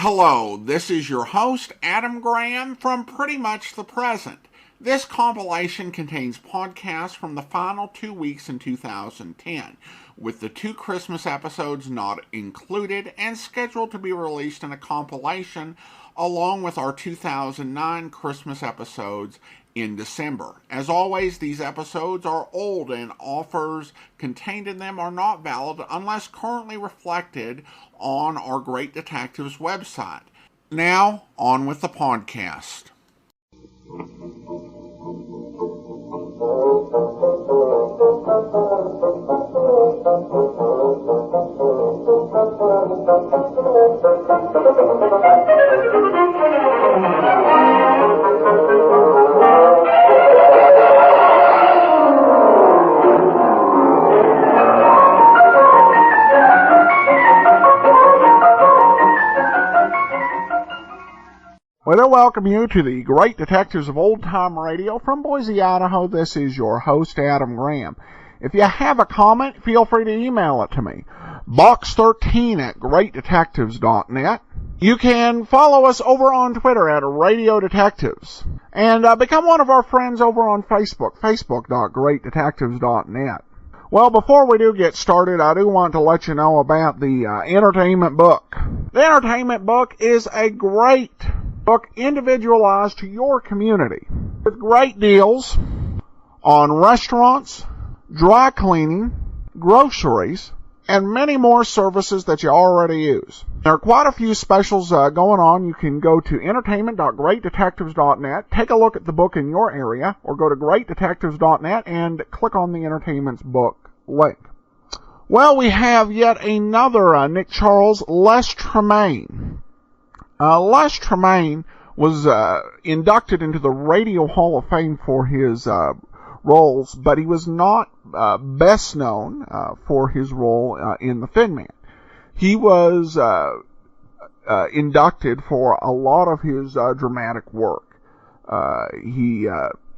Hello, this is your host, Adam Graham, from Pretty Much the Present. This compilation contains podcasts from the final 2 weeks in 2010, with the 2 Christmas episodes not included and scheduled to be released in a compilation along with our 2009 Christmas episodes in December. As always, these episodes are old and offers contained in them are not valid unless currently reflected on our Great Detectives website. Now, on with the podcast. Well, I welcome you to the Great Detectives of Old Time Radio from Boise, Idaho. This is your host, Adam Graham. If you have a comment, feel free to email it to me. box13@greatdetectives.net. You can follow us over on Twitter at Radio Detectives. And become one of our friends over on Facebook, facebook.greatdetectives.net. Well, before we do get started, I do want to let you know about the entertainment book. The entertainment book is a great book individualized to your community with great deals on restaurants, dry cleaning, groceries, and many more services that you already use. There are quite a few specials going on. You can go to entertainment.greatdetectives.net, take a look at the book in your area, or go to greatdetectives.net and click on the entertainment's book link. Well, we have yet another Nick Charles, Les Tremayne. Les Tremayne was inducted into the Radio Hall of Fame for his roles, but he was not best known for his role in The Thin Man. He was inducted for a lot of his dramatic work. He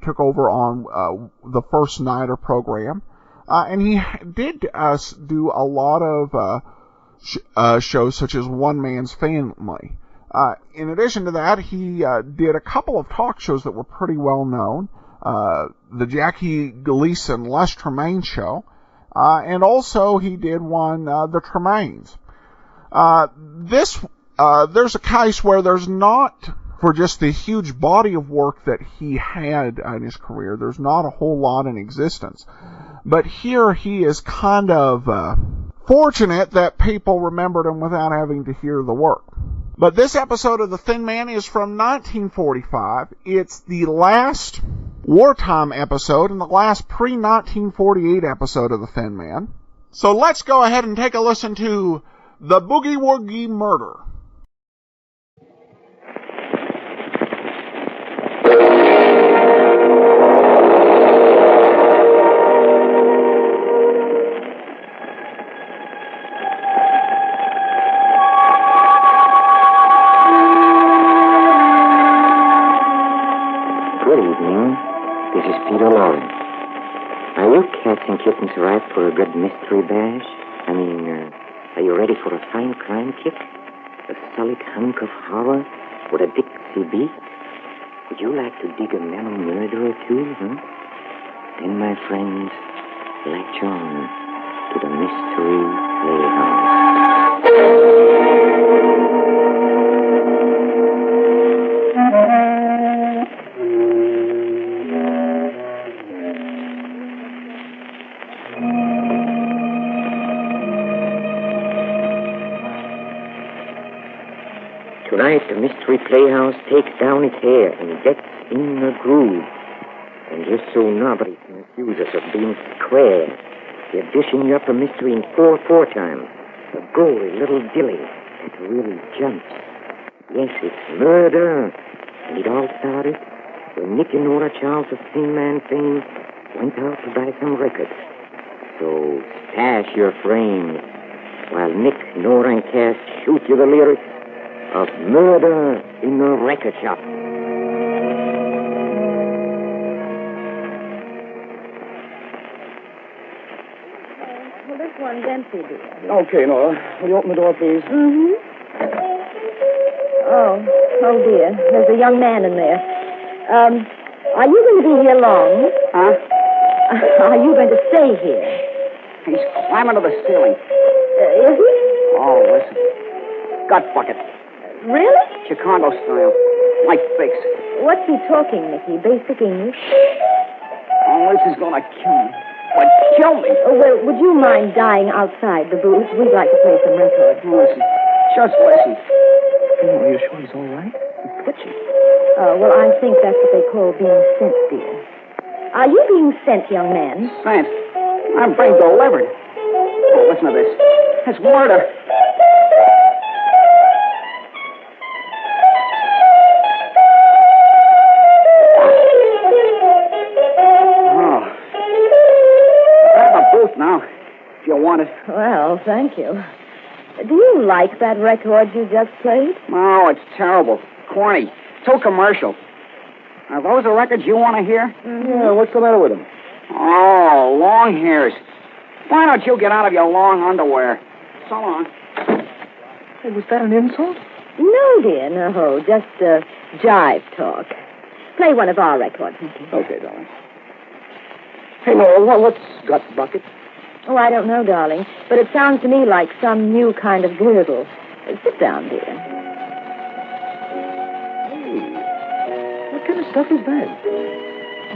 took over on the First Snyder program, and he did do a lot of shows such as One Man's Family. In addition to that, he did a couple of talk shows that were pretty well known. The Jackie Gleason Les Tremayne Show, and also he did one, The Tremaynes. There's a case where there's not, for just the huge body of work that he had in his career, there's not a whole lot in existence. But here he is kind of fortunate that people remembered him without having to hear the work. But this episode of The Thin Man is from 1945. It's the last wartime episode and the last pre-1948 episode of The Thin Man. So let's go ahead and take a listen to The Boogie Woogie Murder. Cats and kittens ripe for a good mystery bash? Are you ready for a fine crime kick? A solid hunk of horror with a Dixie beat? Would you like to dig a mellow murder or two, huh? Then, my friends, latch on to the Mystery Tonight, the Mystery Playhouse takes down its hair and gets in the groove. And just so nobody can accuse us of being square, we're dishing up a mystery in 4/4 time. A gory little dilly that really jumps. Yes, it's murder. And it all started when Nick and Nora Charles of Thin Man fame went out to buy some records. So stash your frames while Nick, Nora, and Cass shoot you the lyrics of Murder in a Record Shop. Well, this one's empty, dear. Okay, Nora. Will you open the door, please? Mm-hmm. Oh, dear. There's a young man in there. Are you going to be here long? Huh? Are you going to stay here? He's climbing to the ceiling. Is he? Oh, listen. Gut bucket. Really? Chicago style. Like fix. What's he talking, Nicky? Basic English? Oh, this is going to kill me. What? Kill me? Oh, well, would you mind dying outside the booth? We'd like to play some records. Listen. Just listen. Oh, are you sure he's all right? He's twitchy. Oh, well, I think that's what they call being sent, dear. Are you being sent, young man? Sent? I'm being delivered. Oh, listen to this. It's murder. Oh. I have a booth now, if you want it. Well, thank you. Do you like that record you just played? Oh, it's terrible. Corny. Too commercial. Are those the records you want to hear? Mm-hmm. Yeah, what's the matter with him? Oh, long hairs. Why don't you get out of your long underwear? So long. Hey, was that an insult? No, dear, no. Just jive talk. Play one of our records, Nicky. Okay, darling. Hey, Nora, what's gut bucket? Oh, I don't know, darling, but it sounds to me like some new kind of gurgle. Sit down, dear. Hey, what kind of stuff is that?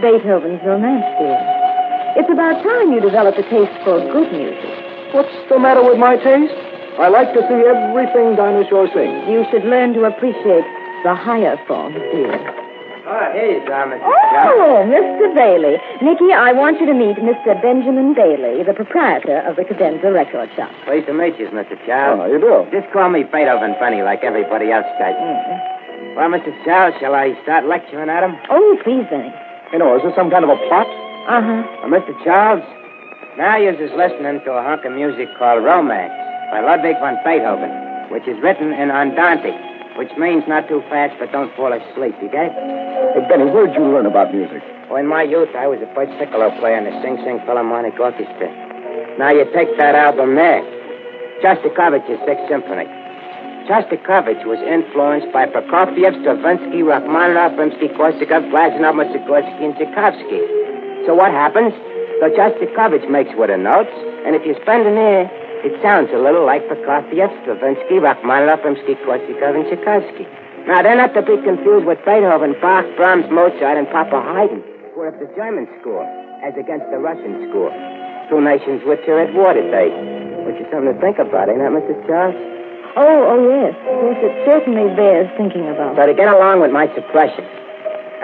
Beethoven's Romance, dear. It's about time you developed a taste for good music. What's the matter with my taste? I like to see everything Dinosaur sings. You should learn to appreciate the higher forms, dear. Oh, here you are, Mrs. Oh, Mr. Bailey. Nicky, I want you to meet Mr. Benjamin Bailey, the proprietor of the Cadenza Record Shop. Pleased to meet you, Mr. Oh, Charles. how you do? Just call me Beethoven Bunny like everybody else does. Well, Mr. Charles, shall I start lecturing at him? Oh, please, Benny. Hey, Nora, is this some kind of a plot? Uh-huh. Well, Mr. Charles, now you're just listening to a hunk of music called Romance by Ludwig van Beethoven, which is written in Andante, which means not too fast, but don't fall asleep, you get? Hey, Benny, where'd you learn about music? Well, in my youth, I was a first piccolo player in the Sing Sing Philharmonic Orchestra. Now you take that album there, Shostakovich's Sixth Symphony. Shostakovich was influenced by Prokofiev, Stravinsky, Rachmaninoff, Rimsky-Korsakov, Glazunov, Mussorgsky, and Tchaikovsky. So what happens? So Shostakovich makes with the notes, and if you spend an ear, it sounds a little like Prokofiev, Stravinsky, Rachmaninoff, Rimsky-Korsakov, and Tchaikovsky. Now, they're not to be confused with Beethoven, Bach, Brahms, Mozart, and Papa Haydn, who are of the German school, as against the Russian school. Two nations which are at war today. Which is something to think about, ain't that, Mr. Charles? Oh, yes. Yes, it certainly bears thinking about. So to get along with my suppression,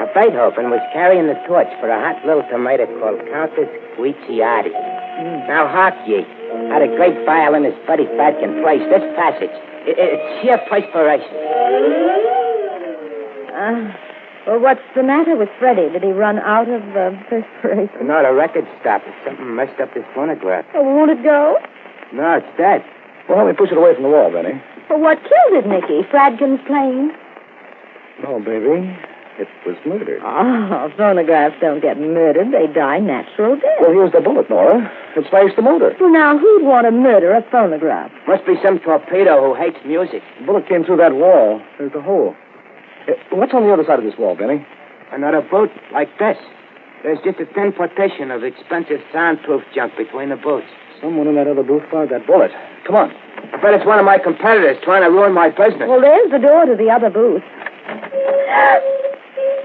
now Beethoven was carrying the torch for a hot little tomato called Countess Guicciardi. Now, hark ye, how the great violinist Buddy Fatkin plays this passage. It's sheer perspiration. Well, what's the matter with Freddie? Did he run out of perspiration? No, the record stopped. Something messed up his phonograph. Oh, won't it go? No, it's dead. Well, help me push it away from the wall, Benny. Well, what killed it, Nicky? Fradkin's playing? No, baby. It was murdered. Oh, phonographs don't get murdered. They die natural death. Well, here's the bullet, Nora. It smashed the motor. Well, now, who'd want to murder a phonograph? Must be some torpedo who hates music. The bullet came through that wall. There's the hole. What's on the other side of this wall, Benny? Another boot like this. There's just a thin partition of expensive soundproof junk between the boots. Someone in that other booth fired that bullet. Come on. I bet it's one of my competitors trying to ruin my business. Well, there's the door to the other booth.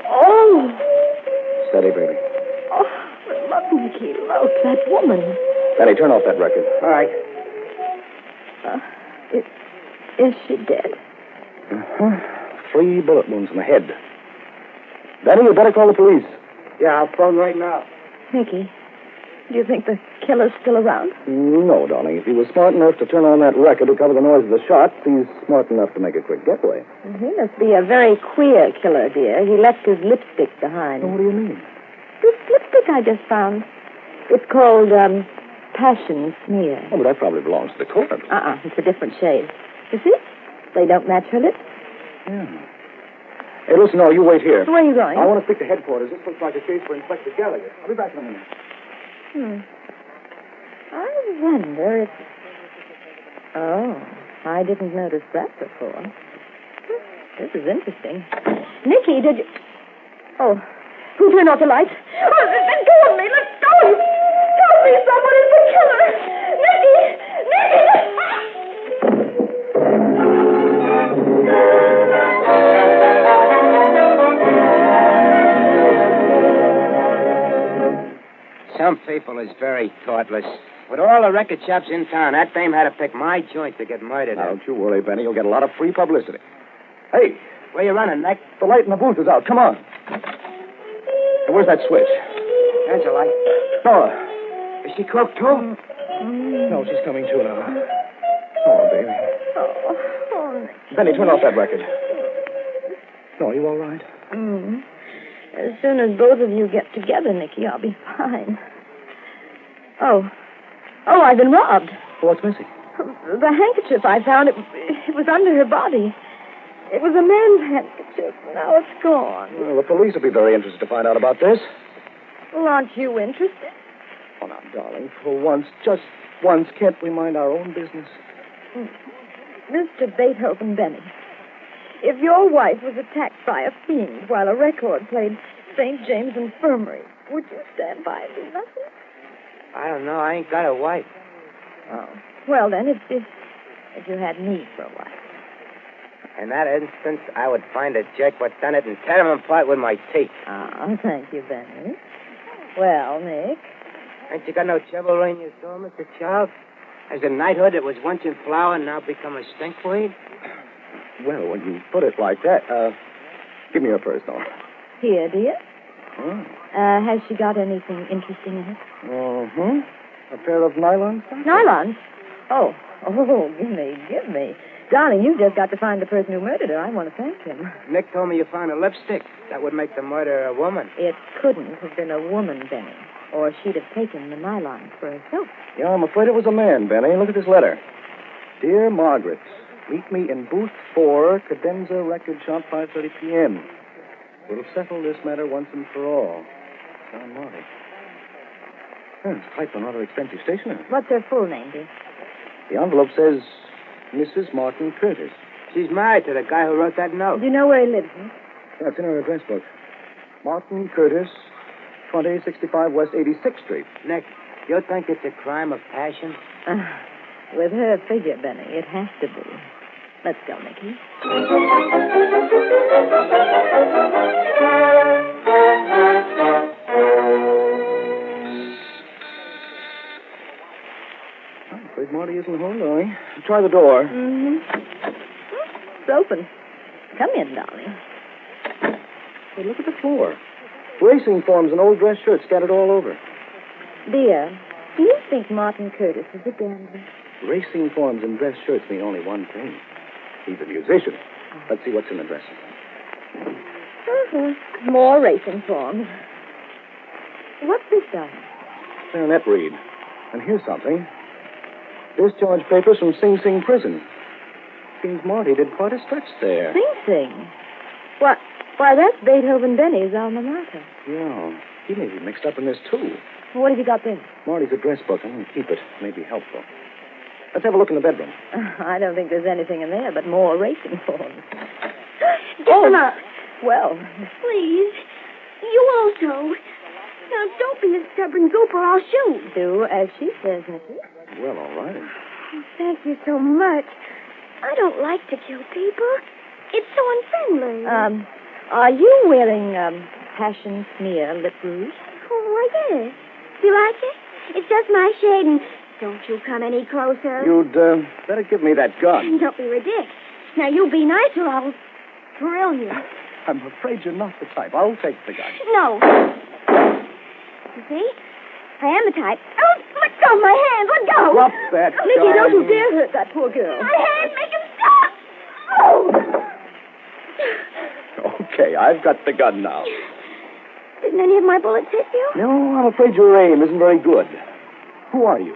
Oh! Steady, baby. Oh, look, Nicky, look, that woman. Benny, turn off that record. All right. Is she dead? Uh-huh. 3 bullet wounds in the head. Benny, you better call the police. Yeah, I'll phone right now. Nicky, do you think the killer's still around? No, darling. If he was smart enough to turn on that record to cover the noise of the shots, he's smart enough to make a quick getaway. He must be a very queer killer, dear. He left his lipstick behind. What do you mean? This lipstick I just found. It's called, Passion Smear. Oh, but that probably belongs to the corpse. It's a different shade. You see? They don't match her lips. Yeah. Hey, listen, no, you wait here. Where are you going? I want to speak to headquarters. This looks like a case for Inspector Gallagher. I'll be back in a minute. I wonder if... Oh, I didn't notice that before. This is interesting. Nicky, did you... Oh, who turned off the lights? Oh, let go of me! Let go of me! Help me! Someone is the killer! Nicky! Some people is very thoughtless. With all the record shops in town, that dame had to pick my joint to get murdered. Now, don't you worry, Benny. You'll get a lot of free publicity. Hey, Where you running, Nick? the light in the booth is out. Come on. And where's that switch? There's a light. Nora. Is she croaked, too? No, she's coming to now. Oh, baby. Oh, Benny, turn off that record. No, are you all right? As soon as both of you get together, Nicky, I'll be fine. Oh, I've been robbed. What's missing? The handkerchief I found, it was under her body. It was a man's handkerchief. Now it's gone. Well, the police will be very interested to find out about this. Well, aren't you interested? Oh, now, darling, for once, just once, can't we mind our own business? Mr. Beethoven Benny, if your wife was attacked by a fiend while a record played St. James Infirmary, would you stand by and do nothing? I don't know. I ain't got a wife. Oh, well then, if you had me for a wife. In that instance, I would find a jerk what done it and tear him apart with my teeth. Oh, thank you, Benny. Well, Nick? Ain't you got no chivalry in your soul, Mr. Charles? Has a knighthood that was once in flower now become a stinkweed? Well, when you put it like that, give me your purse, Nora. Here, dear. Oh. Has she got anything interesting in it? Mm-hmm. A pair of nylon socks? Nylons? Oh, give me. Darling, you've just got to find the person who murdered her. I want to thank him. Nick told me you found a lipstick. That would make the murderer a woman. It couldn't have been a woman, Benny, or she'd have taken the nylons for herself. Yeah, I'm afraid it was a man, Benny. Look at this letter. Dear Margaret, meet me in booth 4, Cadenza Record Shop, 5:30 p.m. We'll settle this matter once and for all. John Marty. It's typed on rather expensive stationery. What's her full name, dear? The envelope says Mrs. Martin Curtis. She's married to the guy who wrote that note. Do you know where he lives, Nick? Yeah, it's in her address book. Martin Curtis, 2065 West 86th Street. Nick, you think it's a crime of passion? With her figure, Benny, it has to be. Let's go, Nicky. I'm afraid Marty isn't home, darling. Try the door. Mm-hmm. It's open. Come in, darling. Hey, look at the floor. Racing forms and old dress shirts scattered all over. Dear, do you think Martin Curtis is a gambler? Racing forms and dress shirts mean only one thing. He's a musician. Let's see what's in the dresser. More racing forms. What's this, darling? Baronet read. And here's something. Discharge papers from Sing Sing prison. Seems Marty did quite a stretch there. Sing Sing? Why, that's Beethoven Benny's alma mater. Yeah. He may be mixed up in this, too. What have you got there? Marty's address book. I'm going to keep it. It may be helpful. Let's have a look in the bedroom. I don't think there's anything in there but more racing forms. Get them up. Well, Please. You also. Now, don't be a stubborn goop or I'll shoot. do as she says, Nicky. Well, all right. Oh, thank you so much. I don't like to kill people. It's so unfriendly. Are you wearing, passion smear lip rouge? Oh, why, yes. Do you like it? It's just my shade, and don't you come any closer. You'd better give me that gun. Don't be ridiculous. Now, you be nice or I'll drill you. I'm afraid you're not the type. I'll take the gun. No. You see? I am the type. Oh, let go of my hand. Let go. Drop that Nicky, gun. don't you dare hurt that poor girl. My hand. Make him stop. Oh. Okay, I've got the gun now. Didn't any of my bullets hit you? No, I'm afraid your aim isn't very good. Who are you?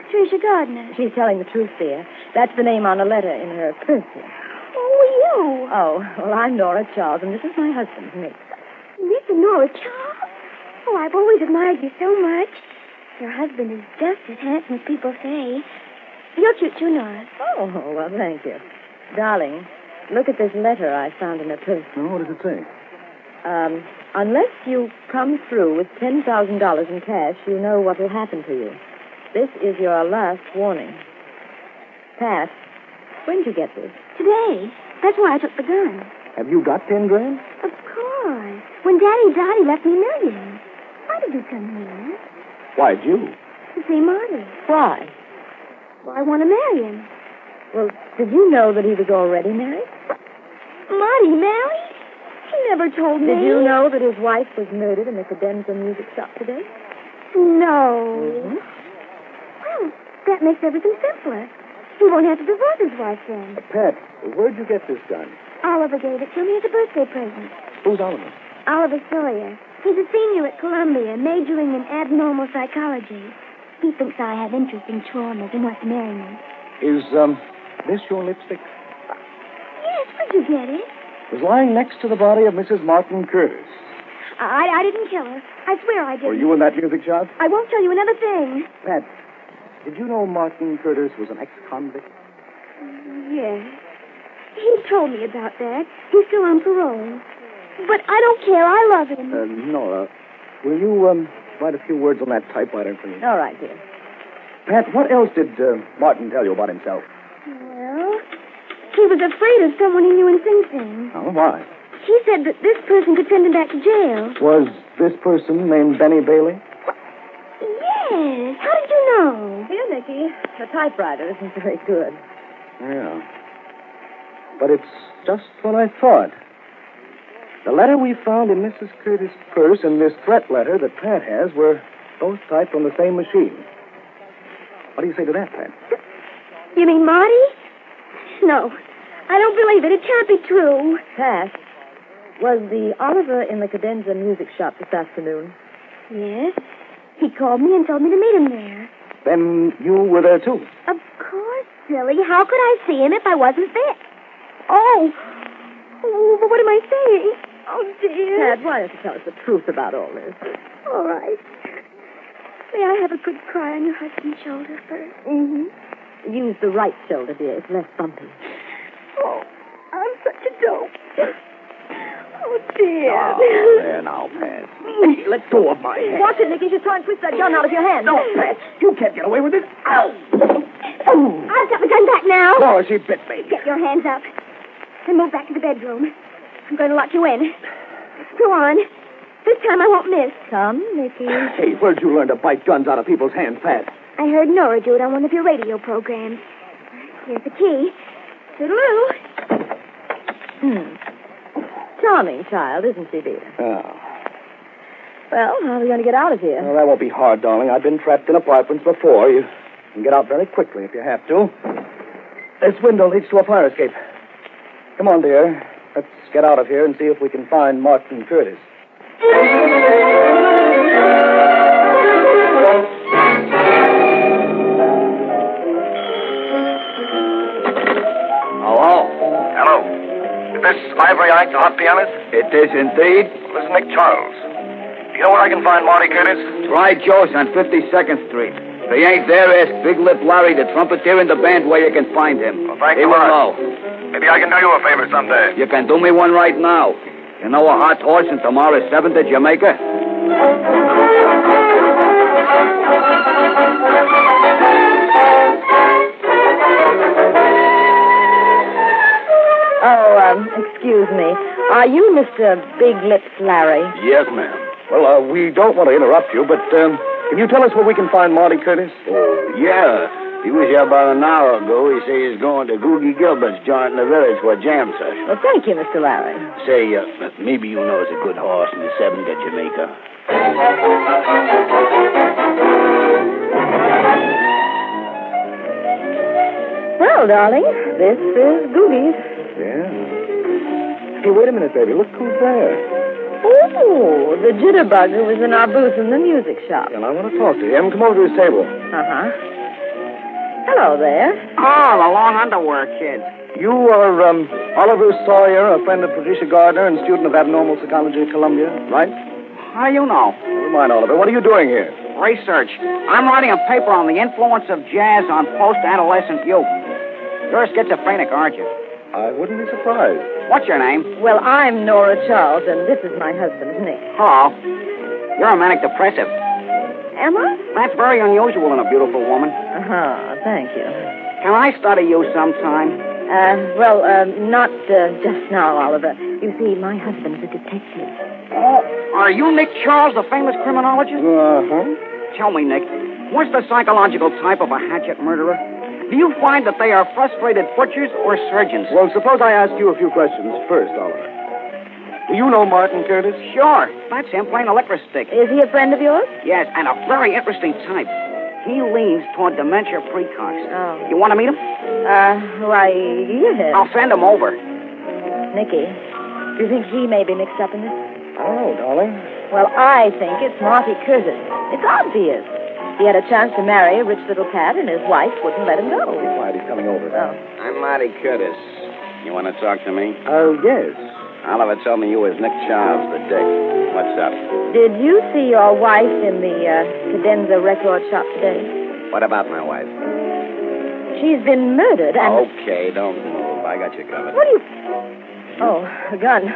Patricia Gardner. She's telling the truth, dear. That's the name on a letter in her purse here. Oh, you. Oh, well, I'm Nora Charles, and this is my husband, Nick. Miss Nora Charles? Oh, I've always admired you so much. Your husband is just as handsome as people say. You'll shoot too, Nora. Oh, well, thank you. Darling, Look at this letter I found in her purse. Oh, what does it say? Unless you come through with $10,000 in cash, you know what will happen to you. This is your last warning. Pat, when'd you get this? Today. That's why I took the gun. Have you got 10 grand? Of course. When Daddy died, he left me millions. Why did you come here? Why'd you? To see Marty. Why? Well, I want to marry him. Well, did you know that he was already married? Marty married? He never told me. Did you know that his wife was murdered in the cadenza music shop today? No. Mm-hmm. Well, that makes everything simpler. He won't have to divorce his wife then. Pat, where'd you get this gun? Oliver gave it to me as a birthday present. Who's Oliver? Oliver Sawyer. He's a senior at Columbia, majoring in abnormal psychology. He thinks I have interesting traumas and wants to marry me. Is, this your lipstick? Yes, where'd you get it? It was lying next to the body of Mrs. Martin Curtis. I didn't kill her. I swear I didn't. Were you in that music shop? I won't tell you another thing. Pat, did you know Martin Curtis was an ex-convict? Yes. He told me about that. He's still on parole. But I don't care. I love him. Nora, will you, write a few words on that typewriter, please? All right, dear. Pat, what else did, Martin tell you about himself? Well, he was afraid of someone he knew in Sing Sing. Oh, why? He said that this person could send him back to jail. Was this person named Benny Bailey? Yes. How did you know? Here, Nicky. The typewriter isn't very good. Yeah. But it's just what I thought. The letter we found in Mrs. Curtis' purse and this threat letter that Pat has were both typed on the same machine. What do you say to that, Pat? You mean Marty? No. I don't believe it. It can't be true. Pat, was the Oliver in the cadenza music shop this afternoon? Yes. He called me and told me to meet him there. Then you were there, too. Of course, silly. How could I see him if I wasn't there? Oh, but what am I saying? Oh, dear. Pat, why don't you tell us the truth about all this? All right. May I have a good cry on your husband's shoulder first? Mm-hmm. Use the right shoulder, dear. It's less bumpy. Oh, I'm such a dope. Oh, dear. Oh, there now, Pat. Let go of my hand. Watch it, Nicky. She's trying to twist that gun out of your hand. No, Pat. You can't get away with it. Ow! Oh. I've got the gun back now. Nora, she bit me. Get your hands up. And move back to the bedroom. I'm going to lock you in. Go on. This time I won't miss. Come, Nicky. Hey, where'd you learn to bite guns out of people's hands, Pat? I heard Nora do it on one of your radio programs. Here's the key. Toodaloo. Charming child, isn't she, dear? Oh. Well, how are we going to get out of here? Well, that won't be hard, darling. I've been trapped in apartments before. You can get out very quickly if you have to. This window leads to a fire escape. Come on, dear. Let's get out of here and see if we can find Martin Curtis. Hello. Is this Ivory Ike, the hot pianist? It is indeed. This is Nick Charles. Do you know where I can find Marty Curtis? Try Joe's on 52nd Street. If he ain't there, ask Big Lip Larry, the trumpeter in the band, where you can find him. Well, thank he you will much. know. Maybe I can do you a favor someday. You can do me one right now. You know a hot horse in tomorrow's 7th to Jamaica? Excuse me. Are you Mr. Big Lips Larry? Yes, ma'am. Well, we don't want to interrupt you, but can you tell us where we can find Marty Curtis? Oh, yeah. He was here about an hour ago. He says he's going to Woogie Gilbert's joint in the village for a jam session. Well, thank you, Mr. Larry. Say, maybe you know it's a good horse in the 7th to Jamaica. Well, darling, this is Googie's. Yeah. Hey, wait a minute, baby. Look who's there. Oh, the jitterbug who was in our booth in the music shop. And I want to talk to him. Come over to his table. Uh-huh. Hello there. Oh, the long underwear kid. You are Oliver Sawyer, a friend of Patricia Gardner and student of abnormal psychology at Columbia, right? How you know? Never mind, Oliver. What are you doing here? Research. I'm writing a paper on the influence of jazz on post-adolescent youth. You're schizophrenic, aren't you? I wouldn't be surprised. What's your name? Well, I'm Nora Charles, and this is my husband, Nick. Hello. You're a manic depressive. Am I? That's very unusual in a beautiful woman. Uh-huh, thank you. Can I study you sometime? Not just now, Oliver. You see, my husband's a detective. Oh, are you Nick Charles, the famous criminologist? Uh-huh. Tell me, Nick, what's the psychological type of a hatchet murderer? Do you find that they are frustrated butchers or surgeons? Well, suppose I ask you a few questions first, Oliver. Do you know Martin Curtis? Sure. That's him playing electric stick. Is he a friend of yours? Yes, and a very interesting type. He leans toward dementia precox. Oh. You want to meet him? Why, yes. I'll send him over. Nicky, do you think he may be mixed up in this? I don't know, darling. Well, I think it's Marty Curtis. It's obvious. He had a chance to marry a rich little cat, and his wife wouldn't let him go. Be quiet, he's coming over. Oh. I'm Marty Curtis. You want to talk to me? Oh, yes. Oliver told me you was Nick Charles, the dick. What's up? Did you see your wife in the Cadenza record shop today? What about my wife? She's been murdered, and... Okay, don't move. I got you covered. What do you... Oh, a gun.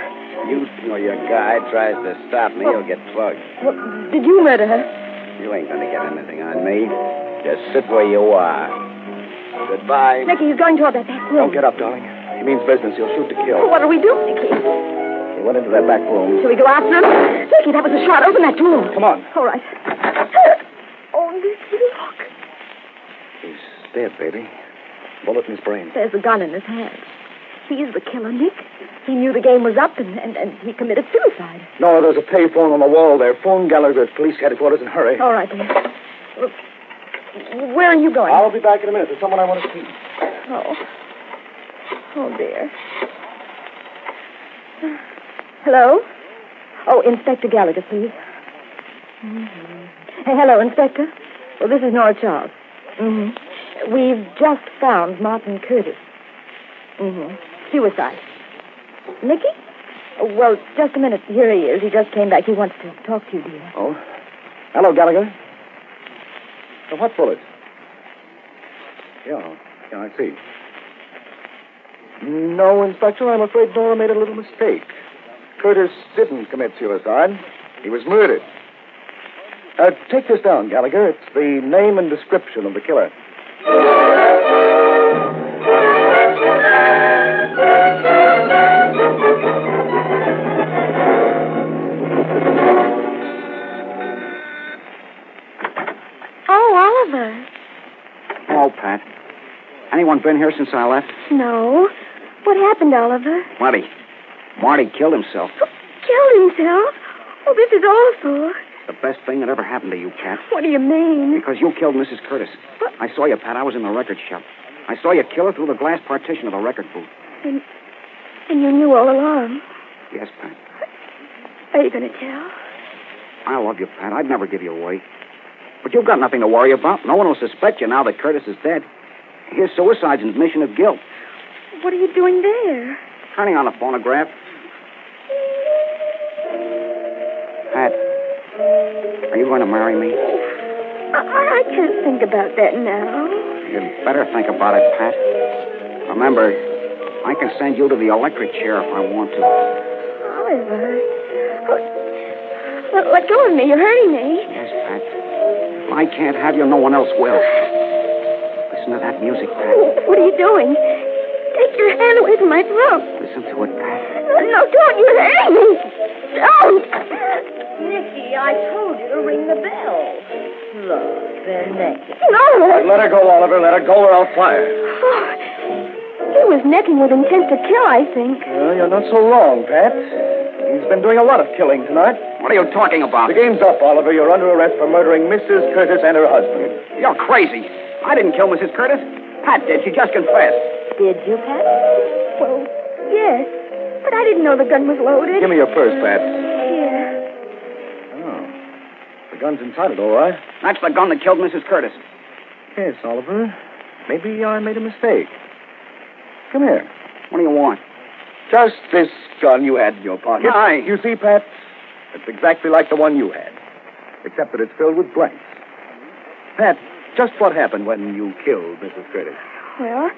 You or your guy tries to stop me, you'll get plugged. Well, did you murder her? You ain't gonna get anything on me. Just sit where you are. Goodbye. Nicky, he's going toward that back room. Don't get up, darling. He means business. He'll shoot to kill. What do we do, Nicky? He went into that back room. Shall we go after him? Nicky, that was a shot. Open that door. Come on. All right. Oh, Nicky, look. He's dead, baby. Bullet in his brain. There's a gun in his hand. He's the killer, Nick. He knew the game was up, and he committed suicide. No, there's a payphone on the wall there. Phone Gallagher at police headquarters and hurry. All right, then. Look, where are you going? I'll be back in a minute. There's someone I want to see. Oh. Oh, dear. Hello? Oh, Inspector Gallagher, please. Mm-hmm. Hey, hello, Inspector. Well, this is Nora Charles. Mm-hmm. We've just found Martin Curtis. Mm-hmm. Suicide. Nicky? Oh, well, just a minute. Here he is. He just came back. He wants to talk to you, dear. Oh? Hello, Gallagher. So what bullet? Yeah, I see. No, Inspector, I'm afraid Nora made a little mistake. Curtis didn't commit suicide. He was murdered. Take this down, Gallagher. It's the name and description of the killer. Oh, Oliver. Hello, Pat. Anyone been here since I left? No. What happened, Oliver? Marty killed himself. Killed himself? Oh, this is awful. The best thing that ever happened to you, Pat. What do you mean? Because you killed Mrs. Curtis. What? I saw you, Pat. I was in the record shop. I saw you kill her through the glass partition of the record booth. And you knew all along. Yes, Pat. Are you going to tell? I love you, Pat. I'd never give you away. But you've got nothing to worry about. No one will suspect you now that Curtis is dead. His suicide's an admission of guilt. What are you doing there? Turning on the phonograph. Pat, are you going to marry me? I can't think about that now. You'd better think about it, Pat. Remember, I can send you to the electric chair if I want to. Oliver. Let go of me. You're hurting me. Yes, Pat. If I can't have you, no one else will. Listen to that music, Pat. What are you doing? Take your hand away from my throat. Listen to it, Pat. No, don't. You're hurting me. Don't. Nicky, I told you to ring the bell. Look, they're naked. No. Let her go, Oliver. Let her go or I'll fire. Oh, he was necking with intent to kill, I think. You're not so wrong, Pat. He's been doing a lot of killing tonight. What are you talking about? The game's up, Oliver. You're under arrest for murdering Mrs. Curtis and her husband. You're crazy. I didn't kill Mrs. Curtis. Pat did. She just confessed. Did you, Pat? Well, yes. But I didn't know the gun was loaded. Give me your purse, Pat. Here. Oh. The gun's inside it, all right. That's the gun that killed Mrs. Curtis. Yes, Oliver. Maybe I made a mistake. Come here. What do you want? Just this gun you had in your pocket. Aye. You see, Pat? It's exactly like the one you had. Except that it's filled with blanks. Pat, just what happened when you killed Mrs. Curtis? Well,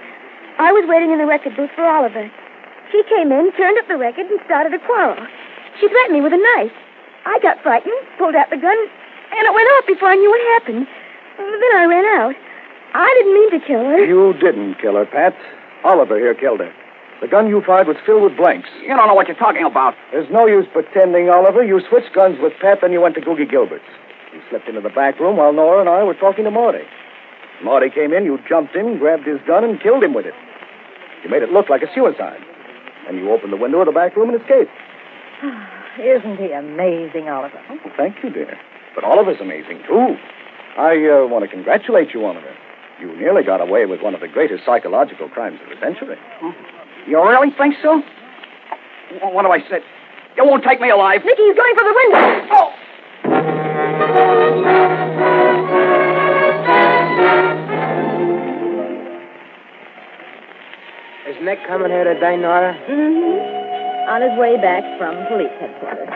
I was waiting in the record booth for Oliver. She came in, turned up the record, and started a quarrel. She threatened me with a knife. I got frightened, pulled out the gun, and it went off before I knew what happened. Then I ran out. I didn't mean to kill her. You didn't kill her, Pat. Oliver here killed her. The gun you fired was filled with blanks. You don't know what you're talking about. There's no use pretending, Oliver. You switched guns with Pat, then you went to Woogie Gilbert's. You slipped into the back room while Nora and I were talking to Marty. Marty came in, you jumped in, grabbed his gun, and killed him with it. You made it look like a suicide. And you opened the window of the back room and escaped. Isn't he amazing, Oliver? Oh, thank you, dear. But Oliver's amazing, too. I want to congratulate you, Oliver. You nearly got away with one of the greatest psychological crimes of the century. You really think so? What do I say? You won't take me alive. Nicky, he's going for the window. Oh! Is Nick coming here today, Nora? Mm-hmm. On his way back from police headquarters.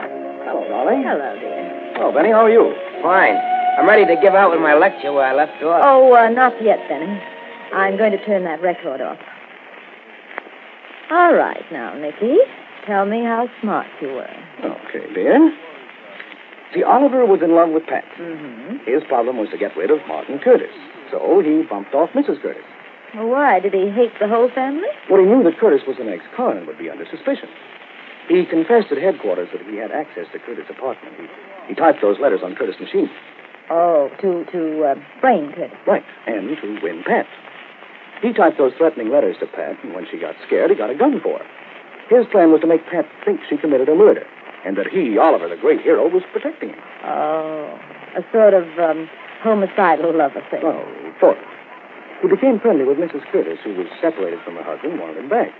Hello, darling. Hello, dear. Oh, Benny, how are you? Fine. I'm ready to give out with my lecture where I left off. Oh, not yet, Benny. I'm going to turn that record off. All right, now, Nicky, tell me how smart you were. Okay, dear. See, Oliver was in love with Pat. Mm-hmm. His problem was to get rid of Martin Curtis. So he bumped off Mrs. Curtis. Well, why? Did he hate the whole family? Well, he knew that Curtis was an ex-con and would be under suspicion. He confessed at headquarters that he had access to Curtis' apartment. He typed those letters on Curtis' machine. Oh, to frame Curtis. Right, and to win Pat. He typed those threatening letters to Pat, and when she got scared, he got a gun for her. His plan was to make Pat think she committed a murder, and that he, Oliver, the great hero, was protecting him. Oh, a sort of homicidal love affair. Oh, sort of. He became friendly with Mrs. Curtis, who was separated from her husband, wanted him back.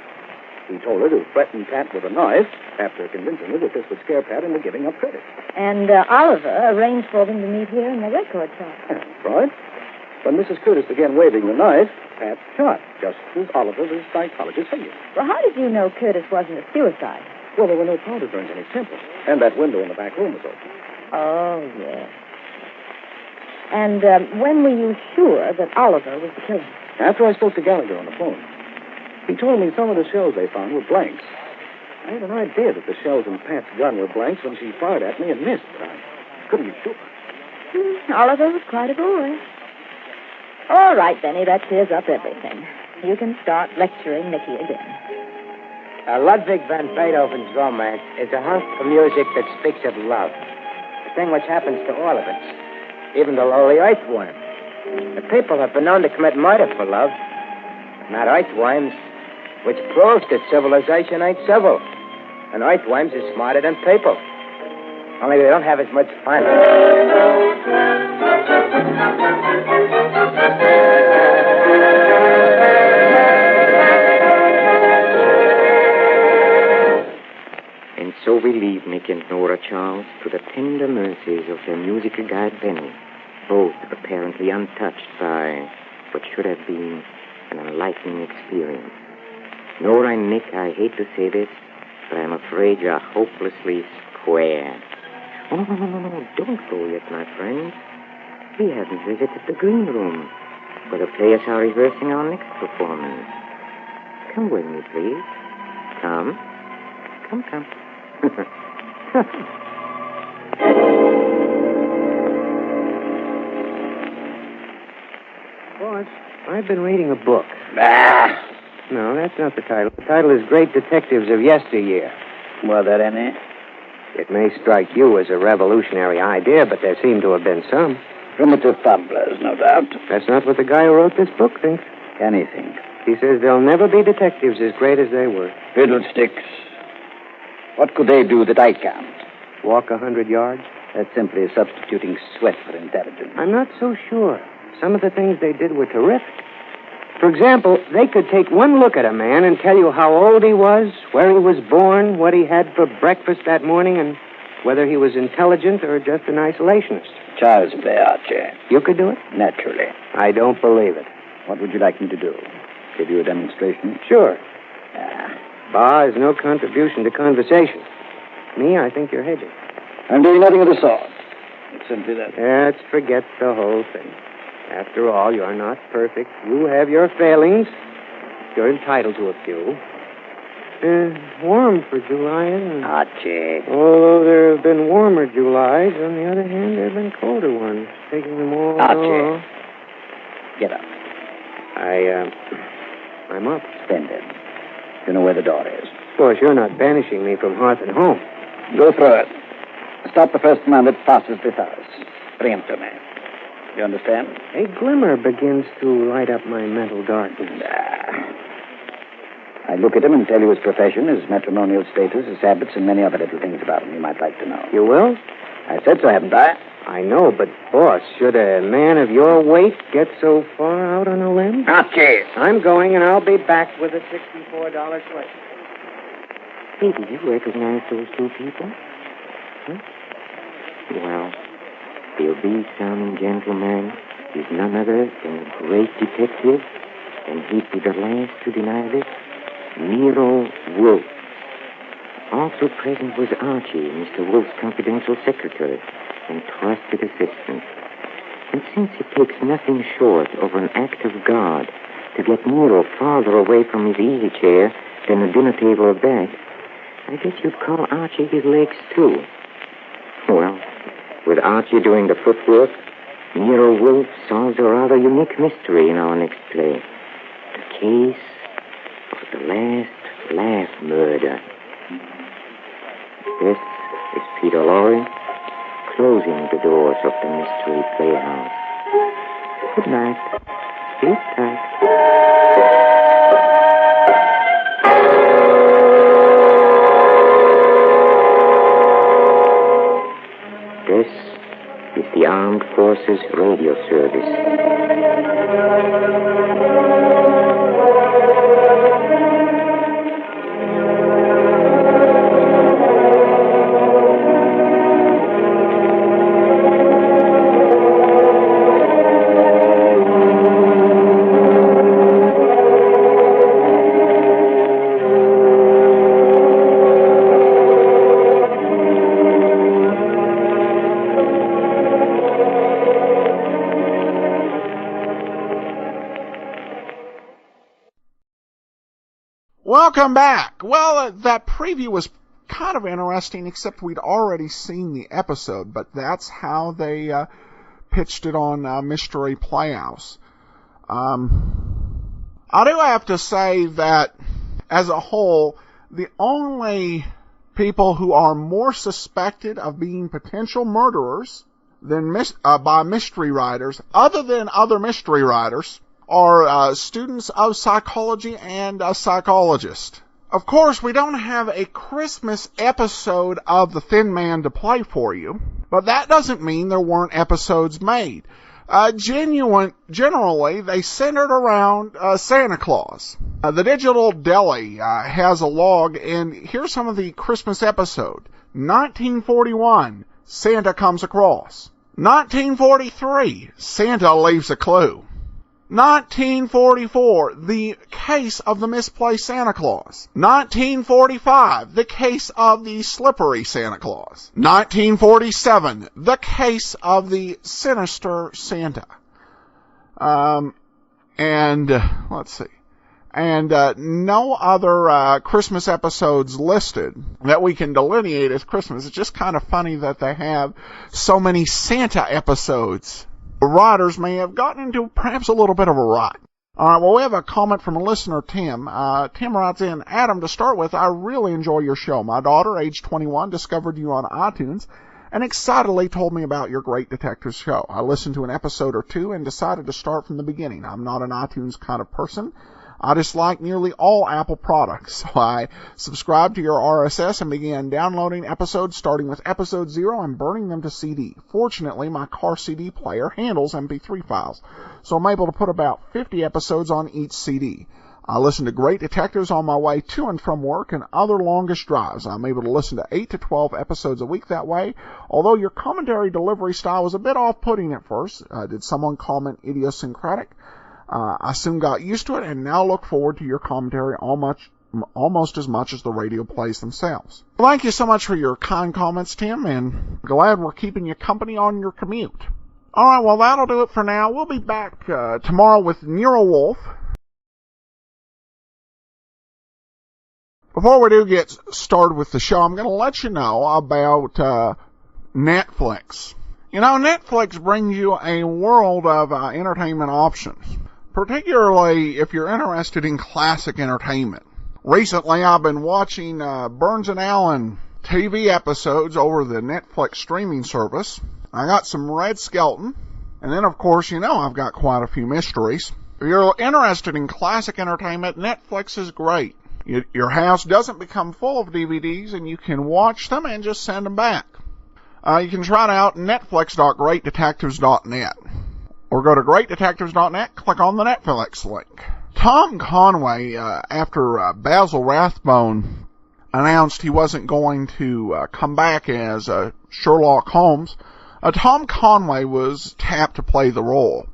He told her to threaten Pat with a knife after convincing her that this would scare Pat into giving up Curtis. And Oliver arranged for them to meet here in the record shop. That's right. When Mrs. Curtis began waving the knife, Pat shot, just as Oliver, the psychologist, figured. Well, how did you know Curtis wasn't a suicide? Well, there were no powder burns in his temple, and that window in the back room was open. Oh, yes. And when were you sure that Oliver was the killer? After I spoke to Gallagher on the phone. He told me some of the shells they found were blanks. I had an idea that the shells in Pat's gun were blanks when she fired at me and missed, but I couldn't be sure. Oliver was quite a boy. All right, Benny, that clears up everything. You can start lecturing Nicky again. Ludwig van Beethoven's Romance is a hunk of music that speaks of love. A thing which happens to all of us, even the lowly earthworm. The people have been known to commit murder for love, but not earthworms, which proves that civilization ain't civil. And earthworms are smarter than people. Only they don't have as much fun. And so we leave Nick and Nora Charles to the tender mercies of their musical guide Benny, both apparently untouched by what should have been an enlightening experience. Nora and Nick, I hate to say this, but I'm afraid you're hopelessly square. Oh, no, don't go yet, my friends. We haven't visited the green room, where the players are rehearsing our next performance. Come with me, please. Come. Boss, I've been reading a book. Ah. No, that's not the title. The title is Great Detectives of Yesteryear. Was there any? It may strike you as a revolutionary idea, but there seem to have been some. Primitive fumblers, no doubt. That's not what the guy who wrote this book thinks. Can he think? He says there'll never be detectives as great as they were. Fiddlesticks. What could they do that I can't? Walk 100 yards? That's simply substituting sweat for intelligence. I'm not so sure. Some of the things they did were terrific. For example, they could take one look at a man and tell you how old he was, where he was born, what he had for breakfast that morning, and whether he was intelligent or just an isolationist. Child's play, Archie. You could do it? Naturally. I don't believe it. What would you like me to do? Give you a demonstration? Sure. Bar is no contribution to conversation. Me, I think you're hedging. I'm doing nothing of the sort. It's simply that. Let's forget the whole thing. After all, you're not perfect. You have your failings. You're entitled to a few. Warm for July, isn't it? Archie. Although there have been warmer Julys, on the other hand, there have been colder ones. Taking them all. Archie. Get up. I'm up. Splendid. You know where the door is. Of course, you're not banishing me from hearth and home. Go through it. Stop the first man that passes this house. Bring him to me. You understand? A glimmer begins to light up my mental darkness. I look at him and tell you his profession, his matrimonial status, his habits, and many other little things about him you might like to know. You will? I said so, haven't I? I know, but, boss, should a man of your weight get so far out on a limb? Archie! I'm going, and I'll be back with a $64 slip. Hey, did you recognize those two people? Huh? Well, the obese sounding gentleman is none other than a great detective, and he'd be the last to deny this, Nero Wolfe. Also present was Archie, Mr. Wolfe's confidential secretary and trusted assistant. And since it takes nothing short of an act of God to get Nero farther away from his easy chair than a dinner table or bed, I guess you'd call Archie his legs, too. Well, with Archie doing the footwork, Nero Wolfe solves a rather unique mystery in our next play. The case of the last laugh murder. This is Peter Lorre, closing the doors of the Mystery Playhouse. Good night. Sleep tight. This is the Armed Forces Radio Service. Welcome back. Well, that preview was kind of interesting, except we'd already seen the episode, but that's how they pitched it on Mystery Playhouse. I do have to say that, as a whole, the only people who are more suspected of being potential murderers than by mystery writers, other than other mystery writers, are students of psychology and a psychologist. Of course, we don't have a Christmas episode of The Thin Man to play for you, but that doesn't mean there weren't episodes made. Generally, they centered around Santa Claus. The Digital Deli has a log, and here's some of the Christmas episode. 1941, Santa comes across. 1943, Santa leaves a clue. 1944, the case of the misplaced Santa Claus. 1945, the case of the slippery Santa Claus. 1947, the case of the sinister Santa. Let's see. And no other Christmas episodes listed that we can delineate as Christmas. It's just kind of funny that they have so many Santa episodes. The writers may have gotten into perhaps a little bit of a rut. All right, well, we have a comment from a listener, Tim. Tim writes in, Adam, to start with, I really enjoy your show. My daughter, age 21, discovered you on iTunes and excitedly told me about your great detective show. I listened to an episode or two and decided to start from the beginning. I'm not an iTunes kind of person. I dislike nearly all Apple products, so I subscribed to your RSS and began downloading episodes, starting with episode 0 and burning them to CD. Fortunately, my car CD player handles MP3 files, so I'm able to put about 50 episodes on each CD. I listen to great detectives on my way to and from work and other longest drives. I'm able to listen to 8 to 12 episodes a week that way, although your commentary delivery style was a bit off-putting at first. Did someone comment idiosyncratic? I soon got used to it and now look forward to your commentary almost as much as the radio plays themselves. Thank you so much for your kind comments, Tim, and glad we're keeping you company on your commute. All right, well, that'll do it for now. We'll be back tomorrow with Nero Wolfe. Before we do get started with the show, I'm going to let you know about Netflix. You know, Netflix brings you a world of entertainment options, particularly if you're interested in classic entertainment. Recently, I've been watching Burns & Allen TV episodes over the Netflix streaming service. I got some Red Skelton, and then, of course, you know I've got quite a few mysteries. If you're interested in classic entertainment, Netflix is great. Your house doesn't become full of DVDs, and you can watch them and just send them back. You can try it out at netflix.greatdetectives.net. Or go to greatdetectives.net, click on the Netflix link. Tom Conway, after Basil Rathbone announced he wasn't going to come back as Sherlock Holmes, Tom Conway was tapped to play the role.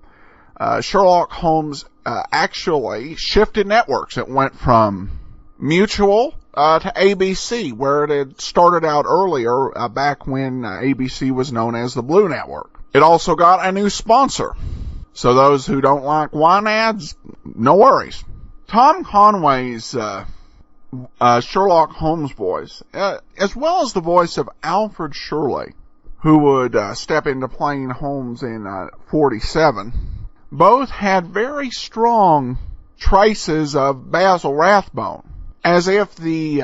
Sherlock Holmes actually shifted networks. It went from Mutual to ABC, where it had started out earlier, back when ABC was known as the Blue Network. It also got a new sponsor. So those who don't like wine ads, no worries. Tom Conway's Sherlock Holmes voice, as well as the voice of Alfred Shirley, who would step into playing Holmes in 47, both had very strong traces of Basil Rathbone, as if the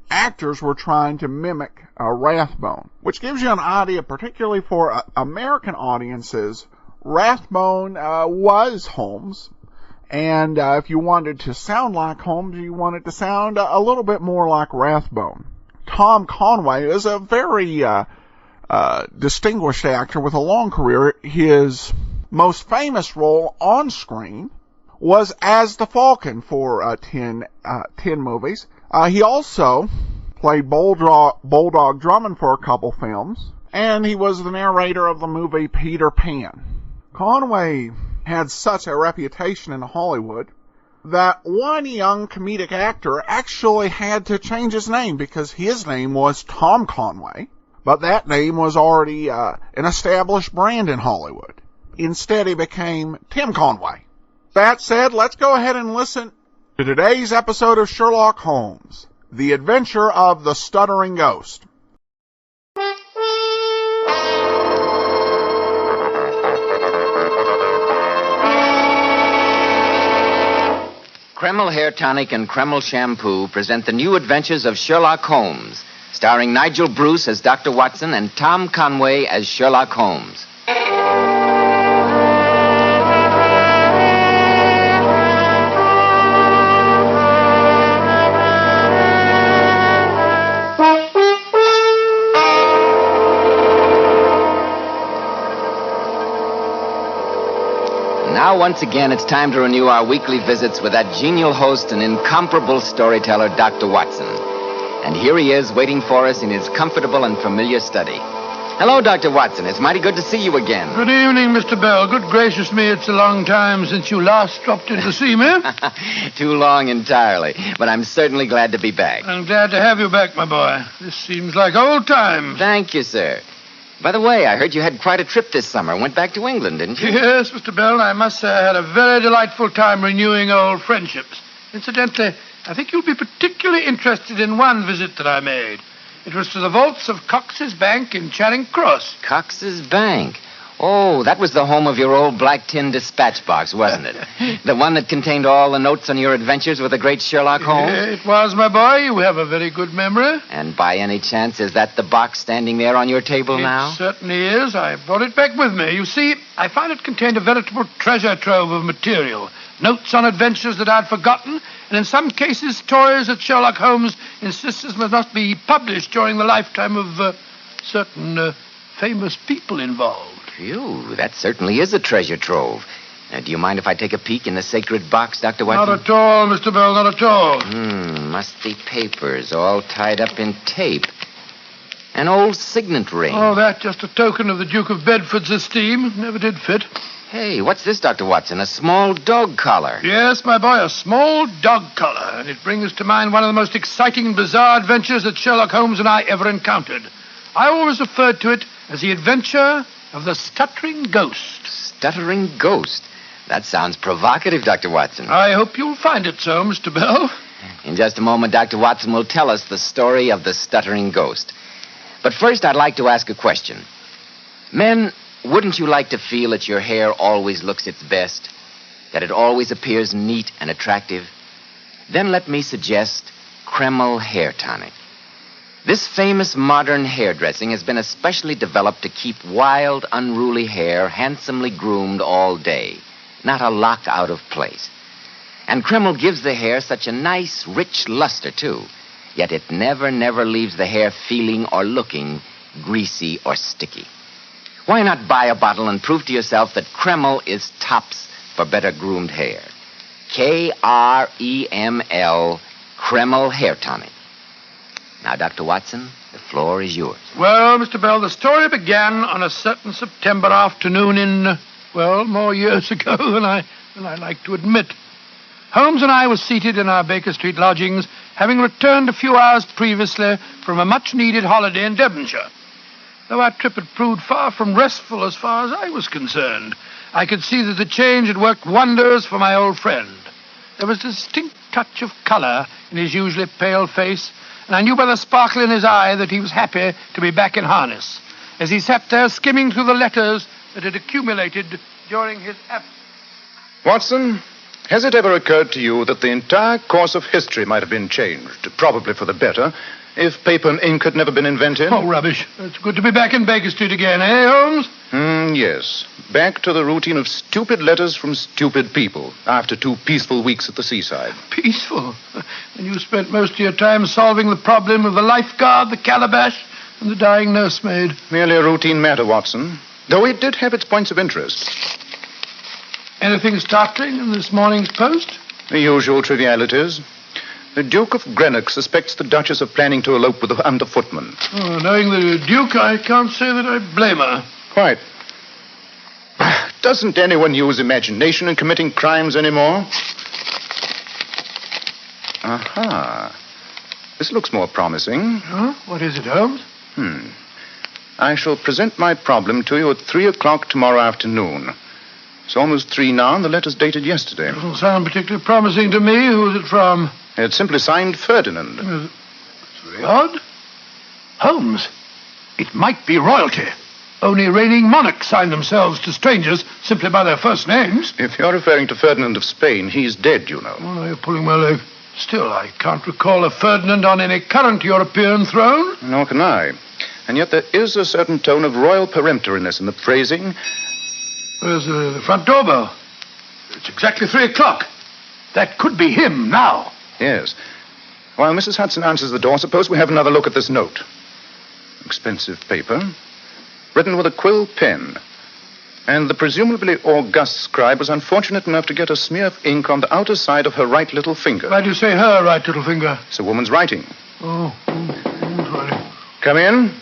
actors were trying to mimic Rathbone, which gives you an idea, particularly for American audiences. Rathbone was Holmes, and if you wanted to sound like Holmes, you wanted to sound a little bit more like Rathbone. Tom Conway is a very distinguished actor with a long career. His most famous role on screen was as the Falcon for 10 movies. He also played Bulldog Drummond for a couple films, and he was the narrator of the movie Peter Pan. Conway had such a reputation in Hollywood that one young comedic actor actually had to change his name because his name was Tom Conway, but that name was already an established brand in Hollywood. Instead, he became Tim Conway. That said, let's go ahead and listen to today's episode of Sherlock Holmes, The Adventure of the Stuttering Ghost. Kreml Hair Tonic and Kreml Shampoo present the new adventures of Sherlock Holmes, starring Nigel Bruce as Dr. Watson and Tom Conway as Sherlock Holmes. Now, once again, it's time to renew our weekly visits with that genial host and incomparable storyteller, Dr. Watson. And here he is, waiting for us in his comfortable and familiar study. Hello, Dr. Watson. It's mighty good to see you again. Good evening, Mr. Bell. Good gracious me, it's a long time since you last dropped in to see me. Too long entirely, but I'm certainly glad to be back. I'm glad to have you back, my boy. This seems like old times. Thank you, sir. By the way, I heard you had quite a trip this summer. Went back to England, didn't you? Yes, Mr. Bell, I must say I had a very delightful time renewing old friendships. Incidentally, I think you'll be particularly interested in one visit that I made. It was to the vaults of Cox's Bank in Charing Cross. Cox's Bank? Oh, that was the home of your old black tin dispatch box, wasn't it? The one that contained all the notes on your adventures with the great Sherlock Holmes? It was, my boy. You have a very good memory. And by any chance, is that the box standing there on your table now? It certainly is. I brought it back with me. You see, I found it contained a veritable treasure trove of material. Notes on adventures that I'd forgotten, and in some cases, stories that Sherlock Holmes insisted must not be published during the lifetime of certain famous people involved. Phew, that certainly is a treasure trove. Do you mind if I take a peek in the sacred box, Dr. Watson? Not at all, Mr. Bell, not at all. Musty papers, all tied up in tape. An old signet ring. Oh, that just a token of the Duke of Bedford's esteem. Never did fit. Hey, what's this, Dr. Watson? A small dog collar. Yes, my boy, a small dog collar. And it brings to mind one of the most exciting and bizarre adventures that Sherlock Holmes and I ever encountered. I always referred to it as the adventure of the Stuttering Ghost. Stuttering Ghost? That sounds provocative, Dr. Watson. I hope you'll find it so, Mr. Bell. In just a moment, Dr. Watson will tell us the story of the stuttering ghost. But first, I'd like to ask a question. Men, wouldn't you like to feel that your hair always looks its best? That it always appears neat and attractive? Then let me suggest Kreml Hair Tonic. This famous modern hairdressing has been especially developed to keep wild, unruly hair handsomely groomed all day, not a lock out of place. And Kreml gives the hair such a nice, rich luster, too. Yet it never leaves the hair feeling or looking greasy or sticky. Why not buy a bottle and prove to yourself that Kreml is tops for better groomed hair? Kreml, Kreml Hair Tonic. Now, Dr. Watson, the floor is yours. Well, Mr. Bell, the story began on a certain September afternoon in, more years ago than I like to admit. Holmes and I were seated in our Baker Street lodgings, having returned a few hours previously from a much-needed holiday in Devonshire. Though our trip had proved far from restful as far as I was concerned, I could see that the change had worked wonders for my old friend. There was a distinct touch of color in his usually pale face, and I knew by the sparkle in his eye that he was happy to be back in harness, as he sat there skimming through the letters that had accumulated during his absence. Watson, has it ever occurred to you that the entire course of history might have been changed, probably for the better, if paper and ink had never been invented? Oh, rubbish. It's good to be back in Baker Street again, eh, Holmes? Yes. Back to the routine of stupid letters from stupid people after 2 peaceful weeks at the seaside. Peaceful? And you spent most of your time solving the problem of the lifeguard, the calabash, and the dying nursemaid. Merely a routine matter, Watson, though it did have its points of interest. Anything startling in this morning's Post? The usual trivialities. The Duke of Greenock suspects the Duchess of planning to elope with the underfootman. Oh, knowing the Duke, I can't say that I blame her. Quite. Doesn't anyone use imagination in committing crimes anymore? Aha. This looks more promising. Huh? What is it, Holmes? I shall present my problem to you at 3 o'clock tomorrow afternoon. It's almost 3 now, and the letter's dated yesterday. Doesn't sound particularly promising to me. Who's it from? It's simply signed Ferdinand. It's very odd. Holmes, it might be royalty. Only reigning monarchs sign themselves to strangers simply by their first names. If you're referring to Ferdinand of Spain, he's dead, you know. Oh, no, you're pulling my leg. Still, I can't recall a Ferdinand on any current European throne. Nor can I. And yet there is a certain tone of royal peremptoriness in the phrasing. Where's the front door bell? It's exactly 3 o'clock. That could be him now. Yes. While Mrs. Hudson answers the door, suppose we have another look at this note. Expensive paper. Written with a quill pen. And the presumably august scribe was unfortunate enough to get a smear of ink on the outer side of her right little finger. Why do you say her right little finger? It's a woman's writing. Oh, woman's writing. Come in.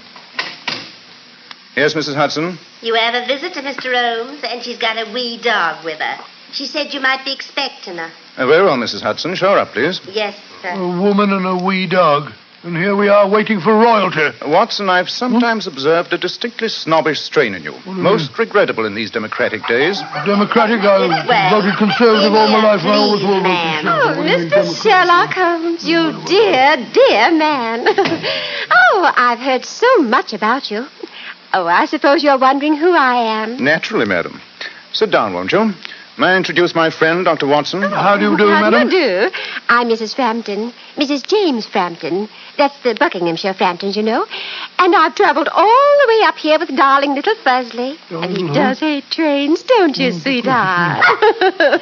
Yes, Mrs. Hudson? You have a visitor, Mr. Holmes, and she's got a wee dog with her. She said you might be expecting her. Very well, Mrs. Hudson. Show her up, please. Yes, sir. A woman and a wee dog. And here we are waiting for royalty. Watson, I've sometimes observed a distinctly snobbish strain in you. Most regrettable in these democratic days. Democratic? I voted Conservative all my life. I always will vote Conservative. Oh, Mr. Sherlock Holmes, you dear man. Oh, I've heard so much about you. Oh, I suppose you're wondering who I am. Naturally, madam. Sit down, won't you? May I introduce my friend, Dr. Watson? How do you do, madam? How do you do? I'm Mrs. Frampton. Mrs. James Frampton. That's the Buckinghamshire Framptons, you know. And I've traveled all the way up here with darling little Fuzzley. And he does hate trains, don't you, sweetheart?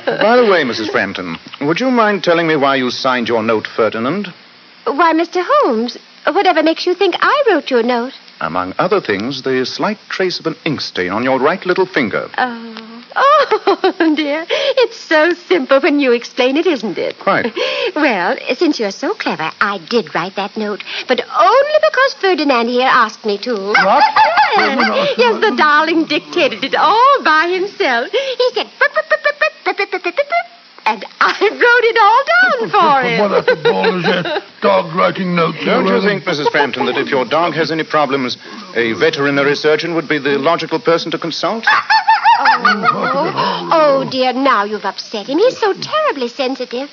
By the way, Mrs. Frampton, would you mind telling me why you signed your note, Ferdinand? Why, Mr. Holmes, whatever makes you think I wrote you a note? Among other things, the slight trace of an ink stain on your right little finger. Oh, dear. It's so simple when you explain it, isn't it? Quite. Well, since you're so clever, I did write that note, but only because Ferdinand here asked me to. What? Yes, the darling dictated it all by himself. He said, and I wrote it all down for him. What a ball is that? Dog writing notes. Don't you think, Mrs. Frampton, that if your dog has any problems, a veterinary surgeon would be the logical person to consult? Oh, dear, now you've upset him. He's so terribly sensitive.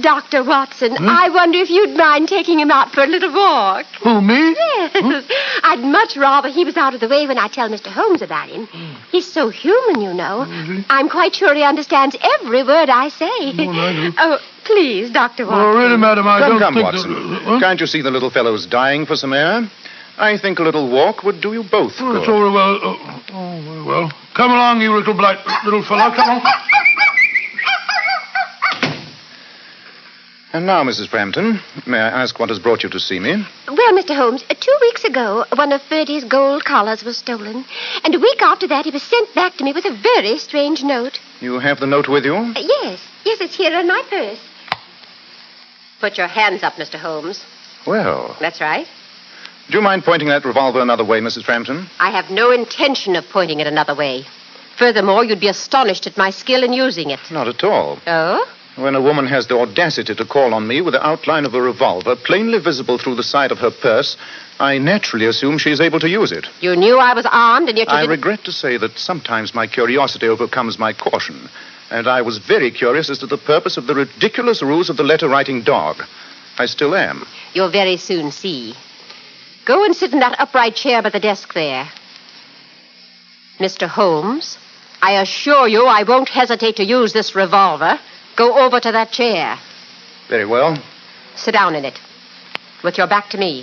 Dr. Watson, I wonder if you'd mind taking him out for a little walk. Who, me? Yes. I'd much rather he was out of the way when I tell Mr. Holmes about him. He's so human, you know. I'm quite sure he understands every word I say. Oh, please, Dr. Watson. Oh, really, madam, I don't Come, think Watson. Can't you see the little fellow's dying for some air? I think a little walk would do you both good. That's all very well. Very well. Come along, you little little fellow. Come on. And now, Mrs. Frampton, may I ask what has brought you to see me? Well, Mr. Holmes, 2 weeks ago, one of Ferdy's gold collars was stolen. And a week after that, he was sent back to me with a very strange note. You have the note with you? Yes, it's here in my purse. Put your hands up, Mr. Holmes. Well. That's right. Do you mind pointing that revolver another way, Mrs. Frampton? I have no intention of pointing it another way. Furthermore, you'd be astonished at my skill in using it. Not at all. Oh? When a woman has the audacity to call on me with the outline of a revolver plainly visible through the side of her purse, I naturally assume she is able to use it. You knew I was armed, and yet you I didn't... regret to say that sometimes my curiosity overcomes my caution, and I was very curious as to the purpose of the ridiculous rules of the letter-writing dog. I still am. You'll very soon see. Go and sit in that upright chair by the desk there. Mr. Holmes, I assure you I won't hesitate to use this revolver. Go over to that chair. Very well. Sit down in it, with your back to me.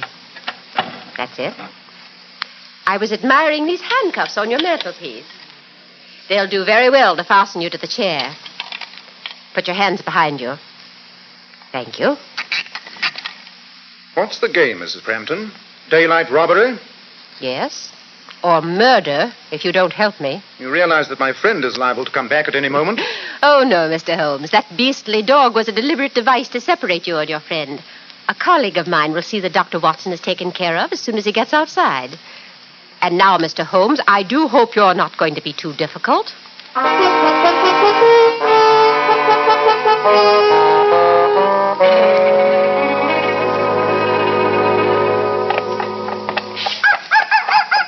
That's it. I was admiring these handcuffs on your mantelpiece. They'll do very well to fasten you to the chair. Put your hands behind you. Thank you. What's the game, Mrs. Frampton? Daylight robbery? Yes. Or murder, if you don't help me. You realize that my friend is liable to come back at any moment? Oh, no, Mr. Holmes. That beastly dog was a deliberate device to separate you and your friend. A colleague of mine will see that Dr. Watson is taken care of as soon as he gets outside. And now, Mr. Holmes, I do hope you're not going to be too difficult.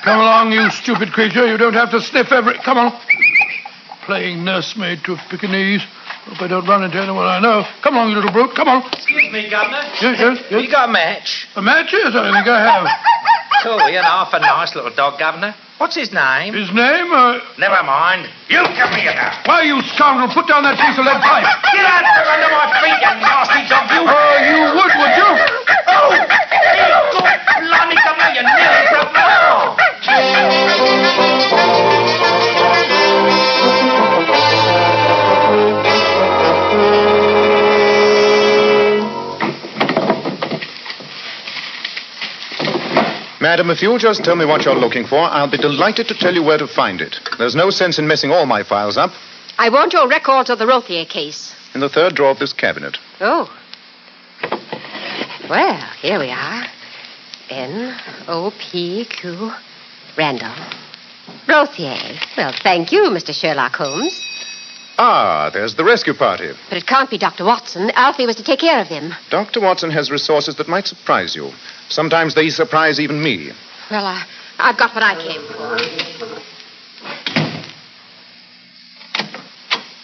Come along, you stupid creature. You don't have to sniff every... Come on. Playing nursemaid to a Pekingese. Hope I don't run into anyone I know. Come along, you little brute. Come on. Excuse me, Governor. Yes. You got a match? A match? Yes, I think I have. Cool, you know, for a nice little dog, Governor. What's his name? His name? Never mind. You come here now. Why, you scoundrel, put down that piece of lead pipe. Get out from under my feet, you nasty dog, you. You would you? Oh! Good blimey, Governor, you nearly broke my arm. Madam, if you'll just tell me what you're looking for, I'll be delighted to tell you where to find it. There's no sense in messing all my files up. I want your records of the Rothier case. In the third drawer of this cabinet. Oh. Well, here we are. N-O-P-Q... Randall. Rothier. Well, thank you, Mr. Sherlock Holmes. Ah, there's the rescue party. But it can't be Dr. Watson. Alfie was to take care of him. Dr. Watson has resources that might surprise you. Sometimes they surprise even me. Well, I've got what I came for.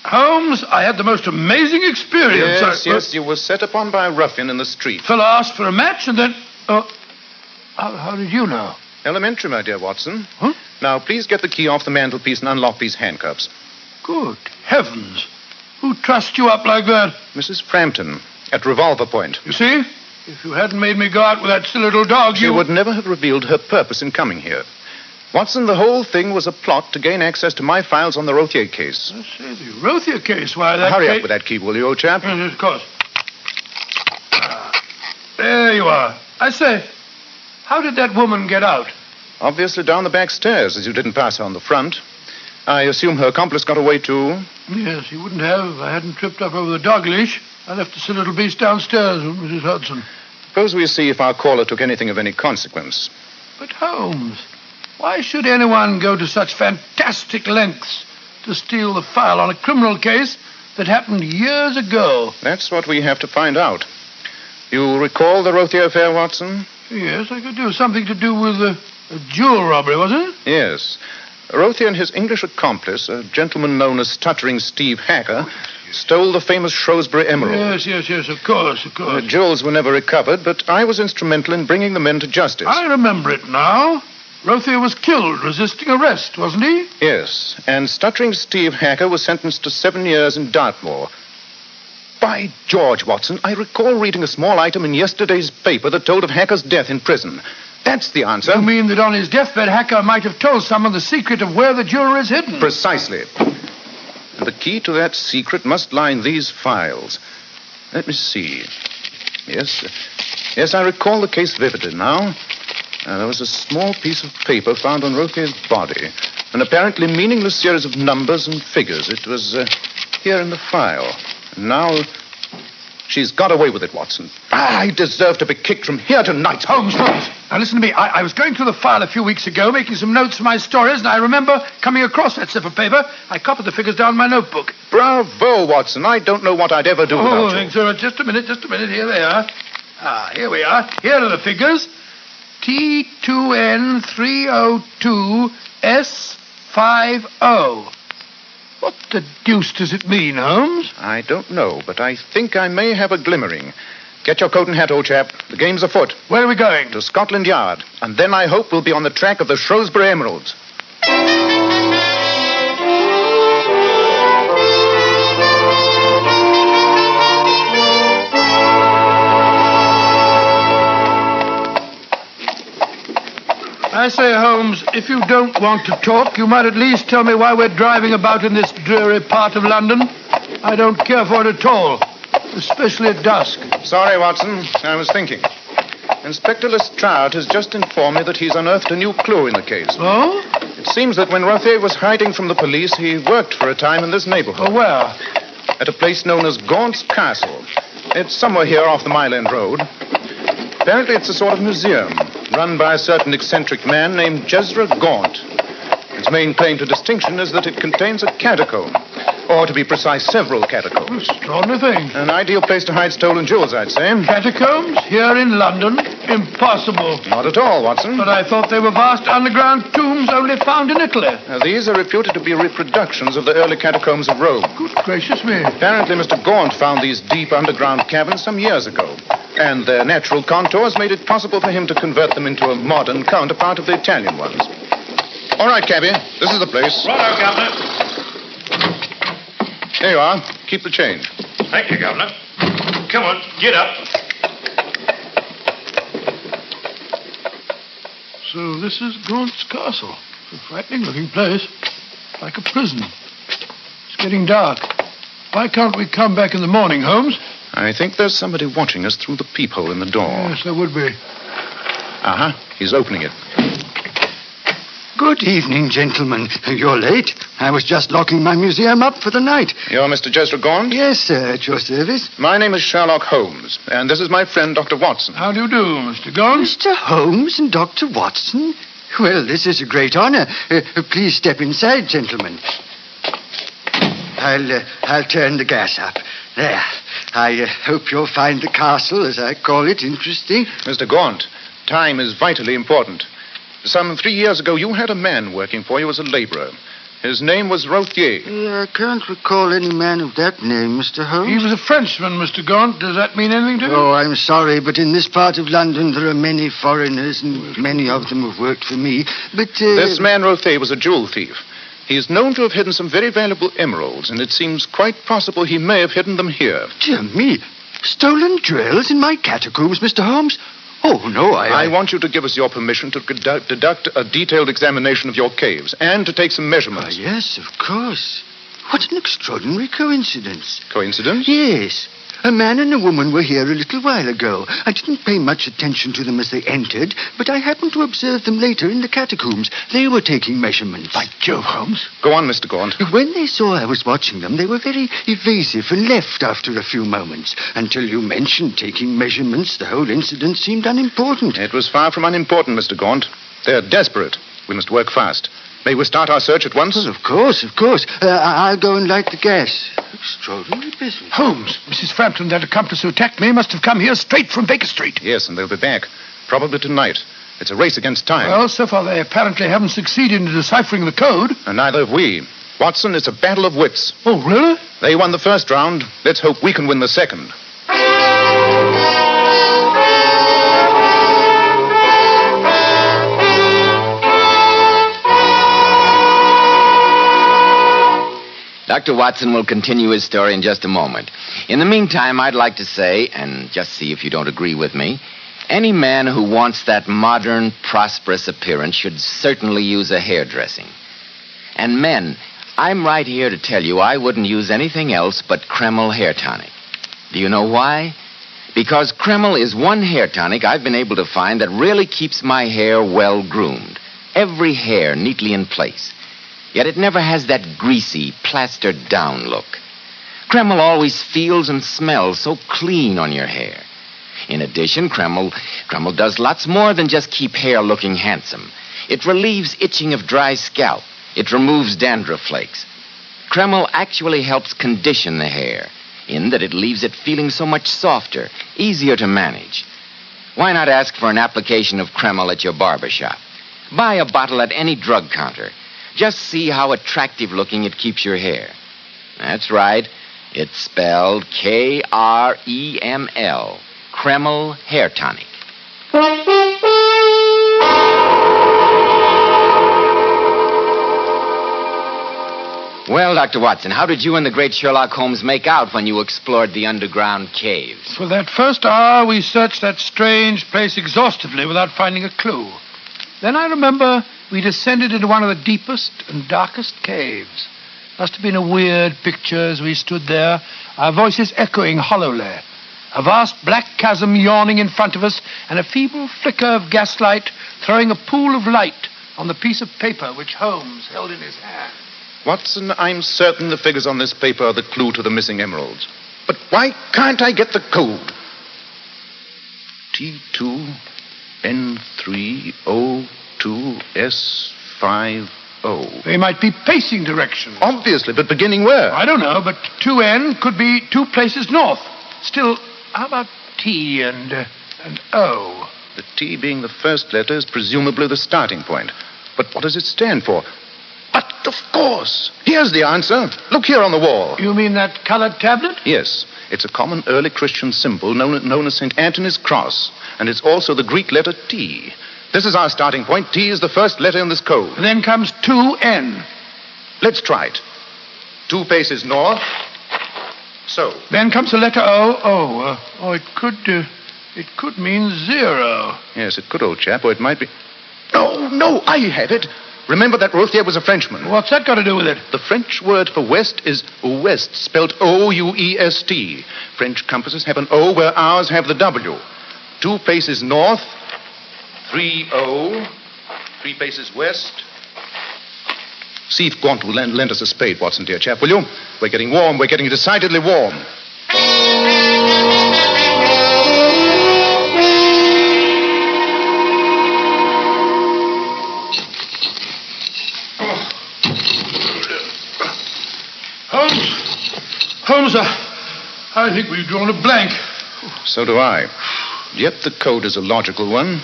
Holmes, I had the most amazing experience. Yes, you were set upon by a ruffian in the street. Fellow asked for a match and then... How did you know? Elementary, my dear Watson. Huh? Now, please get the key off the mantelpiece and unlock these handcuffs. Good heavens. Who trussed you up like that? Mrs. Frampton, at revolver point. You see? If you hadn't made me go out with that silly little dog, She would never have revealed her purpose in coming here. Watson, the whole thing was a plot to gain access to my files on the Rothier case. I say, the Rothier case? Why, that Hurry up with that key, will you, old chap? Yes, of course. There you are. I say, how did that woman get out? Obviously down the back stairs, as you didn't pass her on the front. I assume her accomplice got away, too? Yes, he wouldn't have if I hadn't tripped up over the dog leash. I left the silly little beast downstairs with Mrs. Hudson. Suppose we see if our caller took anything of any consequence. But, Holmes, why should anyone go to such fantastic lengths to steal the file on a criminal case that happened years ago? That's what we have to find out. You recall the Rothier affair, Watson? Yes, I could do. Something to do with a jewel robbery, wasn't it? Yes. Rothier and his English accomplice, a gentleman known as Stuttering Steve Hacker, Stole the famous Shrewsbury emerald. Yes, of course. The jewels were never recovered, but I was instrumental in bringing the men to justice. I remember it now. Rothier was killed resisting arrest, wasn't he? Yes, and Stuttering Steve Hacker was sentenced to 7 years in Dartmoor. By George, Watson, I recall reading a small item in yesterday's paper that told of Hacker's death in prison. That's the answer. You mean that on his deathbed, Hacker might have told someone the secret of where the jewelry is hidden? Precisely. And the key to that secret must lie in these files. Let me see. Yes, I recall the case vividly now. There was a small piece of paper found on Rothier's body. An apparently meaningless series of numbers and figures. It was here in the file. And now she's got away with it, Watson. I deserve to be kicked from here to night. Holmes. Now listen to me. I was going through the file a few weeks ago, making some notes for my stories, and I remember coming across that slip of paper. I copied the figures down in my notebook. Bravo, Watson. I don't know what I'd ever do without you. Thanks, sir. Just a minute. Here they are. Here we are. Here are the figures. T2N302S50. What the deuce does it mean, Holmes? I don't know, but I think I may have a glimmering. Get your coat and hat, old chap. The game's afoot. Where are we going? To Scotland Yard. And then I hope we'll be on the track of the Shrewsbury emeralds. I say, Holmes, if you don't want to talk, you might at least tell me why we're driving about in this dreary part of London. I don't care for it at all, especially at dusk. Sorry, Watson. I was thinking. Inspector Lestrade has just informed me that he's unearthed a new clue in the case. Oh? It seems that when Rothier was hiding from the police, he worked for a time in this neighborhood. Oh, where? At a place known as Gaunt's Castle. It's somewhere here off the Mile End Road. Apparently it's a sort of museum, run by a certain eccentric man named Jezra Gaunt. Its main claim to distinction is that it contains a catacomb. Or, to be precise, several catacombs. Extraordinary thing. An ideal place to hide stolen jewels, I'd say. Catacombs? Here in London? Impossible. Not at all, Watson. But I thought they were vast underground tombs only found in Italy. These are reputed to be reproductions of the early catacombs of Rome. Good gracious me. Apparently, Mr. Gaunt found these deep underground caverns some years ago. And their natural contours made it possible for him to convert them into a modern counterpart of the Italian ones. All right, cabby. This is the place. Righto, Governor. There you are. Keep the change. Thank you, Governor. Come on, get up. So this is Gaunt's Castle. It's a frightening-looking place. Like a prison. It's getting dark. Why can't we come back in the morning, Holmes? I think there's somebody watching us through the peephole in the door. Yes, there would be. Uh-huh. He's opening it. Good evening, gentlemen. You're late. I was just locking my museum up for the night. You're Mr. Jezra Gaunt? Yes, sir, at your service. My name is Sherlock Holmes, and this is my friend, Dr. Watson. How do you do, Mr. Gaunt? Mr. Holmes and Dr. Watson? Well, this is a great honor. Please step inside, gentlemen. I'll turn the gas up. There. I hope you'll find the castle, as I call it, interesting. Mr. Gaunt, time is vitally important. Some 3 years ago, you had a man working for you as a laborer. His name was Rothier. I can't recall any man of that name, Mr. Holmes. He was a Frenchman, Mr. Gaunt. Does that mean anything to you? Oh, I'm sorry, but in this part of London, there are many foreigners, and many of them have worked for me. But, This man, Rothier, was a jewel thief. He is known to have hidden some very valuable emeralds, and it seems quite possible he may have hidden them here. Dear me. Stolen jewels in my catacombs, Mr. Holmes? Oh, no, I want you to give us your permission to deduct a detailed examination of your caves and to take some measurements. Yes, of course. What an extraordinary coincidence. Coincidence? Yes. A man and a woman were here a little while ago. I didn't pay much attention to them as they entered, but I happened to observe them later in the catacombs. They were taking measurements. By Jove, Holmes. Go on, Mr. Gaunt. When they saw I was watching them, they were very evasive and left after a few moments. Until you mentioned taking measurements, the whole incident seemed unimportant. It was far from unimportant, Mr. Gaunt. They're desperate. We must work fast. May we start our search at once? Well, of course. I'll go and light the gas. Extraordinary business. Holmes, Mrs. Frampton, that accomplice who attacked me, must have come here straight from Baker Street. Yes, and they'll be back. Probably tonight. It's a race against time. Well, so far they apparently haven't succeeded in deciphering the code. And neither have we. Watson, it's a battle of wits. Oh, really? They won the first round. Let's hope we can win the second. Dr. Watson will continue his story in just a moment. In the meantime, I'd like to say, and just see if you don't agree with me, any man who wants that modern, prosperous appearance should certainly use a hairdressing. And men, I'm right here to tell you I wouldn't use anything else but Kreml hair tonic. Do you know why? Because Kreml is one hair tonic I've been able to find that really keeps my hair well groomed. Every hair neatly in place. Yet it never has that greasy, plastered down look. Kreml always feels and smells so clean on your hair. In addition, Kreml does lots more than just keep hair looking handsome. It relieves itching of dry scalp. It removes dandruff flakes. Kreml actually helps condition the hair, in that it leaves it feeling so much softer, easier to manage. Why not ask for an application of Kreml at your barber shop? Buy a bottle at any drug counter. Just see how attractive looking it keeps your hair. That's right. It's spelled Kreml. Kreml Hair Tonic. Well, Dr. Watson, how did you and the great Sherlock Holmes make out when you explored the underground caves? For that first hour, we searched that strange place exhaustively without finding a clue. Then I remember we descended into one of the deepest and darkest caves. Must have been a weird picture as we stood there, our voices echoing hollowly. A vast black chasm yawning in front of us, and a feeble flicker of gaslight throwing a pool of light on the piece of paper which Holmes held in his hand. Watson, I'm certain the figures on this paper are the clue to the missing emeralds. But why can't I get the code? T2N3O2S50. They might be pacing directions. Obviously, but beginning where? I don't know, but 2N could be 2 places north. Still, how about T and O? The T being the first letter is presumably the starting point. But what does it stand for? But, of course. Here's the answer. Look here on the wall. You mean that colored tablet? Yes. It's a common early Christian symbol known as St. Anthony's cross. And it's also the Greek letter T. This is our starting point. T is the first letter in this code. And then comes 2N. Let's try it. 2 paces north. So. Then comes the letter O. It could mean 0. Yes, it could, old chap, or it might be... No, I have it. Remember that Rothier was a Frenchman. What's that got to do with it? The French word for west is ouest, spelled O-U-E-S-T. French compasses have an O where ours have the W. 2 paces north, 3-O, 3 paces west. See if Gaunt will lend us a spade, Watson, dear chap, will you? We're getting warm. We're getting decidedly warm. Holmes, I think we've drawn a blank. So do I. Yet the code is a logical one.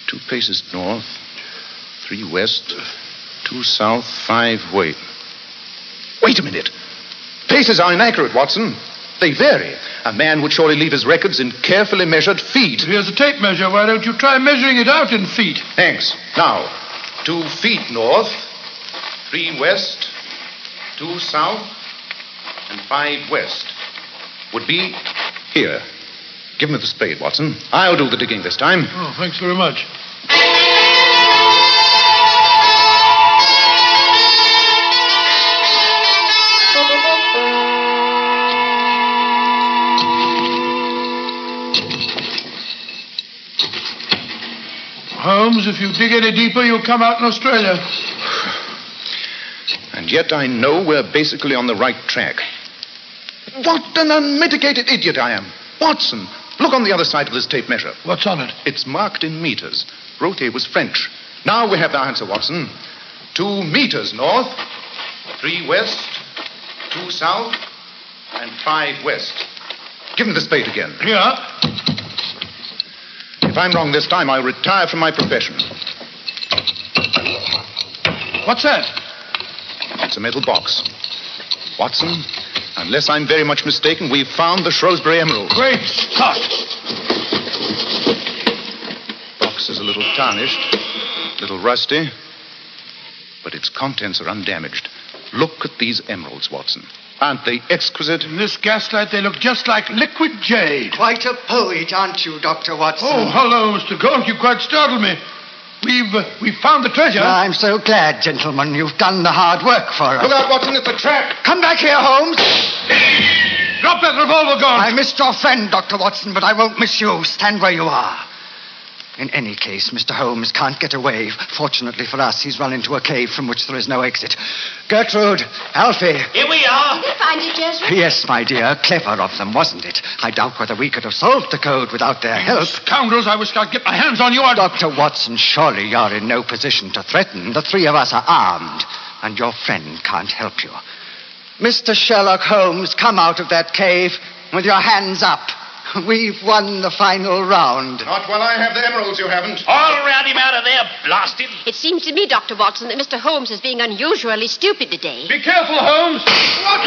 2 paces north, 3 west, 2 south, 5 wait. Wait a minute. Paces are inaccurate, Watson. They vary. A man would surely leave his records in carefully measured feet. Here's a tape measure. Why don't you try measuring it out in feet? Thanks. Now, 2 feet north, 3 west, 2 south, and 5 west. Would be here. Give me the spade, Watson. I'll do the digging this time. Oh, thanks very much. Holmes, if you dig any deeper, you'll come out in Australia. And yet I know we're basically on the right track. What an unmitigated idiot I am. Watson, look on the other side of this tape measure. What's on it? It's marked in meters. Rothier was French. Now we have the answer, Watson. 2 meters north, 3 west, 2 south, and 5 west. Give me the spade again. Here. If I'm wrong this time, I'll retire from my profession. What's that? It's a metal box. Watson, unless I'm very much mistaken, we've found the Shrewsbury emerald. Great Scott! Box is a little tarnished, a little rusty, but its contents are undamaged. Look at these emeralds, Watson. Aren't they exquisite? In this gaslight, they look just like liquid jade. Quite a poet, aren't you, Dr. Watson? Oh, hello, Mr. Galt. You quite startled me. We've found the treasure. I'm so glad, gentlemen. You've done the hard work for us. Look out, Watson, it's a trap. Come back here, Holmes. Drop that revolver, Galt. I missed your friend, Dr. Watson, but I won't miss you. Stand where you are. In any case, Mr. Holmes can't get away. Fortunately for us, he's run into a cave from which there is no exit. Gertrude, Alfie. Here we are. Did you find it, Joseph? Yes, my dear. Clever of them, wasn't it? I doubt whether we could have solved the code without their help. Scoundrels, I wish I'd get my hands on you. Dr. Watson, surely you're in no position to threaten. The three of us are armed, and your friend can't help you. Mr. Sherlock Holmes, come out of that cave with your hands up. We've won the final round. Not while I have the emeralds, you haven't. All round him out of there, blast him. It seems to me, Dr. Watson, that Mr. Holmes is being unusually stupid today. Be careful, Holmes. What?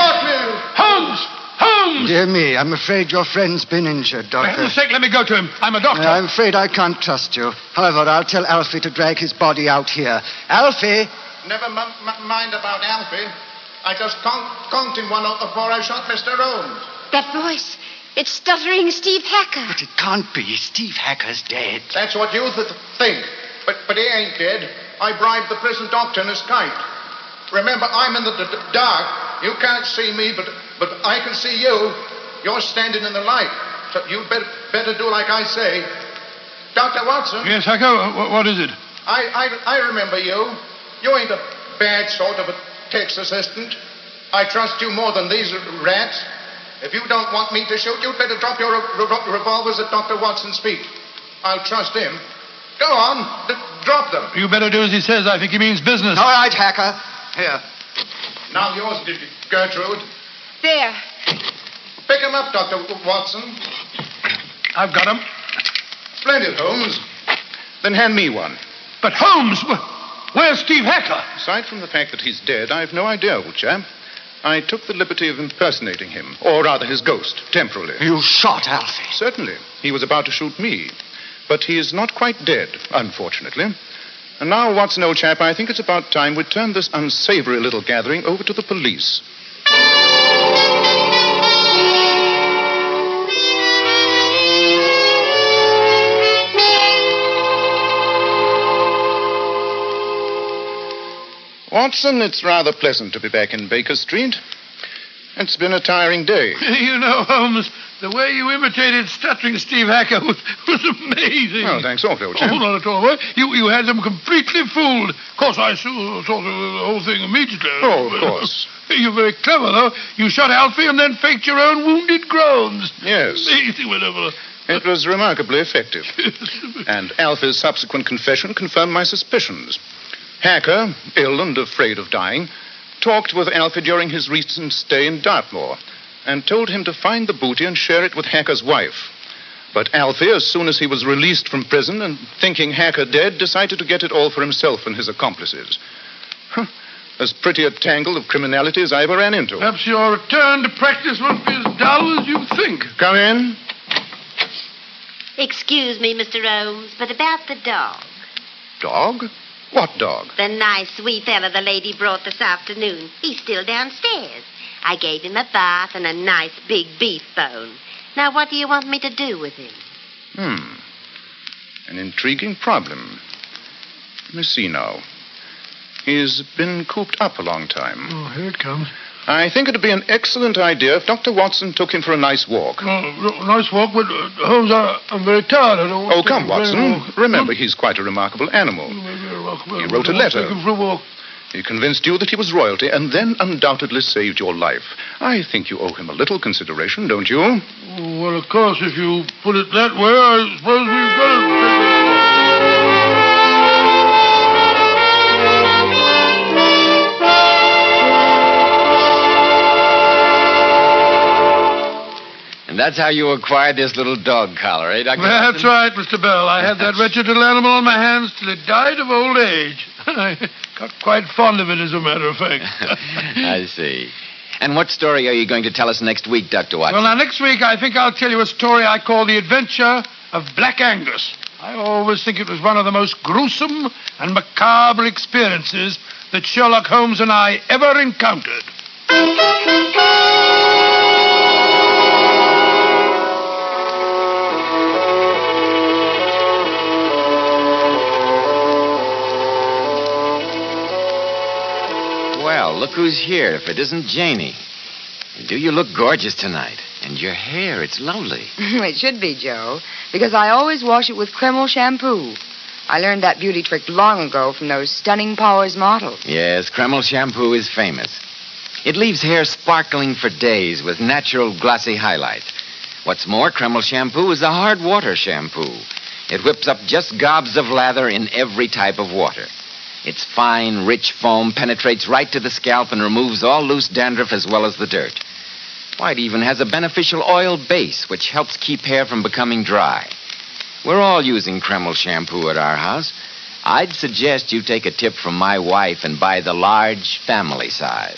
Got me. Holmes! Holmes! Dear me, I'm afraid your friend's been injured, For Doctor. heaven's sake, let me go to him. I'm a doctor. I'm afraid I can't trust you. However, I'll tell Alfie to drag his body out here. Alfie! Never mind about Alfie. I just conked him one before I shot Mr. Holmes. That voice. It's Stuttering Steve Hacker. But it can't be. Steve Hacker's dead. That's what you think. But he ain't dead. I bribed the prison doctor in his kite. Remember, I'm in the dark. You can't see me, but I can see you. You're standing in the light. So you better do like I say. Dr. Watson? Yes, Hacker? What is it? I remember you. You ain't a bad sort of a tax assistant. I trust you more than these rats. If you don't want me to shoot, you'd better drop your revolvers at Dr. Watson's feet. I'll trust him. Go on, drop them. You better do as he says. I think he means business. All right, Hacker. Here. Now yours, Gertrude. There. Pick him up, Dr. Watson. I've got him. Splendid, Holmes. Then hand me one. But Holmes, where's Steve Hacker? Aside from the fact that he's dead, I've no idea, old chap. I took the liberty of impersonating him, or rather his ghost, temporarily. You shot Alfie? Certainly. He was about to shoot me. But he is not quite dead, unfortunately. And now, Watson, old chap, I think it's about time we turn this unsavory little gathering over to the police. Watson, it's rather pleasant to be back in Baker Street. It's been a tiring day. You know, Holmes, the way you imitated Stuttering Steve Hacker was amazing. Oh, thanks awfully, old chap. Oh, not at all. Well, you had them completely fooled. Of course, I saw the whole thing immediately. Oh, of course. You're very clever, though. You shot Alfie and then faked your own wounded groans. Yes. Whatever. It was remarkably effective. And Alfie's subsequent confession confirmed my suspicions. Hacker, ill and afraid of dying, talked with Alfie during his recent stay in Dartmoor and told him to find the booty and share it with Hacker's wife. But Alfie, as soon as he was released from prison and thinking Hacker dead, decided to get it all for himself and his accomplices. As pretty a tangle of criminality as I ever ran into. Perhaps your return to practice won't be as dull as you think. Come in. Excuse me, Mr. Holmes, but about the dog. Dog? What dog? The nice, sweet fella the lady brought this afternoon. He's still downstairs. I gave him a bath and a nice big beef bone. Now, what do you want me to do with him? An intriguing problem. Let me see now. He's been cooped up a long time. Oh, here it comes. I think it'd be an excellent idea if Dr. Watson took him for a nice walk. Oh, nice walk, but Holmes, I'm very tired. I don't want Oh, to come, take a very Watson. walk. Remember, he's quite a remarkable animal. He wrote a letter. Take him for a walk. He convinced you that he was royalty and then undoubtedly saved your life. I think you owe him a little consideration, don't you? Oh, well, of course, if you put it that way, I suppose we've got to... And that's how you acquired this little dog collar, eh, Dr. That's right, Mr. Bell. I had that wretched little animal on my hands till it died of old age. I got quite fond of it, as a matter of fact. I see. And what story are you going to tell us next week, Dr. Watson? Well, now, next week, I think I'll tell you a story I call The Adventure of Black Angus. I always think it was one of the most gruesome and macabre experiences that Sherlock Holmes and I ever encountered. Well, look who's here, if it isn't Janie. Do you look gorgeous tonight? And your hair, it's lovely. It should be, Joe, because I always wash it with Kreml shampoo. I learned that beauty trick long ago from those Stunning Powers models. Yes, Kreml shampoo is famous. It leaves hair sparkling for days with natural glossy highlights. What's more, Kreml shampoo is a hard water shampoo. It whips up just gobs of lather in every type of water. Its fine, rich foam penetrates right to the scalp and removes all loose dandruff as well as the dirt. Why, it even has a beneficial oil base, which helps keep hair from becoming dry. We're all using Kreml shampoo at our house. I'd suggest you take a tip from my wife and buy the large family size.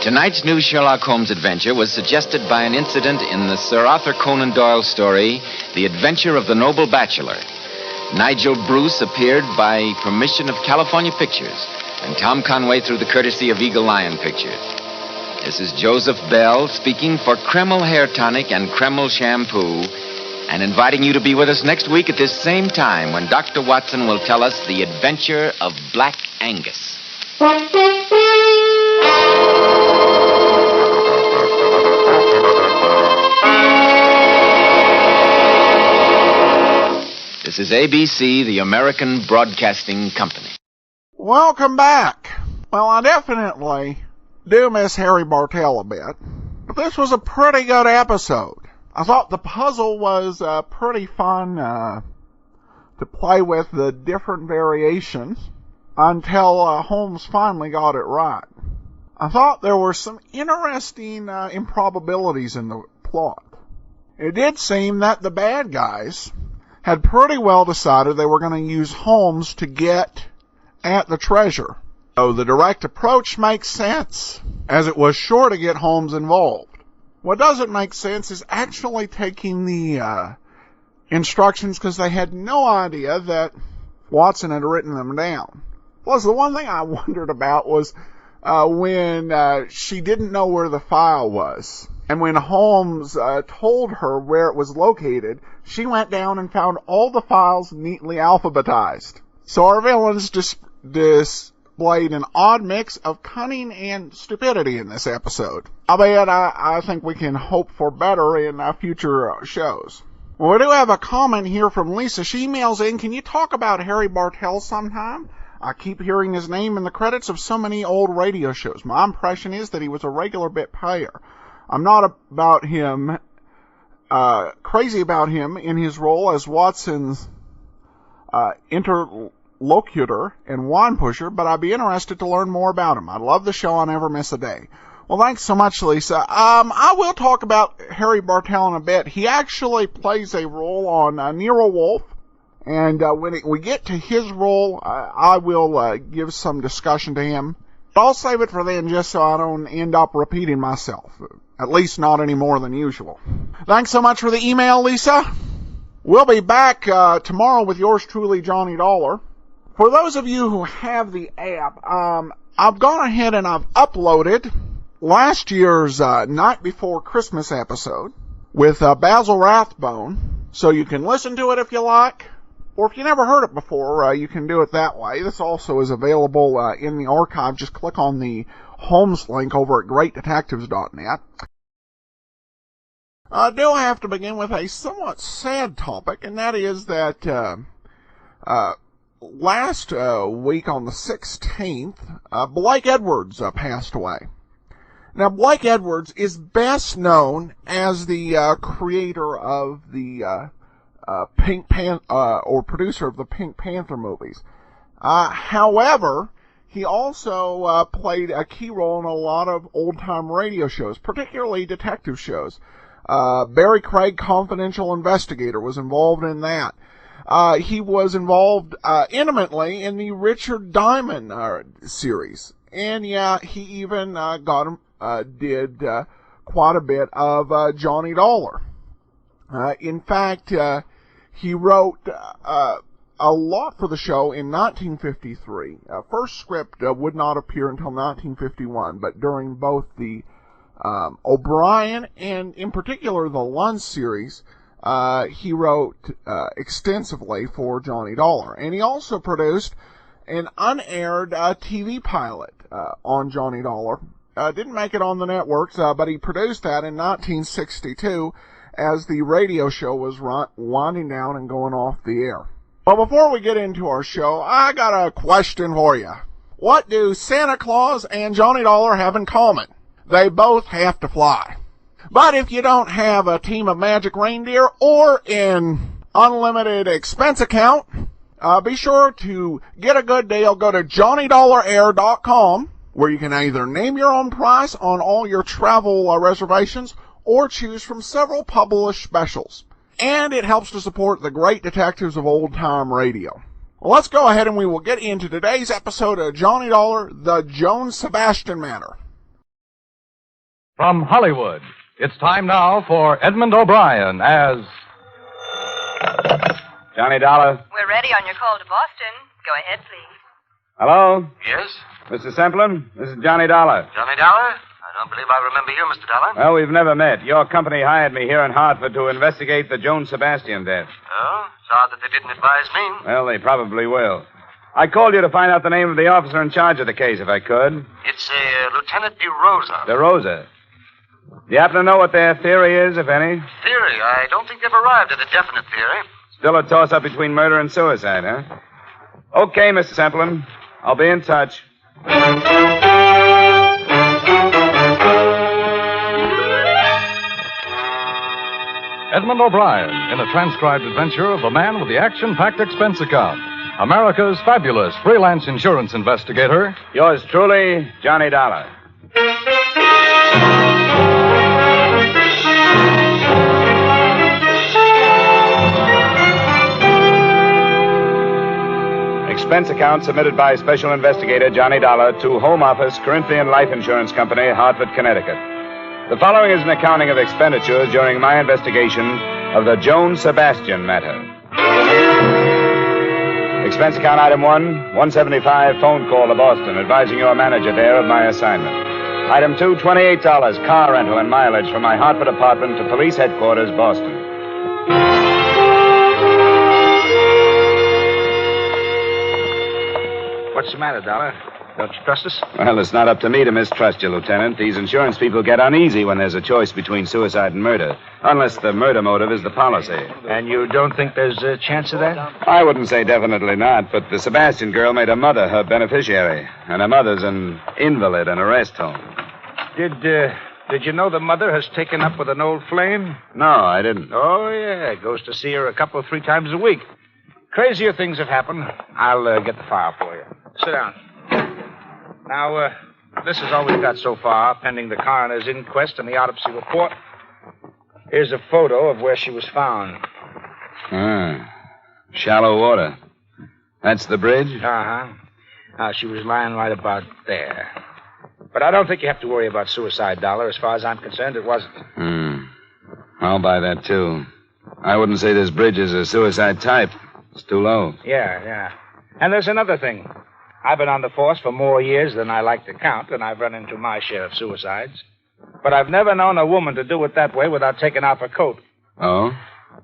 Tonight's new Sherlock Holmes adventure was suggested by an incident in the Sir Arthur Conan Doyle story, The Adventure of the Noble Bachelor. Nigel Bruce appeared by permission of California Pictures, and Tom Conway through the courtesy of Eagle Lion Pictures. This is Joseph Bell speaking for Kreml Hair Tonic and Kreml Shampoo, and inviting you to be with us next week at this same time when Dr. Watson will tell us the adventure of Black Angus. This is ABC, the American Broadcasting Company. Welcome back. Well, I definitely do miss Harry Bartell a bit, but this was a pretty good episode. I thought the puzzle was pretty fun to play with the different variations until Holmes finally got it right. I thought there were some interesting improbabilities in the plot. It did seem that the bad guys had pretty well decided they were going to use Holmes to get at the treasure. So the direct approach makes sense, as it was sure to get Holmes involved. What doesn't make sense is actually taking the instructions, because they had no idea that Watson had written them down. Plus, the one thing I wondered about was when she didn't know where the file was. And when Holmes told her where it was located, she went down and found all the files neatly alphabetized. So our villains displayed an odd mix of cunning and stupidity in this episode. Albeit, I think we can hope for better in future shows. Well, we do have a comment here from Lisa. She emails in, can you talk about Harry Bartell sometime? I keep hearing his name in the credits of so many old radio shows. My impression is that he was a regular bit player. I'm not about him, crazy about him in his role as Watson's interlocutor and wine pusher, but I'd be interested to learn more about him. I love the show. I never miss a day. Well, thanks so much, Lisa. I will talk about Harry Bartell in a bit. He actually plays a role on Nero Wolfe, and when we get to his role, I will give some discussion to him. But I'll save it for then, just so I don't end up repeating myself. At least not any more than usual. Thanks so much for the email, Lisa. We'll be back tomorrow with yours truly, Johnny Dollar. For those of you who have the app, I've gone ahead and I've uploaded last year's Night Before Christmas episode with Basil Rathbone, so you can listen to it if you like. Or if you never heard it before, you can do it that way. This also is available in the archive. Just click on the Holmes link over at greatdetectives.net. I do have to begin with a somewhat sad topic, and that is that last week on the 16th, Blake Edwards passed away. Now, Blake Edwards is best known as the creator of the or producer of the Pink Panther movies. However, He also played a key role in a lot of old-time radio shows, particularly detective shows. Barry Craig, Confidential Investigator, was involved in that. He was involved intimately in the Richard Diamond series. And, yeah, he even did quite a bit of Johnny Dollar. In fact, he wrote a lot for the show in 1953. First script would not appear until 1951, but during both the O'Brien and, in particular, the Lund series, he wrote extensively for Johnny Dollar. And he also produced an unaired TV pilot on Johnny Dollar. Didn't make it on the networks, but he produced that in 1962 as the radio show was winding down and going off the air. Well, before we get into our show, I got a question for you. What do Santa Claus and Johnny Dollar have in common? They both have to fly. But if you don't have a team of magic reindeer or an unlimited expense account, be sure to get a good deal. Go to JohnnyDollarAir.com, where you can either name your own price on all your travel reservations or choose from several published specials. And it helps to support the great detectives of old-time radio. Well, let's go ahead and we will get into today's episode of Johnny Dollar, the Joan Sebastian Matter. From Hollywood, it's time now for Edmund O'Brien as... Johnny Dollar. We're ready on your call to Boston. Go ahead, please. Hello? Yes? Mr. Semplin, this is Johnny Dollar. Johnny Dollar? I don't believe I remember you, Mr. Dollar. Well, we've never met. Your company hired me here in Hartford to investigate the Joan Sebastian death. Oh? It's odd that they didn't advise me. Well, they probably will. I called you to find out the name of the officer in charge of the case, if I could. It's Lieutenant DeRosa. DeRosa. Do you happen to know what their theory is, if any? Theory? I don't think they've arrived at a definite theory. Still a toss-up between murder and suicide, huh? Okay, Mr. Semplin. I'll be in touch. Edmund O'Brien in a transcribed adventure of the man with the action-packed expense account. America's fabulous freelance insurance investigator. Yours truly, Johnny Dollar. Expense account submitted by Special Investigator Johnny Dollar to Home Office, Corinthian Life Insurance Company, Hartford, Connecticut. The following is an accounting of expenditures during my investigation of the Joan Sebastian matter. Expense account item 1, 175 phone call to Boston, advising your manager there of my assignment. Item 2, $28 car rental and mileage from my Hartford apartment to police headquarters, Boston. What's the matter, Dollar? Don't you trust us? Well, it's not up to me to mistrust you, Lieutenant. These insurance people get uneasy when there's a choice between suicide and murder, unless the murder motive is the policy. And you don't think there's a chance of that? I wouldn't say definitely not, but the Sebastian girl made her mother her beneficiary, and her mother's an invalid in a rest home. Did you know the mother has taken up with an old flame? No, I didn't. Oh, yeah. Goes to see her 3 times a week. Crazier things have happened. I'll get the file for you. Sit down. Now, this is all we've got so far, pending the coroner's inquest and the autopsy report. Here's a photo of where she was found. Shallow water. That's the bridge? Uh-huh. She was lying right about there. But I don't think you have to worry about suicide, Dollar. As far as I'm concerned, it wasn't. I'll buy that, too. I wouldn't say this bridge is a suicide type. It's too low. Yeah. And there's another thing. I've been on the force for more years than I like to count, and I've run into my share of suicides. But I've never known a woman to do it that way without taking off her coat. Oh?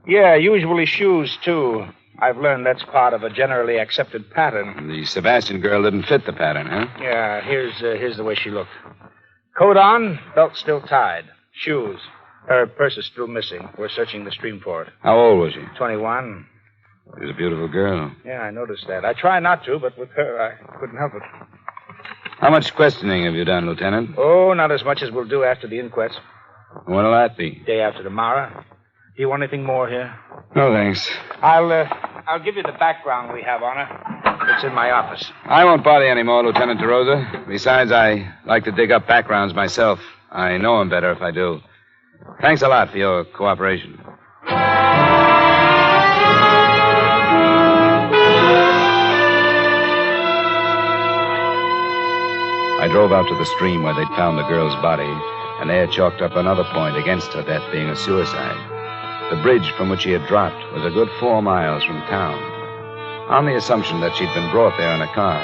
Yeah, usually shoes, too. I've learned that's part of a generally accepted pattern. The Sebastian girl didn't fit the pattern, huh? Yeah, here's the way she looked. Coat on, belt still tied. Shoes. Her purse is still missing. We're searching the stream for it. How old was she? 21. She was a beautiful girl. Yeah, I noticed that. I try not to, but with her, I couldn't help it. How much questioning have you done, Lieutenant? Oh, not as much as we'll do after the inquest. When'll that be? Day after tomorrow. Do you want anything more here? No, thanks. I'll give you the background we have on her. It's in my office. I won't bother you anymore, Lieutenant DeRosa. Besides, I like to dig up backgrounds myself. I know them better if I do. Thanks a lot for your cooperation. I drove out to the stream where they'd found the girl's body, and they had chalked up another point against her death being a suicide. The bridge from which she had dropped was a good 4 miles from town. On the assumption that she'd been brought there in a car,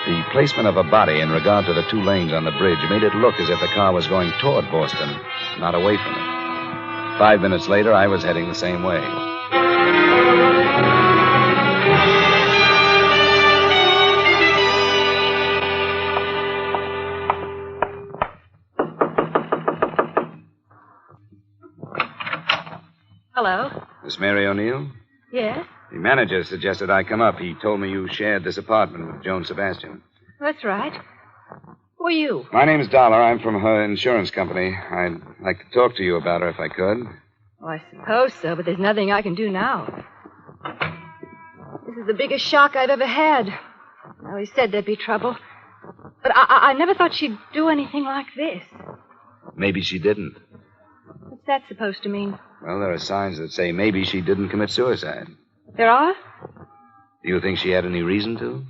the placement of a body in regard to the 2 lanes on the bridge made it look as if the car was going toward Boston, not away from it. 5 minutes later, I was heading the same way. Hello. Miss Mary O'Neill? Yes? The manager suggested I come up. He told me you shared this apartment with Joan Sebastian. That's right. Who are you? My name's Dollar. I'm from her insurance company. I'd like to talk to you about her if I could. Well, I suppose so, but there's nothing I can do now. This is the biggest shock I've ever had. I always said there'd be trouble. But I never thought she'd do anything like this. Maybe she didn't. What's that supposed to mean? Well, there are signs that say maybe she didn't commit suicide. There are? Do you think she had any reason to?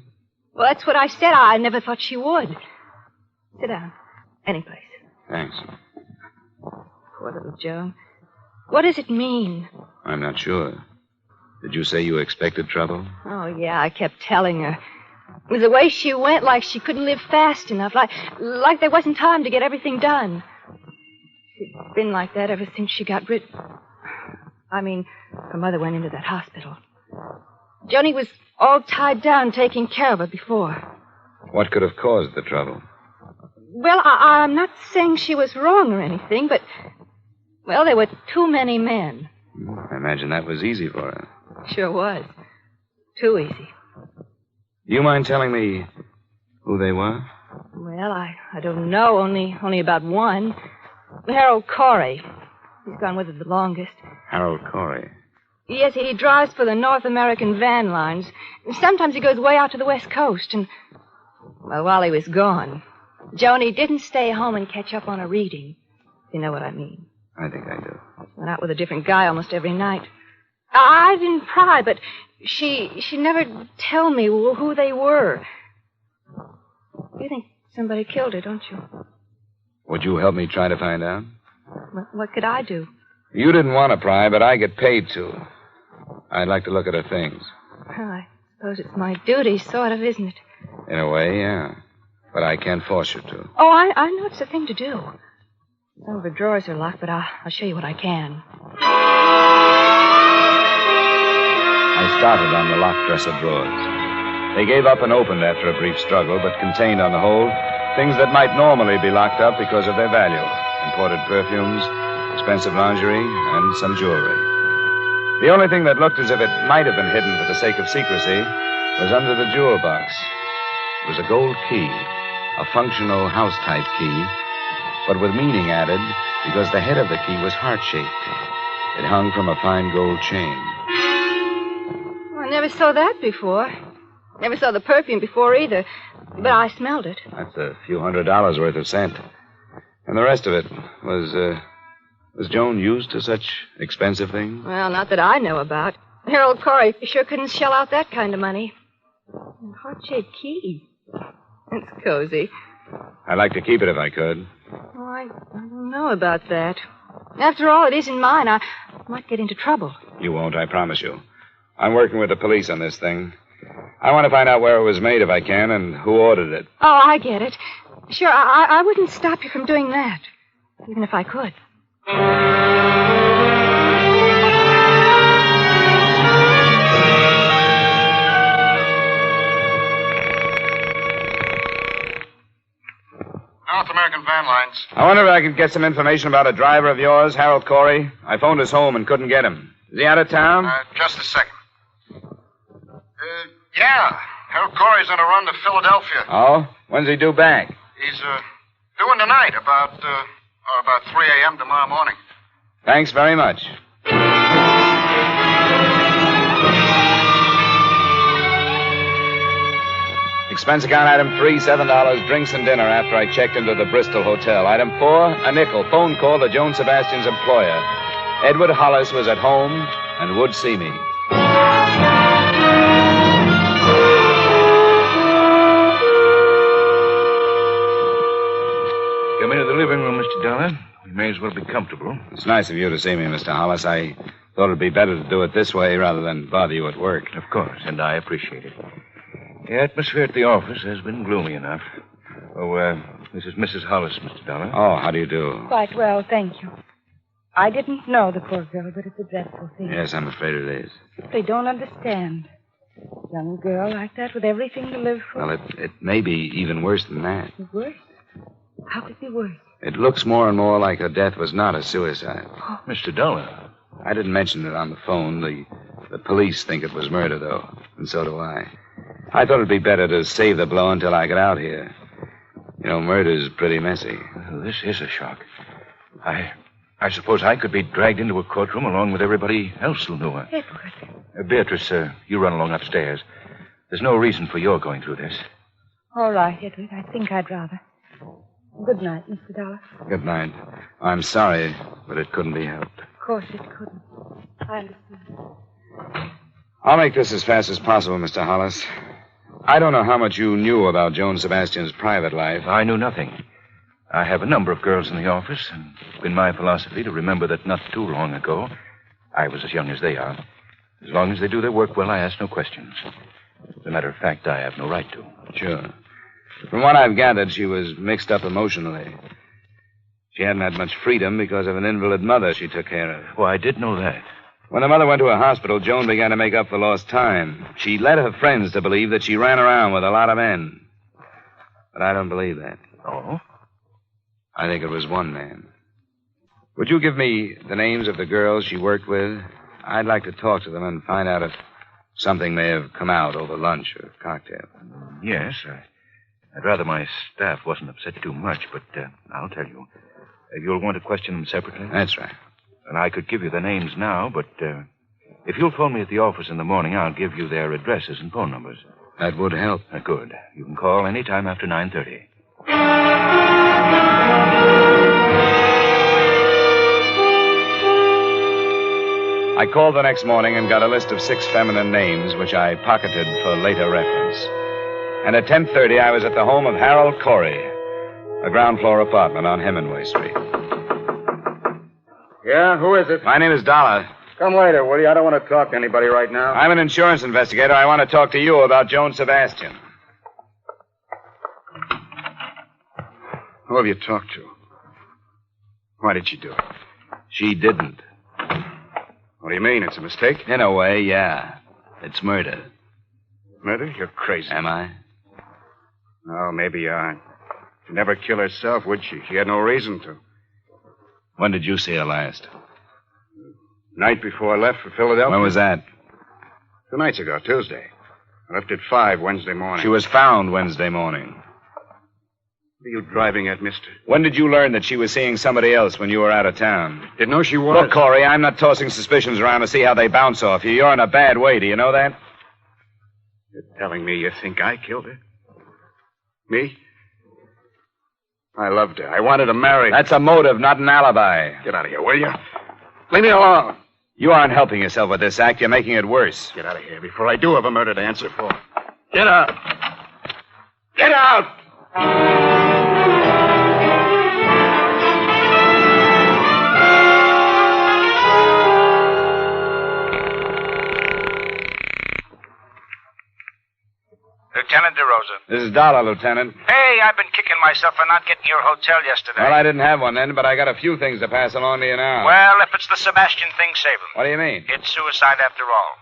Well, that's what I said. I never thought she would. Sit down. Any place. Thanks. Poor little Joan. What does it mean? I'm not sure. Did you say you expected trouble? Oh, yeah, I kept telling her. It was the way she went, like she couldn't live fast enough, like there wasn't time to get everything done. She's been like that ever since she got rid... I mean, her mother went into that hospital. Joanie was all tied down taking care of her before. What could have caused the trouble? Well, I'm not saying she was wrong or anything, but... Well, there were too many men. I imagine that was easy for her. Sure was. Too easy. Do you mind telling me who they were? Well, I don't know. Only about one. Harold Corey. He's gone with her the longest. Harold Corey. Yes, he drives for the North American van lines. Sometimes he goes way out to the West Coast. And, well, while he was gone, Joanie didn't stay home and catch up on her reading. You know what I mean? I think I do. Went out with a different guy almost every night. I didn't pry, but she never tell me who they were. You think somebody killed her, don't you? Would you help me try to find out? What could I do? You didn't want to pry, but I get paid to. I'd like to look at her things. Well, I suppose it's my duty, sort of, isn't it? In a way, yeah. But I can't force you to. Oh, I know it's the thing to do. Some of her drawers are locked, but I'll show you what I can. I started on the locked dresser drawers. They gave up and opened after a brief struggle, but contained on the whole things that might normally be locked up because of their value. Imported perfumes, expensive lingerie, and some jewelry. The only thing that looked as if it might have been hidden for the sake of secrecy was under the jewel box. It was a gold key, a functional house-type key, but with meaning added because the head of the key was heart-shaped. It hung from a fine gold chain. Well, I never saw that before. Never saw the perfume before either, but I smelled it. That's a few $100 worth of scent. And the rest of it was Joan used to such expensive things? Well, not that I know about. Harold Corey sure couldn't shell out that kind of money. Heart-shaped key. It's cozy. I'd like to keep it if I could. Oh, I don't know about that. After all, it isn't mine. I might get into trouble. You won't, I promise you. I'm working with the police on this thing. I want to find out where it was made if I can and who ordered it. Oh, I get it. Sure, I wouldn't stop you from doing that, even if I could. North American van lines. I wonder if I could get some information about a driver of yours, Harold Corey. I phoned his home and couldn't get him. Is he out of town? Just a second. Yeah. Harold Corey's on a run to Philadelphia. Oh? When's he due back? He's, doing tonight, about 3 a.m. tomorrow morning. Thanks very much. Expense account item 3, $7, drinks and dinner after I checked into the Bristol Hotel. Item 4, a nickel, phone call to Joan Sebastian's employer. Edward Hollis was at home and would see me. Come into the living room, Mr. Dollar. You may as well be comfortable. It's nice of you to see me, Mr. Hollis. I thought it'd be better to do it this way rather than bother you at work. Of course, and I appreciate it. The atmosphere at the office has been gloomy enough. Oh, this is Mrs. Hollis, Mr. Dollar. Oh, how do you do? Quite well, thank you. I didn't know the poor girl, but it's a dreadful thing. Yes, I'm afraid it is. They don't understand. A young girl like that with everything to live for. Well, it may be even worse than that. Worse? How could it be worse? It looks more and more like her death was not a suicide. Oh, Mr. Dollar. I didn't mention it on the phone. The police think it was murder, though, and so do I. I thought it'd be better to save the blow until I get out here. You know, murder's pretty messy. Well, this is a shock. I suppose I could be dragged into a courtroom along with everybody else who knew her. Edward. Beatrice, you run along upstairs. There's no reason for your going through this. All right, Edward. I think I'd rather. Good night, Mr. Dollar. Good night. I'm sorry, but it couldn't be helped. Of course it couldn't. I understand. I'll make this as fast as possible, Mr. Hollis. I don't know how much you knew about Joan Sebastian's private life. I knew nothing. I have a number of girls in the office, and it's been my philosophy to remember that not too long ago, I was as young as they are. As long as they do their work well, I ask no questions. As a matter of fact, I have no right to. Sure. From what I've gathered, she was mixed up emotionally. She hadn't had much freedom because of an invalid mother she took care of. Oh, I did know that. When the mother went to a hospital, Joan began to make up for lost time. She led her friends to believe that she ran around with a lot of men. But I don't believe that. Oh? I think it was one man. Would you give me the names of the girls she worked with? I'd like to talk to them and find out if something may have come out over lunch or cocktail. Yes, I'd rather my staff wasn't upset too much, but I'll tell you. You'll want to question them separately? That's right. And I could give you the names now, but if you'll phone me at the office in the morning, I'll give you their addresses and phone numbers. That would help. Good. You can call any time after 9:30. I called the next morning and got a list of 6 feminine names, which I pocketed for later reference. And at 10:30, I was at the home of Harold Corey, a ground-floor apartment on Hemingway Street. Yeah, who is it? My name is Dollar. Come later, will you? I don't want to talk to anybody right now. I'm an insurance investigator. I want to talk to you about Joan Sebastian. Who have you talked to? Why did she do it? She didn't. What do you mean? It's a mistake? In a way, yeah. It's murder. Murder? You're crazy. Am I? Oh, maybe you are. She'd never kill herself, would she? She had no reason to. When did you see her last? Night before I left for Philadelphia. When was that? 2 nights ago, Tuesday. I left at 5 Wednesday morning. She was found Wednesday morning. What are you driving at, mister? When did you learn that she was seeing somebody else when you were out of town? Didn't know she was. Look, Corey, I'm not tossing suspicions around to see how they bounce off you. You're in a bad way. Do you know that? You're telling me you think I killed her? Me? I loved her. I wanted to marry her. That's a motive, not an alibi. Get out of here, will you? Leave me alone. You aren't helping yourself with this act. You're making it worse. Get out of here before I do have a murder to answer for. Get out. Get out! Lieutenant DeRosa. This is Dollar, Lieutenant. Hey, I've been kicking myself for not getting your hotel yesterday. Well, I didn't have one then, but I got a few things to pass along to you now. Well, if it's the Sebastian thing, save him. What do you mean? It's suicide after all.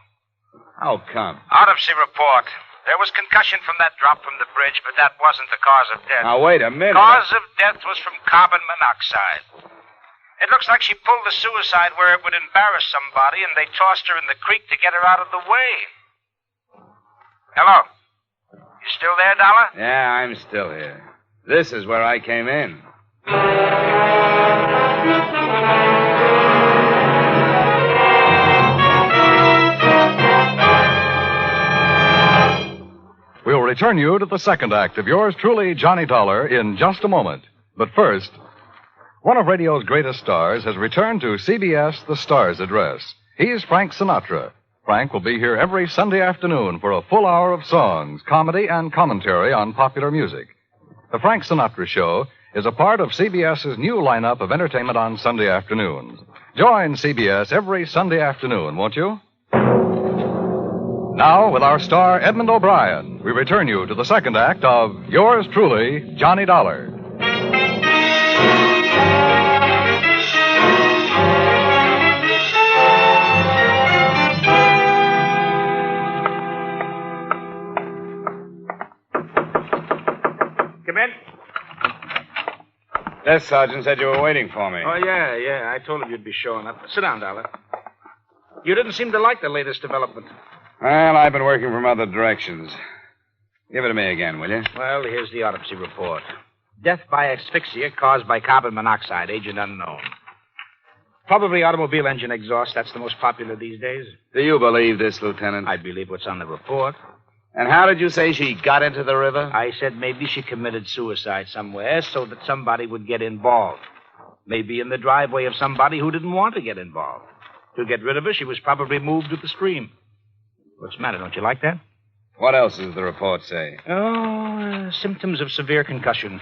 How come? Autopsy report. There was concussion from that drop from the bridge, but that wasn't the cause of death. Now, wait a minute. Cause of death was from carbon monoxide. It looks like she pulled the suicide where it would embarrass somebody, and they tossed her in the creek to get her out of the way. Hello? You still there, Dollar? Yeah, I'm still here. This is where I came in. We'll return you to the second act of yours truly, Johnny Dollar, in just a moment. But first, one of radio's greatest stars has returned to CBS The Star's Address. He's Frank Sinatra. Frank will be here every Sunday afternoon for a full hour of songs, comedy, and commentary on popular music. The Frank Sinatra Show is a part of CBS's new lineup of entertainment on Sunday afternoons. Join CBS every Sunday afternoon, won't you? Now, with our star, Edmund O'Brien, we return you to the second act of yours truly, Johnny Dollar. Come in. Desk sergeant said you were waiting for me. Oh, yeah. I told him you'd be showing up. Sit down, Dollar. You didn't seem to like the latest development. Well, I've been working from other directions. Give it to me again, will you? Well, here's the autopsy report. Death by asphyxia caused by carbon monoxide, agent unknown. Probably automobile engine exhaust. That's the most popular these days. Do you believe this, Lieutenant? I believe what's on the report. And how did you say she got into the river? I said maybe she committed suicide somewhere so that somebody would get involved. Maybe in the driveway of somebody who didn't want to get involved. To get rid of her, she was probably moved to the stream. What's the matter? Don't you like that? What else does the report say? Symptoms of severe concussion.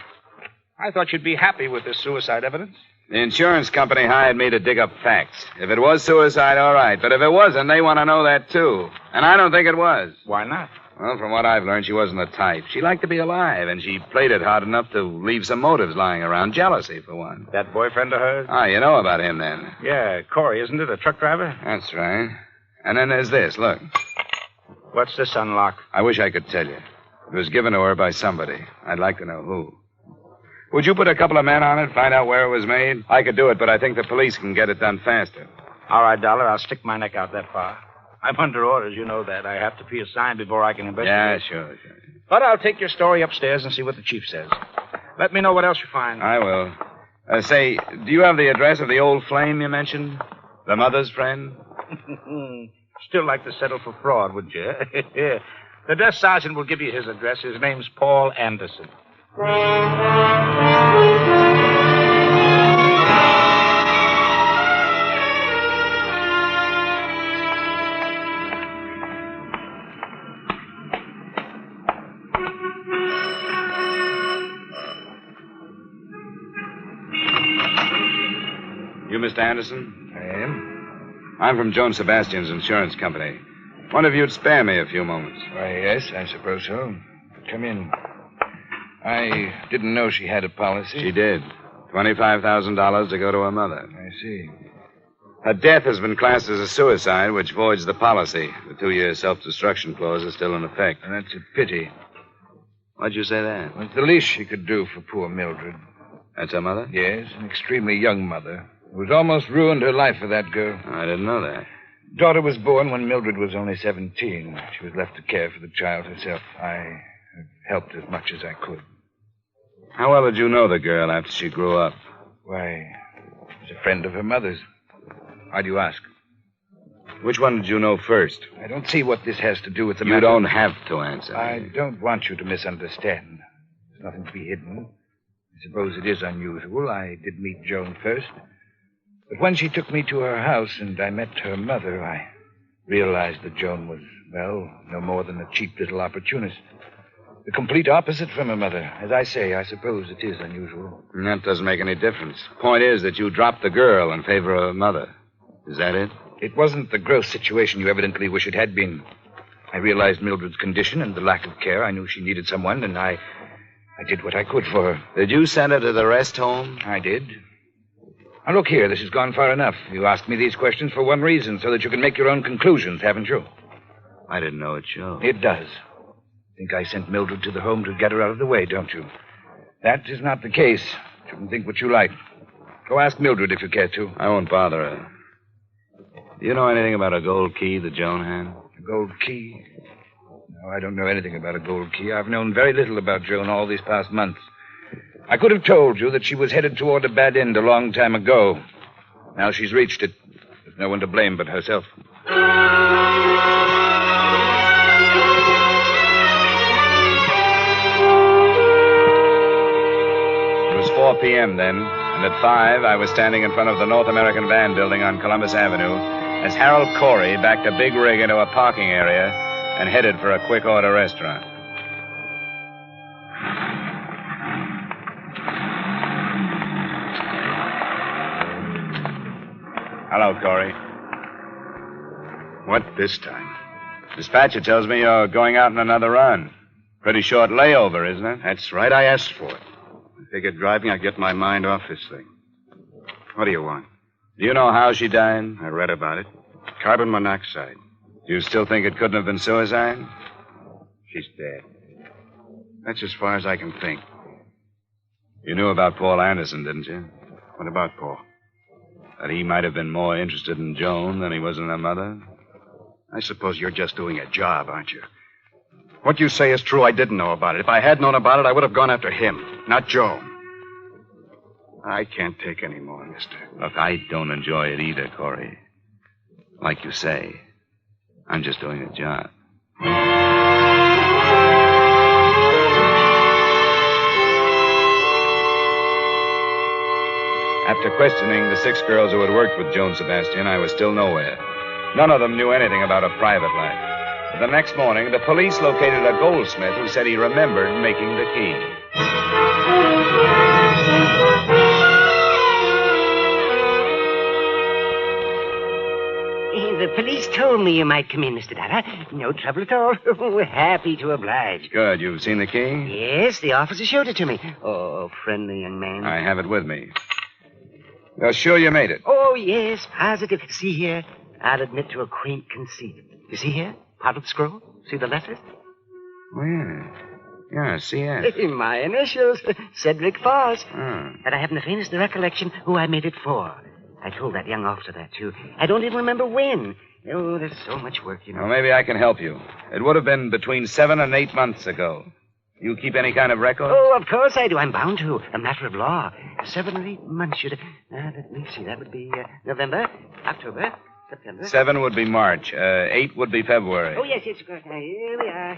I thought you'd be happy with this suicide evidence. The insurance company hired me to dig up facts. If it was suicide, all right. But if it wasn't, they want to know that, too. And I don't think it was. Why not? Well, from what I've learned, she wasn't the type. She liked to be alive, and she played it hard enough to leave some motives lying around. Jealousy, for one. That boyfriend of hers? Ah, you know about him, then. Yeah, Corey, isn't it? A truck driver? That's right. And then there's this. Look. What's this unlock? I wish I could tell you. It was given to her by somebody. I'd like to know who. Would you put a couple of men on it, find out where it was made? I could do it, but I think the police can get it done faster. All right, Dollar. I'll stick my neck out that far. I'm under orders, you know that. I have to be assigned before I can investigate. Yeah, sure. But I'll take your story upstairs and see what the chief says. Let me know what else you find. I will. Say, do you have the address of the old flame you mentioned? The mother's friend? Still like to settle for fraud, wouldn't you? The desk sergeant will give you his address. His name's Paul Anderson. You Mr. Anderson? I am. I'm from Joan Sebastian's insurance company. Wonder if you'd spare me a few moments. Why, yes, I suppose so. Come in. I didn't know she had a policy. She did. $25,000 to go to her mother. I see. Her death has been classed as a suicide, which voids the policy. The 2-year self-destruction clause is still in effect. And that's a pity. Why'd you say that? Well, it's the least she could do for poor Mildred. That's her mother? Yes, an extremely young mother. Who has almost ruined her life for that girl. I didn't know that. Daughter was born when Mildred was only 17. She was left to care for the child herself. I have helped as much as I could. How well did you know the girl after she grew up? Why, she was a friend of her mother's. Why do you ask? Which one did you know first? I don't see what this has to do with the You matter. don't have to answer. I don't want you to misunderstand. There's nothing to be hidden. I suppose it is unusual. I did meet Joan first. But when she took me to her house and I met her mother, I realized that Joan was, well, no more than a cheap little opportunist. The complete opposite from her mother. As I say, I suppose it is unusual. And that doesn't make any difference. Point is that you dropped the girl in favor of her mother. Is that it? It wasn't the gross situation you evidently wish it had been. I realized Mildred's condition and the lack of care. I knew she needed someone, and I did what I could for her. Did you send her to the rest home? I did. Now, look here. This has gone far enough. You asked me these questions for one reason, so that you can make your own conclusions, haven't you? I didn't know it showed. It does. Think I sent Mildred to the home to get her out of the way, don't you? That is not the case. You can think what you like. Go ask Mildred if you care to. I won't bother her. Do you know anything about a gold key that Joan had? A gold key? No, I don't know anything about a gold key. I've known very little about Joan all these past months. I could have told you that she was headed toward a bad end a long time ago. Now she's reached it. There's no one to blame but herself. p.m. then, and at 5, I was standing in front of the North American Van building on Columbus Avenue as Harold Corey backed a big rig into a parking area and headed for a quick-order restaurant. Hello, Corey. What this time? Dispatcher tells me you're going out on another run. Pretty short layover, isn't it? That's right. I asked for it. I figured driving, I'd get my mind off this thing. What do you want? Do you know how she died? I read about it. Carbon monoxide. Do you still think it couldn't have been suicide? She's dead. That's as far as I can think. You knew about Paul Anderson, didn't you? What about Paul? That he might have been more interested in Joan than he was in her mother? I suppose you're just doing a job, aren't you? What you say is true. I didn't know about it. If I had known about it, I would have gone after him, not Joan. I can't take any more, mister. Look, I don't enjoy it either, Corey. Like you say, I'm just doing a job. After questioning the 6 girls who had worked with Joan Sebastian, I was still nowhere. None of them knew anything about her private life. But the next morning, the police located a goldsmith who said he remembered making the key. The police told me you might come in, Mr. Dollar. No trouble at all. Happy to oblige. Good. You've seen the key? Yes, the officer showed it to me. Oh, friendly young man. I have it with me. You're sure you made it? Oh, yes, positive. See here, I'll admit to a quaint conceit. You see here? Part of the scroll? See the letters? Well, yeah, C.S. My initials, Cedric Foss. Hmm. But I haven't the faintest recollection who I made it for. I told that young officer that, too. I don't even remember when. Oh, there's so much work, you know. Well, maybe I can help you. It would have been between 7 and 8 months ago. You keep any kind of record? Oh, of course I do. I'm bound to. A matter of law. 7 or 8 months should... let me see. That would be November, October, September. 7 would be March. 8 would be February. Oh, yes, of course. Here we are.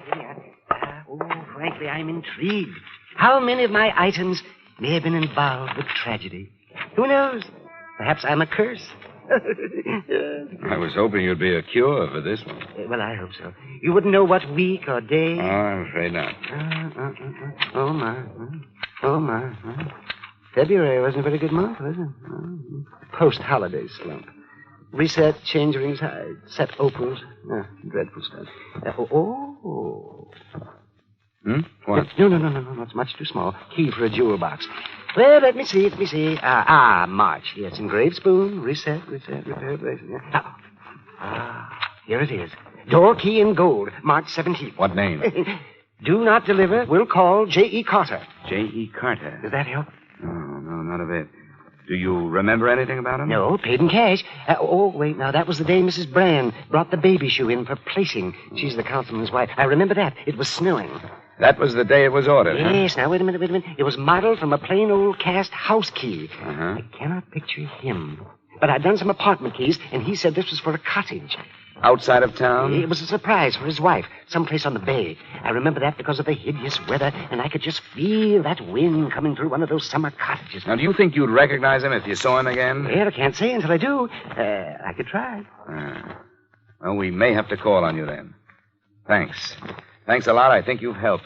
Frankly, I'm intrigued. How many of my items may have been involved with tragedy? Who knows? Perhaps I'm a curse. I was hoping you'd be a cure for this one. Well, I hope so. You wouldn't know what week or day? Oh, I'm afraid not. Oh, my. February wasn't a very good month, was it? Post-holiday slump. Reset, change rings high, set opals. Dreadful stuff. What? No. It's much too small. Key for a jewel box. Well, let me see. March. Yes, engraved spoon. Reset, repair, bracelet. Here it is. Door key in gold. March 17th. What name? Do not deliver. Will call J.E. Carter. J.E. Carter. Does that help? No, not a bit. Do you remember anything about him? No, paid in cash. Wait, now, that was the day Mrs. Brand brought the baby shoe in for placing. She's the councilman's wife. I remember that. It was snowing. That was the day it was ordered, Yes, Now, wait a minute. It was modeled from a plain old cast house key. Uh-huh. I cannot picture him. But I'd done some apartment keys, and he said this was for a cottage. Outside of town? It was a surprise for his wife, someplace on the bay. I remember that because of the hideous weather, and I could just feel that wind coming through one of those summer cottages. Now, do you think you'd recognize him if you saw him again? Well, I can't say until I do. I could try. Well, we may have to call on you then. Thanks. Thanks a lot. I think you've helped.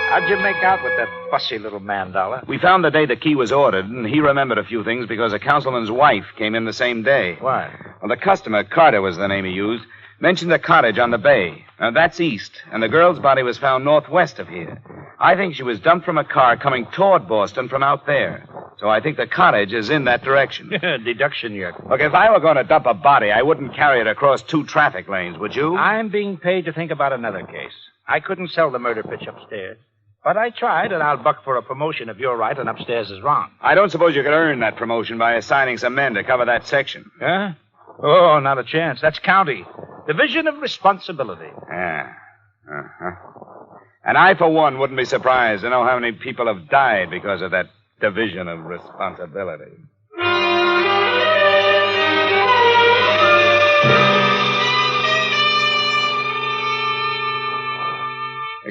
How'd you make out with that fussy little man, Dollar? We found the day the key was ordered, and he remembered a few things because a councilman's wife came in the same day. Why? Well, the customer, Carter was the name he used, mentioned a cottage on the bay. Now, that's east, and the girl's body was found northwest of here. I think she was dumped from a car coming toward Boston from out there. So I think the cottage is in that direction. Deduction yet. Look, if I were going to dump a body, I wouldn't carry it across 2 traffic lanes, would you? I'm being paid to think about another case. I couldn't sell the murder pitch upstairs. But I tried, and I'll buck for a promotion if you're right and upstairs is wrong. I don't suppose you could earn that promotion by assigning some men to cover that section. Huh? Oh, not a chance. That's county. Division of responsibility. Yeah. Uh-huh. And I, for one, wouldn't be surprised to know how many people have died because of that division of responsibility.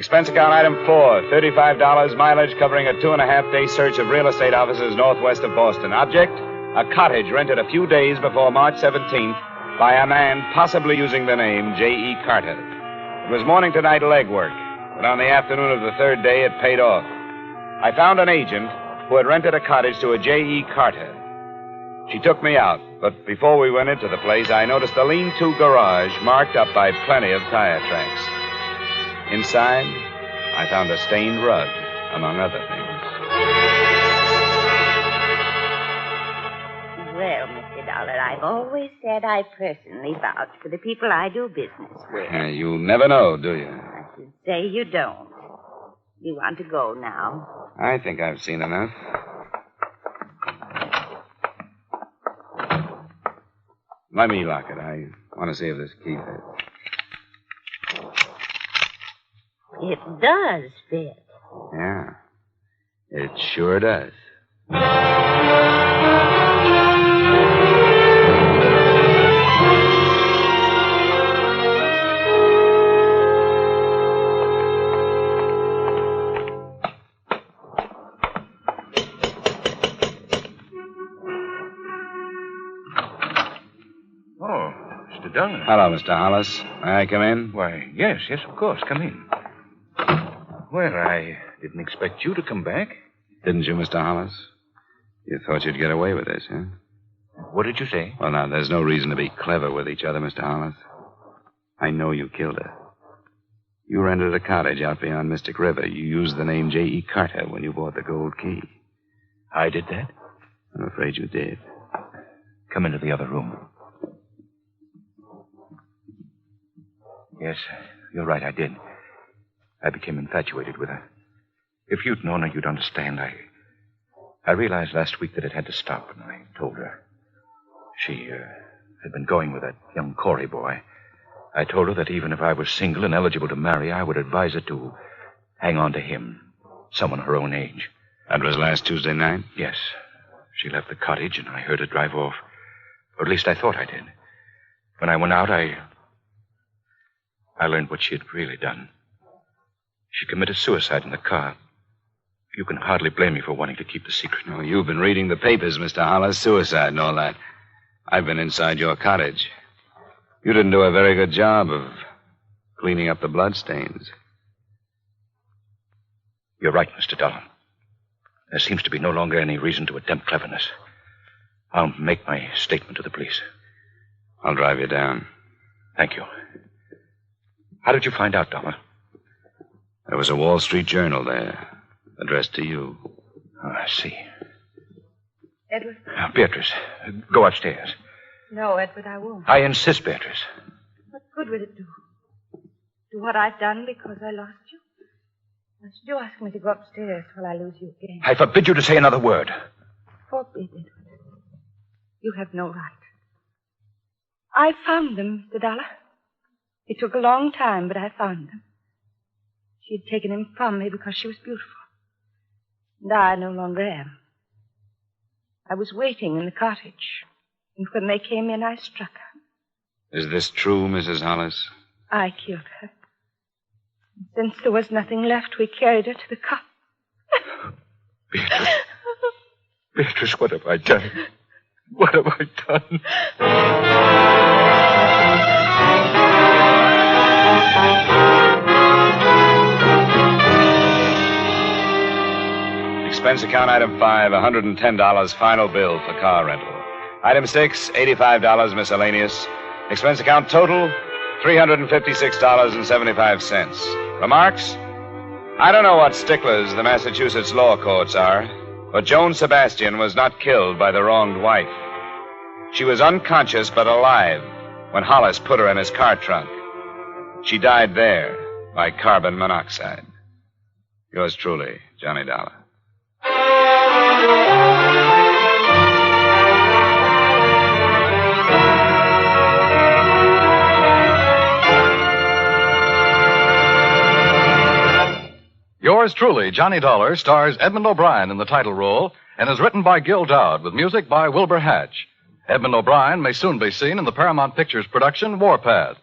Expense account item 4, $35 mileage covering a 2.5-day search of real estate offices northwest of Boston. Object, a cottage rented a few days before March 17th by a man possibly using the name J.E. Carter. It was morning to night legwork, but on the afternoon of the third day it paid off. I found an agent who had rented a cottage to a J.E. Carter. She took me out, but before we went into the place, I noticed a lean-to garage marked up by plenty of tire tracks. Inside, I found a stained rug, among other things. Well, Mr. Dollar, I've always said I personally vouch for the people I do business with. You never know, do you? I should say you don't. You want to go now? I think I've seen enough. Let me lock it. I want to see if this key fits. It does fit. Yeah, it sure does. Dollar. Hello, Mr. Hollis. May I come in? Why, yes, of course. Come in. Well, I didn't expect you to come back. Didn't you, Mr. Hollis? You thought you'd get away with this, huh? What did you say? Well, now, there's no reason to be clever with each other, Mr. Hollis. I know you killed her. You rented a cottage out beyond Mystic River. You used the name J.E. Carter when you bought the gold key. I did that? I'm afraid you did. Come into the other room. Yes, you're right, I did. I became infatuated with her. If you'd known her, you'd understand. I realized last week that it had to stop, and I told her. She had been going with that young Corey boy. I told her that even if I was single and eligible to marry, I would advise her to hang on to him, someone her own age. That was last Tuesday night? Yes. She left the cottage, and I heard her drive off. Or at least I thought I did. When I went out, I learned what she had really done. She committed suicide in the car. You can hardly blame me for wanting to keep the secret. Oh, you've been reading the papers, Mr. Hollis. Suicide and all that. I've been inside your cottage. You didn't do a very good job of cleaning up the bloodstains. You're right, Mr. Dollar. There seems to be no longer any reason to attempt cleverness. I'll make my statement to the police. I'll drive you down. Thank you. How did you find out, Dollar? There was a Wall Street Journal there, addressed to you. Oh, I see. Edward? Now, Beatrice, go upstairs. No, Edward, I won't. I insist, Beatrice. What good would it do? Do what I've done because I lost you? Why should you ask me to go upstairs while I lose you again? I forbid you to say another word. Forbid, Edward. You have no right. I found them, Mr. Dollar. It took a long time, but I found them. She had taken him from me because she was beautiful. And I no longer am. I was waiting in the cottage, and when they came in, I struck her. Is this true, Mrs. Hollis? I killed her. And since there was nothing left, we carried her to the cop. Beatrice. Beatrice, what have I done? What have I done? Expense account item 5, $110 final bill for car rental. Item 6, $85 miscellaneous. Expense account total, $356.75. Remarks? I don't know what sticklers the Massachusetts law courts are, but Joan Sebastian was not killed by the wronged wife. She was unconscious but alive when Hollis put her in his car trunk. She died there by carbon monoxide. Yours truly, Johnny Dollar. Yours truly, Johnny Dollar, stars Edmund O'Brien in the title role and is written by Gil Dowd with music by Wilbur Hatch. Edmund O'Brien may soon be seen in the Paramount Pictures production Warpath.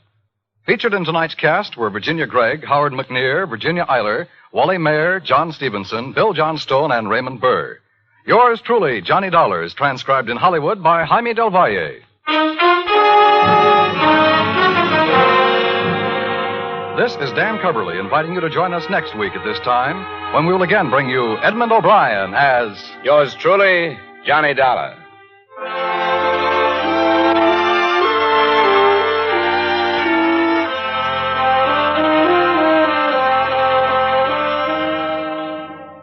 Featured in tonight's cast were Virginia Gregg, Howard McNear, Virginia Eiler, Wally Mayer, John Stevenson, Bill Johnstone, and Raymond Burr. Yours truly, Johnny Dollar, is transcribed in Hollywood by Jaime Del Valle. This is Dan Coverly inviting you to join us next week at this time when we will again bring you Edmund O'Brien as... Yours truly, Johnny Dollar.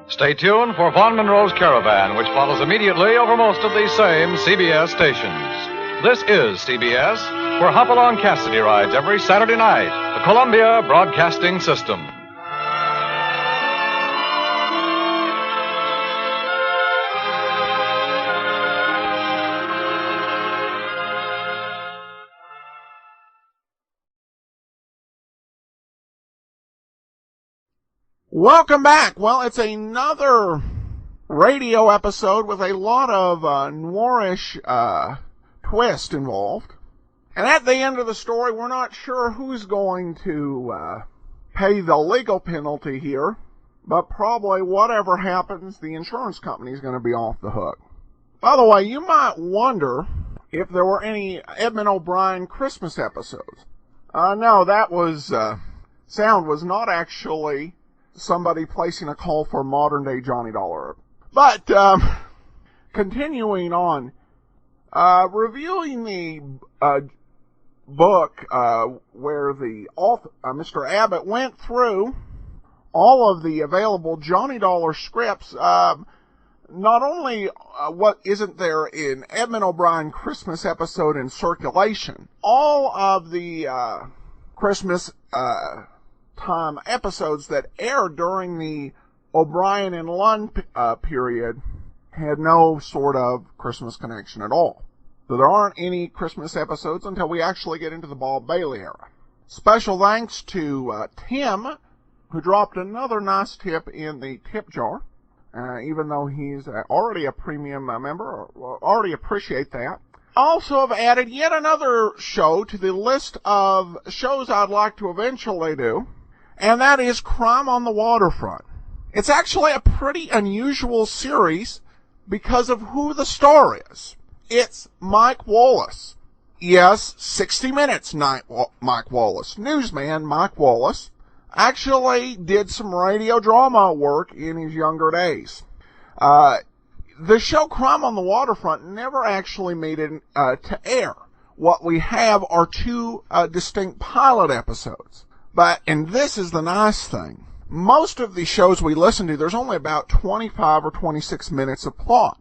Stay tuned for Vaughn Monroe's Caravan, which follows immediately over most of these same CBS stations. This is CBS, where Hopalong Cassidy rides every Saturday night, the Columbia Broadcasting System. Welcome back. Well, it's another radio episode with a lot of noirish twist involved. And at the end of the story, we're not sure who's going to pay the legal penalty here, but probably whatever happens, the insurance company's going to be off the hook. By the way, you might wonder if there were any Edmund O'Brien Christmas episodes. No, that was sound was not actually somebody placing a call for modern-day Johnny Dollar. But, continuing on, reviewing the book where the author, Mr. Abbott went through all of the available Johnny Dollar scripts, not only what isn't there in Edmund O'Brien Christmas episode in circulation, all of the Christmas time episodes that aired during the O'Brien and Lund period had no sort of Christmas connection at all. So there aren't any Christmas episodes until we actually get into the Bob Bailey era. Special thanks to Tim, who dropped another nice tip in the tip jar. Even though he's already a premium member, already appreciate that. Also have added yet another show to the list of shows I'd like to eventually do, and that is Crime on the Waterfront. It's actually a pretty unusual series because of who the star is. It's Mike Wallace. Yes, 60 Minutes Mike Wallace. Newsman Mike Wallace actually did some radio drama work in his younger days. The show Crime on the Waterfront never actually made it to air. What we have are two distinct pilot episodes. And this is the nice thing. Most of the shows we listen to, there's only about 25 or 26 minutes of plot.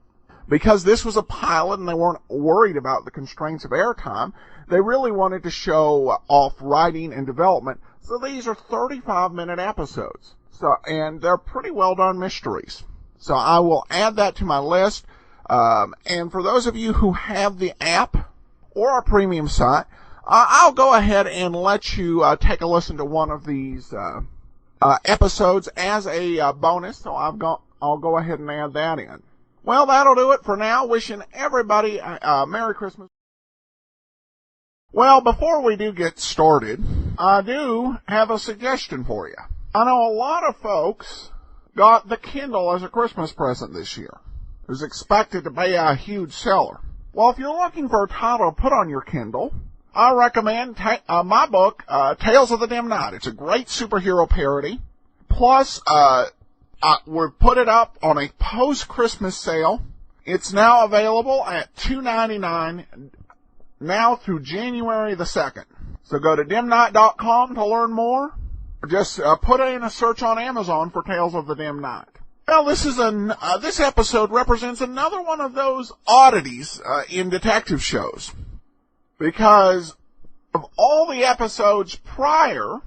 Because this was a pilot and they weren't worried about the constraints of airtime, they really wanted to show off writing and development. So these are 35-minute episodes. And they're pretty well done mysteries. So I will add that to my list. And for those of you who have the app or our premium site, I'll go ahead and let you take a listen to one of these episodes as a bonus. So I'll go ahead and add that in. Well, that'll do it for now. Wishing everybody a Merry Christmas. Well, before we do get started, I do have a suggestion for you. I know a lot of folks got the Kindle as a Christmas present this year. It was expected to be a huge seller. Well, if you're looking for a title to put on your Kindle, I recommend my book, Tales of the Dim Night. It's a great superhero parody. Plus, we've put it up on a post-Christmas sale. It's now available at $2.99 now through January the 2nd. So go to dimnight.com to learn more. Or just put in a search on Amazon for Tales of the Dim Night. Well, this episode represents another one of those oddities in detective shows. Because of all the episodes prior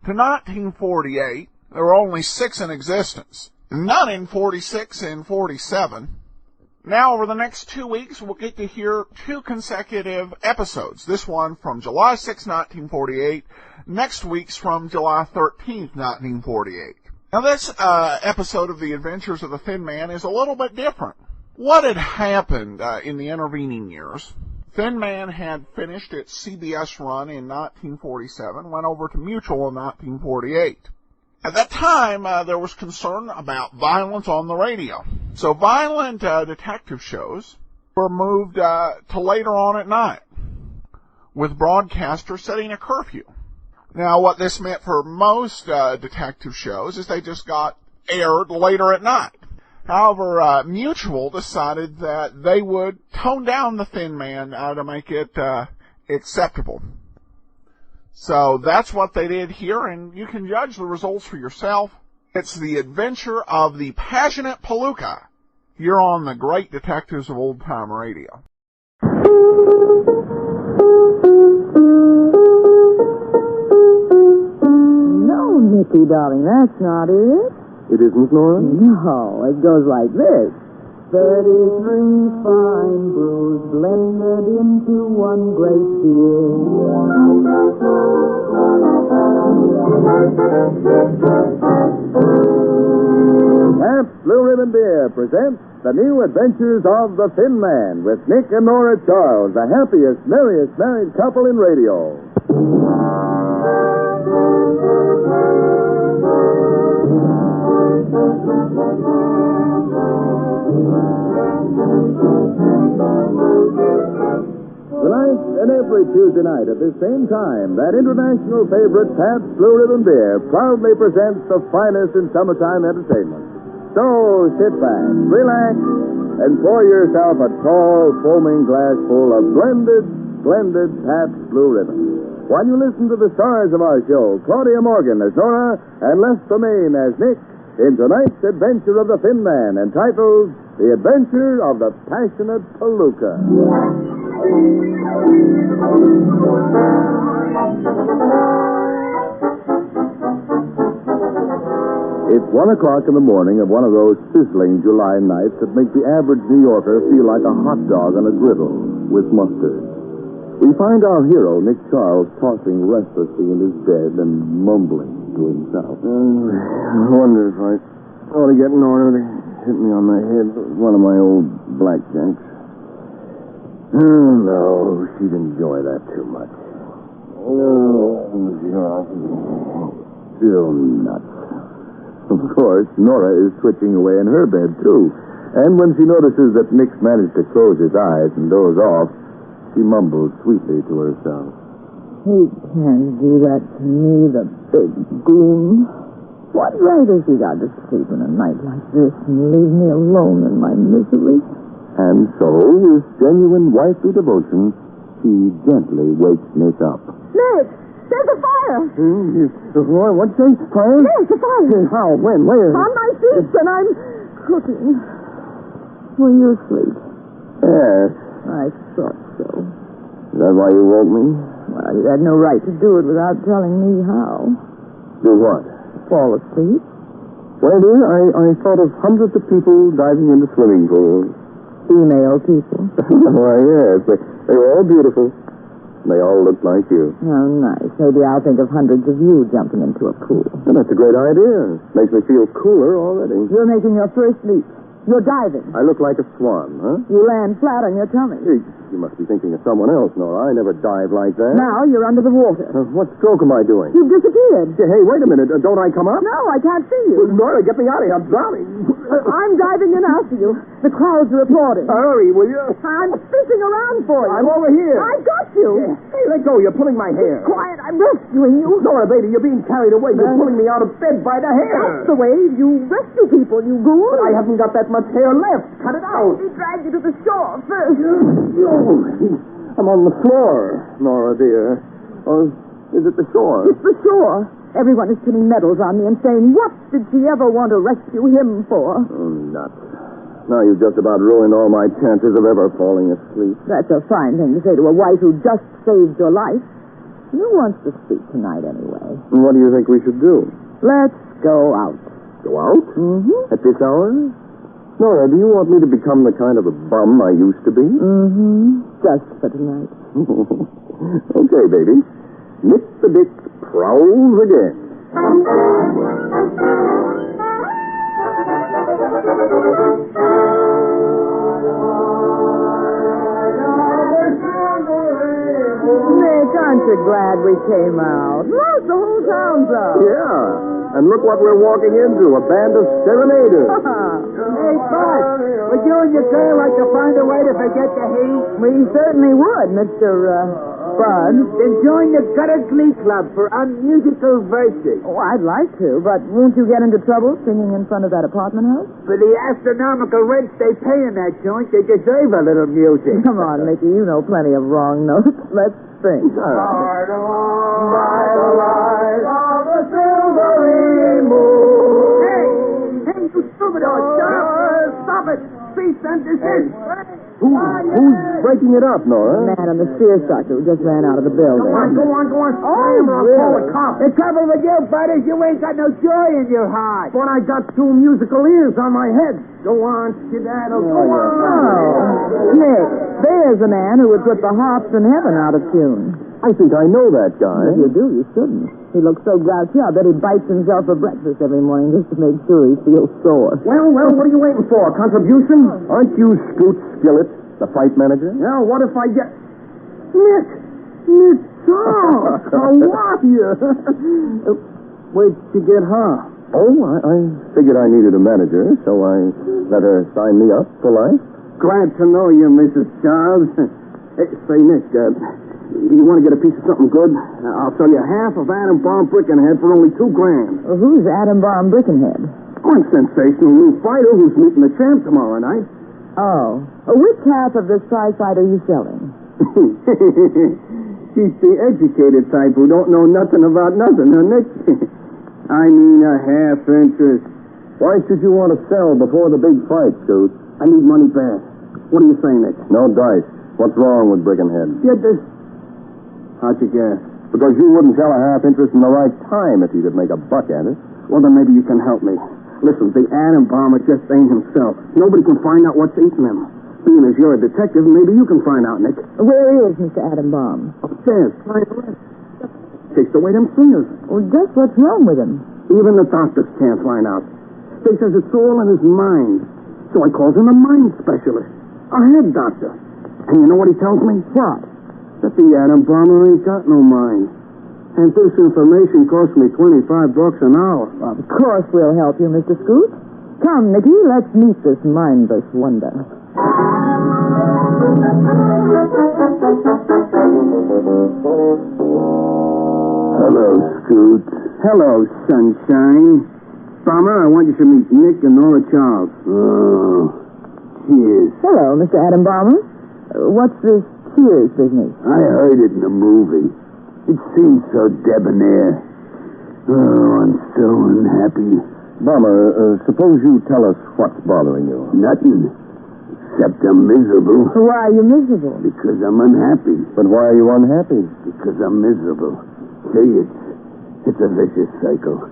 to 1948, there were only 6 in existence. None in 46 and 47. Now, over the next 2 weeks, we'll get to hear 2 consecutive episodes. This one from July 6, 1948. Next week's from July 13, 1948. Now, this episode of The Adventures of the Thin Man is a little bit different. What had happened in the intervening years Thin Man had finished its CBS run in 1947, went over to Mutual in 1948. At that time, there was concern about violence on the radio. So violent detective shows were moved to later on at night, with broadcasters setting a curfew. Now, what this meant for most detective shows is they just got aired later at night. However, Mutual decided that they would tone down the Thin Man to make it acceptable. So that's what they did here, and you can judge the results for yourself. It's the adventure of the passionate Palooka here on the Great Detectives of Old Time Radio. No, Nicky, darling, that's not it. It isn't, Nora? No, it goes like this. 33 fine brews blended into one great beer. Pabst Blue Ribbon Beer presents The New Adventures of the Thin Man with Nick and Nora Charles, the happiest, merriest married couple in radio. Tonight and every Tuesday night at the same time, that international favorite Pabst Blue Ribbon Beer proudly presents the finest in summertime entertainment. So sit back, relax, and pour yourself a tall, foaming glass full of splendid Pabst Blue Ribbon. While you listen to the stars of our show, Claudia Morgan as Nora and Les Tremayne as Nick, in tonight's adventure of the Thin Man, entitled The Adventure of the Passionate Palooka. It's 1 o'clock in the morning of one of those sizzling July nights that make the average New Yorker feel like a hot dog on a griddle with mustard. We find our hero, Nick Charles, tossing restlessly in his bed and mumbling to himself. I wonder if I ought to get Nora to hit me on the head with one of my old blackjacks. Oh, no, she'd enjoy that too much. Oh, Still nuts. Of course, Nora is twitching away in her bed, too. And when she notices that Nick's managed to close his eyes and doze off, she mumbles sweetly to herself. He can't do that to me, the big goon. What right has he got to sleep in a night like this and leave me alone in my misery? And so, with genuine wifely devotion, she gently wakes Nick up. Nick, there's a fire! What's that? Fire? Yes, a fire. How? When? Where? On my feet, and I'm cooking. Will you sleep? Yes. I thought so. Is that why you woke me? Well, you had no right to do it without telling me how. Do what? Fall asleep. Well, dear, I thought of hundreds of people diving into swimming pools. Female people. Why, yes. They were all beautiful. They all looked like you. Oh, nice. Maybe I'll think of hundreds of you jumping into a pool. Well, that's a great idea. Makes me feel cooler already. You're making your first leap. You're diving. I look like a swan, huh? You land flat on your tummy. You must be thinking of someone else, Nora. I never dive like that. Now you're under the water. What stroke am I doing? You've disappeared. Hey, wait a minute. Don't I come up? No, I can't see you. Well, Nora, get me out of here. I'm drowning. I'm diving in after you. The crowds are applauding. Hurry, will you? I'm fishing around for you. I'm over here. I got you. Hey, let go. You're pulling my hair. Be quiet. I'm rescuing you. Nora, baby, you're being carried away. You're pulling me out of bed by the hair. That's the way you rescue people, you goon. But I haven't got that much hair left. Cut it out. He dragged you to the shore first. I'm on the floor, Nora, dear. Or is it the shore? It's the shore. Everyone is pinning medals on me and saying, what did she ever want to rescue him for? Oh, nuts. Now you've just about ruined all my chances of ever falling asleep. That's a fine thing to say to a wife who just saved your life. Who wants to speak tonight anyway? And what do you think we should do? Let's go out. Go out? Mm-hmm. At this hour? Nora, do you want me to become the kind of a bum I used to be? Mm-hmm. Just for tonight. Okay, baby. Nick the Dick prowls again. Aren't you glad we came out? Look, the whole town's up. Yeah. And look what we're walking into, a band of serenaders. Hey, Bud, would you and your girl like to find a way to forget the heat? We certainly would, Mr. Bud. Then join the Gutter Glee Club for unmusical verses. Oh, I'd like to, but won't you get into trouble singing in front of that apartment house? For the astronomical rents they pay in that joint, they deserve a little music. Come on, Mickey, you know plenty of wrong notes. Let's sing. Hard along by the light of the silvery moon. Hey, you stupid old stop it. Cease and desist. Who's breaking it up, Nora? The man on the steer sucker who just ran out of the building. Go on. Oh, really? The trouble with you, Bud, is you ain't got no joy in your heart. But I got two musical ears on my head. Go on, skedaddle, go on. Oh, Nick, there's a man who would put the harps in heaven out of tune. I think I know that guy. If you do, you shouldn't. He looks so grouchy, I bet he bites himself for breakfast every morning just to make sure he feels sore. Well, what are you waiting for? Contribution? Aren't you Scoot Skillet, the fight manager? Yeah, what if I get... Nick! How are you? Where'd you get her? Oh, I figured I needed a manager, so I let her sign me up for life. Glad to know you, Mrs. Charles. Hey, say, Nick, you want to get a piece of something good? I'll sell you half of Adam Bomb Brickenhead for only $2,000. Well, who's Adam Bomb Brickenhead? One sensational new fighter who's meeting the champ tomorrow night. Oh. Which half of this prize fight are you selling? She's the educated type who don't know nothing about nothing, huh, Nick? I mean a half interest. Why should you want to sell before the big fight, Scoot? I need money back. What do you say, Nick? No dice. What's wrong with Brickenhead? Get this. How'd you guess? Because you wouldn't sell a half interest in the right time if you could make a buck at it. Well, then maybe you can help me. Listen, the atom bomber just ain't himself. Nobody can find out what's eating him. Being as you're a detective, maybe you can find out, Nick. Where is Mr. Adam Bomb? Upstairs, trying to rest. Takes away them singers. Well, just what's wrong with him? Even the doctors can't find out. They says it's all in his mind. So I calls him a mind specialist. A head doctor. And you know what he tells me? What? That the atom bomber ain't got no mind. And this information cost me $25 an hour. Of course we'll help you, Mr. Scoot. Come, Nicky, let's meet this mindless wonder. Hello, Scoot. Hello, sunshine. Bomber, I want you to meet Nick and Nora Charles. Oh, cheers. Hello, Mr. Adam Bomber. What's this cheers business? I heard it in the movie. It seems so debonair. Oh, I'm so unhappy. Bomber, suppose you tell us what's bothering you. Nothing. Except I'm miserable. Why are you miserable? Because I'm unhappy. But why are you unhappy? Because I'm miserable. See, it's a vicious cycle.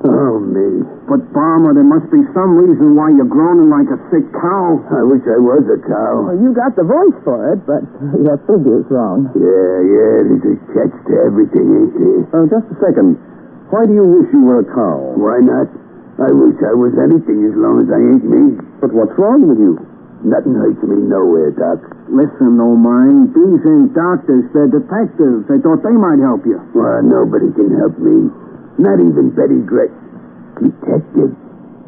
Oh, me. But, Bomber, there must be some reason why you're groaning like a sick cow. I wish I was a cow. Well, you got the voice for it, but your figure's wrong. Yeah, there's a catch to everything, ain't there? Just a second. Why do you wish you were a cow? Why not? I wish I was anything as long as I ain't me. But what's wrong with you? Nothing hurts me nowhere, Doc. Listen, no mind. These ain't doctors. They're detectives. I thought they might help you. Well, nobody can help me. Not even Betty Gray. Detective?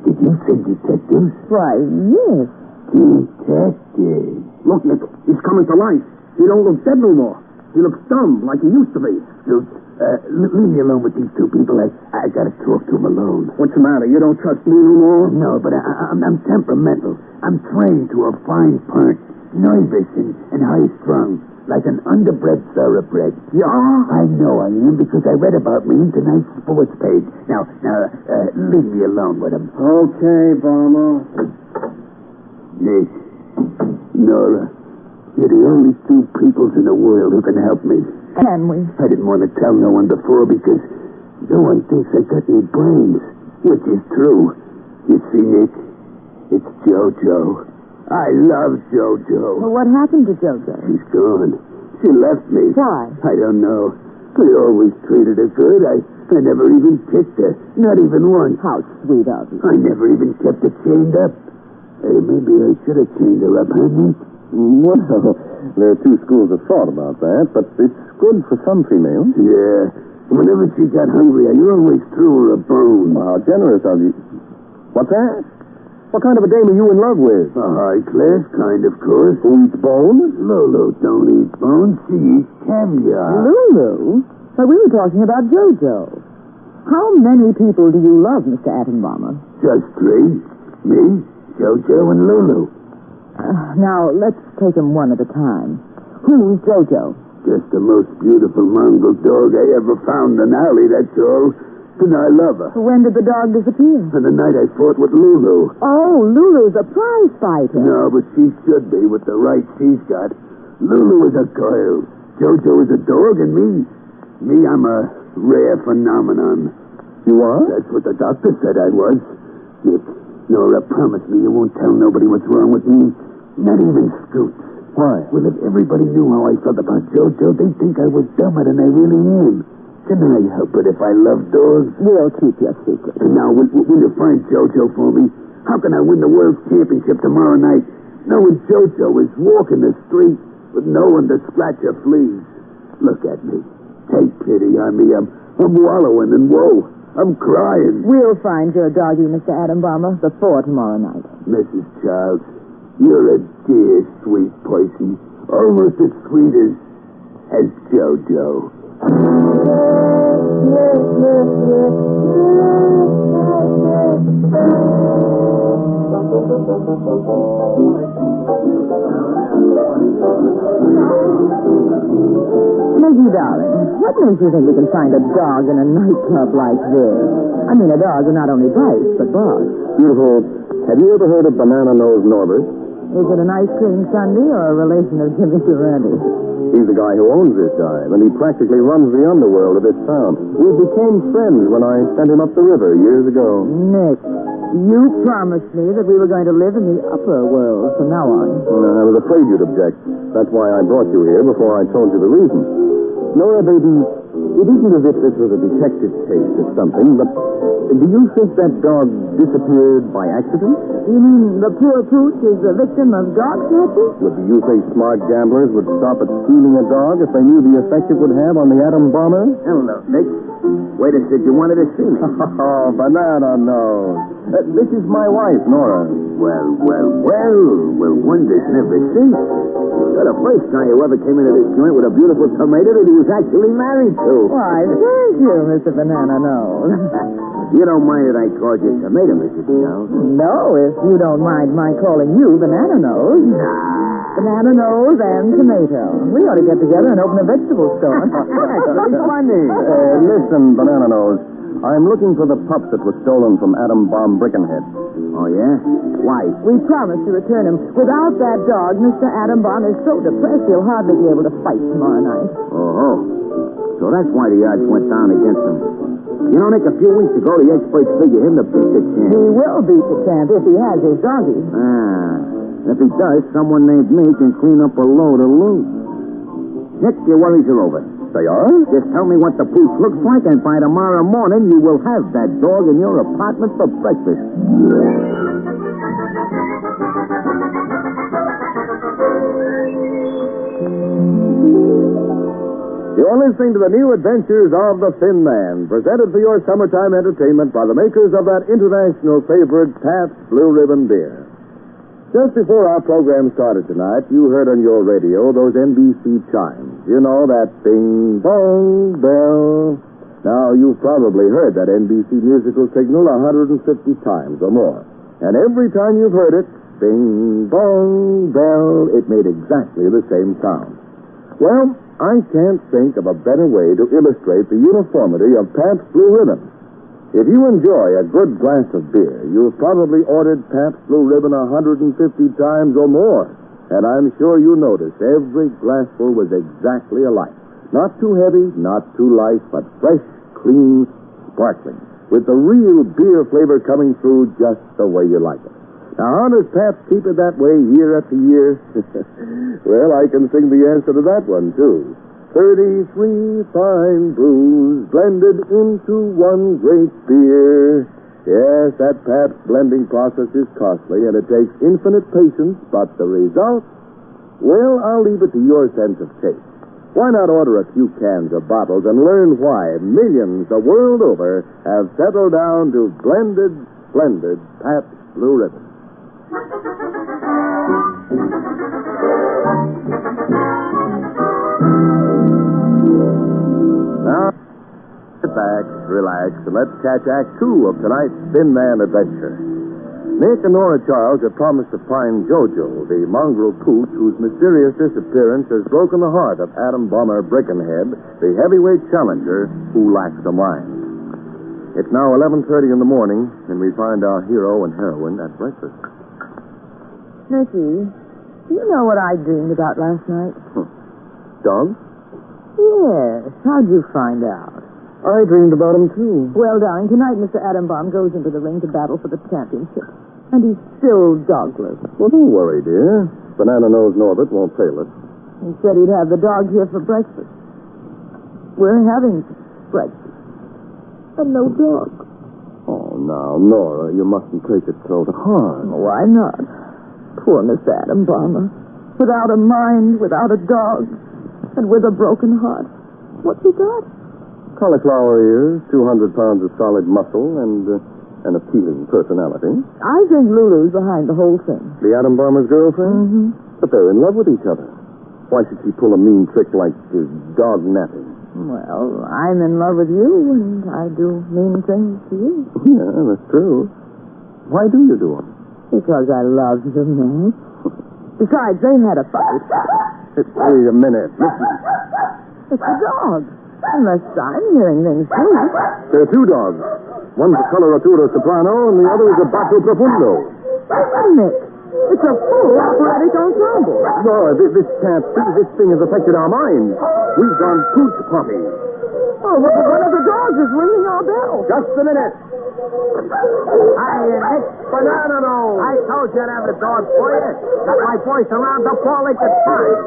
Did you say detective? Why, yes. Detective. Look, Nick, he's coming to life. He don't look dead no more. He looks dumb, like he used to be. Dude, leave me alone with these two people. I gotta talk to them alone. What's the matter? You don't trust me no more? No, but I'm temperamental. I'm trained to a fine point. Nervous and high-strung. Like an underbred thoroughbred. Yeah? I know I am because I read about me in tonight's sports page. Now, leave me alone with him. Okay, Bomber. Nick, Nora, you're the only two peoples in the world who can help me. Can we? I didn't want to tell no one before because no one thinks I got any brains, which is true. You see, Nick, it's JoJo. I love JoJo. Well, what happened to JoJo? She's gone. She left me. Why? I don't know. I always treated her good. I never even kicked her. Not even once. How sweet of you. I never even kept her chained up. Hey, maybe I should have chained her up, huh, Nick? Well, there are two schools of thought about that, but it's good for some females. Yeah. Whenever she got hungry, I always threw her a bone. How generous of you. What's that? What kind of a dame are you in love with? A high-class kind, of course. Who eats bones? Lulu don't eat bones. She eats caviar. Lulu? But we were talking about JoJo. How many people do you love, Mr. Attenbomber? Just three. Me, JoJo, and Lulu. Now, let's take them one at a time. Who's JoJo? Just the most beautiful mongrel dog I ever found in an alley, that's all. And I love her. When did the dog disappear? And the night I fought with Lulu. Oh, Lulu's a prize fighter. No, but she should be with the right she's got. Lulu is a girl. JoJo is a dog, and me, I'm a rare phenomenon. You are? That's what the doctor said I was. Nick, Nora, promise me you won't tell nobody what's wrong with me. Not even Scoots. Why? Well, if everybody knew how I felt about JoJo, they'd think I was dumber than I really am. Can I help it if I love dogs? We'll keep your secret. And now, will you find JoJo for me? How can I win the World Championship tomorrow night, knowing JoJo is walking the street with no one to scratch her fleas? Look at me. Take pity on me. I'm wallowing in woe. I'm crying. We'll find your doggie, Mr. Attenbomber, before tomorrow night. Mrs. Childs, you're a dear, sweet person. Almost as sweet as JoJo. Maggie, darling, what makes you think we can find a dog in a nightclub like this? I mean, a dog who not only bites, but barks. Beautiful. Have you ever heard of Banana Nose Norbert? Is it an ice cream sundae or a relation of Jimmy Durante? He's the guy who owns this dive, and he practically runs the underworld of this town. We became friends when I sent him up the river years ago. Nick, you promised me that we were going to live in the upper world from now on. I was afraid you'd object. That's why I brought you here before I told you the reason. Nora, baby, it isn't as if this was a detective case or something, but do you think that dog disappeared by accident? You mean the poor pooch is the victim of dog snatching? Well, do you think smart gamblers would stop at stealing a dog if they knew the effect it would have on the atom bomber? Hello, Nick. Wait a second, you wanted to see me. Oh, Banana Nose. This is my wife, Nora. Well, wonders never cease. You're the first guy who ever came into this joint with a beautiful tomato that he was actually married to. Why, thank you, Mr. Banana Nose. You don't mind that I called you tomato, Mrs. Jones? No, if you don't mind my calling you Banana Nose. Banana Nose and tomato. We ought to get together and open a vegetable store. It's funny. Listen, Banana Nose. I'm looking for the pup that was stolen from Atom Bomb Brickenhead. Oh, yeah? Why? We promised to return him. Without that dog, Mr. Atom Bomb is so depressed he'll hardly be able to fight tomorrow night. Oh. So that's why the odds went down against him. You know, Nick, a few weeks ago, the experts figured him to beat the champ. He will beat the champ if he has his doggie. If he does, someone named me can clean up a load of loot. Nick, your worries are over. They are? Just tell me what the pooch looks like, and by tomorrow morning, you will have that dog in your apartment for breakfast. You're listening to the new adventures of the Thin Man, presented for your summertime entertainment by the makers of that international favorite, Pabst Blue Ribbon Beer. Just before our program started tonight, you heard on your radio those NBC chimes. You know, that bing-bong bell. Now, you've probably heard that NBC musical signal 150 times or more. And every time you've heard it, bing-bong bell, it made exactly the same sound. Well, I can't think of a better way to illustrate the uniformity of Pabst Blue Ribbon. If you enjoy a good glass of beer, you've probably ordered Pabst Blue Ribbon 150 times or more. And I'm sure you noticed every glassful was exactly alike. Not too heavy, not too light, but fresh, clean, sparkling. With the real beer flavor coming through just the way you like it. Now, how does Pabst keep it that way year after year? Well, I can sing the answer to that one, too. 33 fine brews blended into one great beer. Yes, that Pabst blending process is costly, and it takes infinite patience, but the result, Well, I'll leave it to your sense of taste. Why not order a few cans or bottles and learn why millions the world over have settled down to blended, splendid Pabst Blue Ribbon. Now, sit back, relax, and let's catch Act 2 of tonight's Thin Man Adventure. Nick and Nora Charles have promised to find Jojo, the mongrel coot whose mysterious disappearance has broken the heart of Atom Bomber Brickenhead, the heavyweight challenger who lacks a mind. It's now 11:30 in the morning, and we find our hero and heroine at breakfast. Nicky, do you know what I dreamed about last night? Dogs? Yes. How'd you find out? I dreamed about him, too. Well, darling, tonight Mr. Atom Bomb goes into the ring to battle for the championship. And he's still dogless. Well, don't worry, dear. Banana Nose Norbert won't fail us. He said he'd have the dog here for breakfast. We're having breakfast. And no dog. Oh, now, Nora, you mustn't take it so to heart. Why not? Poor Mr. Atom Bomber. Without a mind, without a dog, and with a broken heart. What's he got? Cauliflower ears, 200 pounds of solid muscle, and an appealing personality. I think Lulu's behind the whole thing. The Atom Bomber's girlfriend? Mm-hmm. But they're in love with each other. Why should she pull a mean trick like dog napping? Well, I'm in love with you, and I do mean things to you. Yeah, that's true. Why do you do them? Because I love you, man. Besides, they had a fight. Wait a minute. Listen. It's a dog. Unless I'm hearing things too. There are two dogs. One's a coloratura soprano, and the other is a basso profundo. Nick, it's a full operatic ensemble. No, this can't be. This thing has affected our minds. We've gone pooch potty. Oh, look, one of the dogs is ringing our bell. Just a minute. Hi, Nick. Banana Nose. I told you I'd have the dog for you. Got my voice around up all they could find.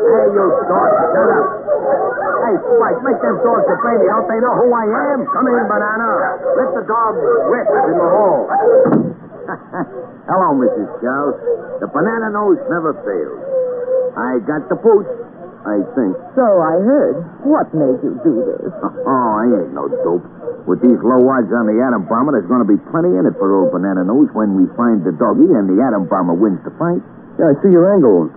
Hey, you dog, shut up. Hey, Spike, make them dogs obey me. Don't they know who I am? Come in, Banana. Let the dog whip in the hall. Hello, Mrs. Charles. The Banana Nose never fails. I got the pooch, I think. So I heard. What made you do this? Oh, I ain't no dope. With these low odds on the Atom Bomber, there's going to be plenty in it for old Banana Nose when we find the doggy and the Atom Bomber wins the fight. Yeah, I see your angle.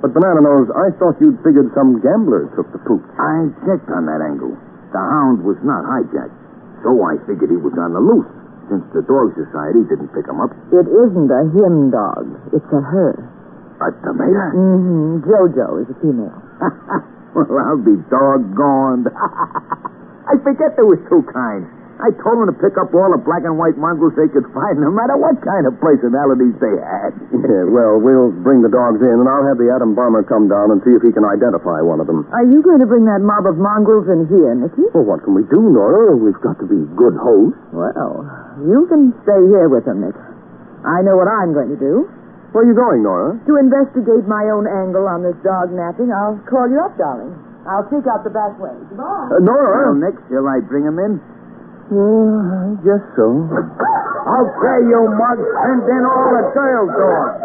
But Banana Nose, I thought you'd figured some gambler took the pooch. I checked on that angle. The hound was not hijacked. So I figured he was on the loose, since the Dog Society didn't pick him up. It isn't a him dog. It's a her. A tomato? Mm-hmm. Jojo is a female. Well, I'll be doggone. I forget there was two kinds. I told them to pick up all the black and white mongrels they could find, no matter what kind of personalities they had. Yeah, well, we'll bring the dogs in, and I'll have the Atom Bomber come down and see if he can identify one of them. Are you going to bring that mob of mongrels in here, Nicky? Well, what can we do, Nora? We've got to be good hosts. Well, you can stay here with them, Nick. I know what I'm going to do. Where are you going, Nora? To investigate my own angle on this dog napping. I'll call you up, darling. I'll seek out the back way. Goodbye. Nora! Well, Nick, shall I bring him in? I guess so. Okay, you mug. Send in all the girl dogs.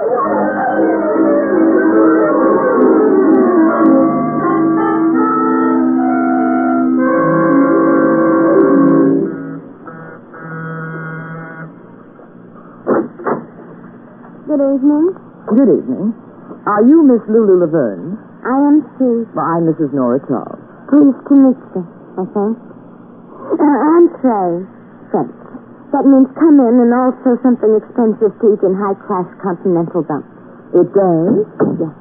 Good evening. Good evening. Are you Miss Lulu Laverne? I am Sue. Well, I'm Mrs. Nora Charles. Pleased to meet you, I think. Entree. French. That means come in and also something expensive to eat in high-class continental dumps. It does? Yes.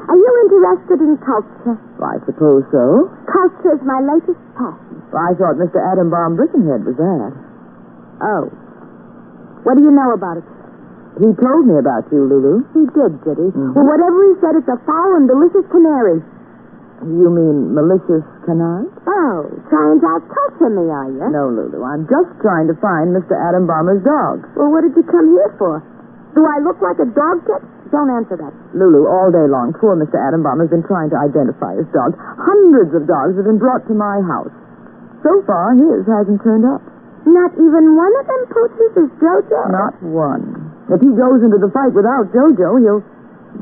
Are you interested in culture? I suppose so. Culture is my latest passion. I thought Mr. Atom Bomb Brickenhead was that. Oh. What do you know about it? He told me about you, Lulu. He did he? Mm-hmm. Well, whatever he said, it's a foul and delicious canary. You mean malicious canard? Oh, trying to out-culture me, are you? No, Lulu. I'm just trying to find Mr. Atom Bomber's dog. Well, what did you come here for? Do I look like a dog tit? Don't answer that. Lulu, all day long, poor Mr. Atom Bomber's been trying to identify his dog. Hundreds of dogs have been brought to my house. So far, his hasn't turned up. Not even one of them pooches is Jojo? Not one. If he goes into the fight without Jojo,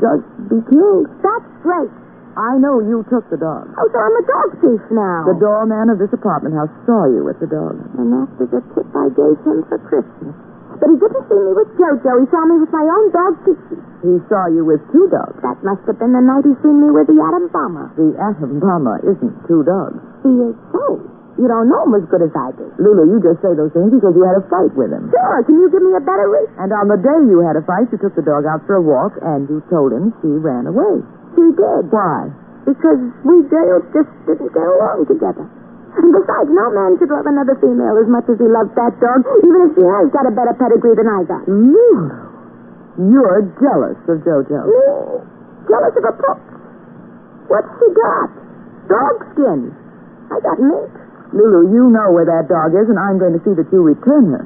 just be killed. That's great. I know you took the dog. Oh, so I'm a dog thief now. The doorman of this apartment house saw you with the dog. And after the tip I gave him for Christmas. But he didn't see me with Jojo. He saw me with my own dog, Kiki. He saw you with two dogs. That must have been the night he seen me with the atom bomber. The atom bomber isn't two dogs. He is so. You don't know him as good as I do. Lulu, you just say those things because you had a fight with him. Sure. Can you give me a better reason? And on the day you had a fight, you took the dog out for a walk, and you told him she ran away. She did. Why? Because we girls just didn't get along together. And besides, no man should love another female as much as he loves that dog, even if she has got a better pedigree than I got. Lulu, you're jealous of Jojo. Me? Jealous of a pup? What's she got? Dog skin. I got meat. Lulu, you know where that dog is, and I'm going to see that you return her.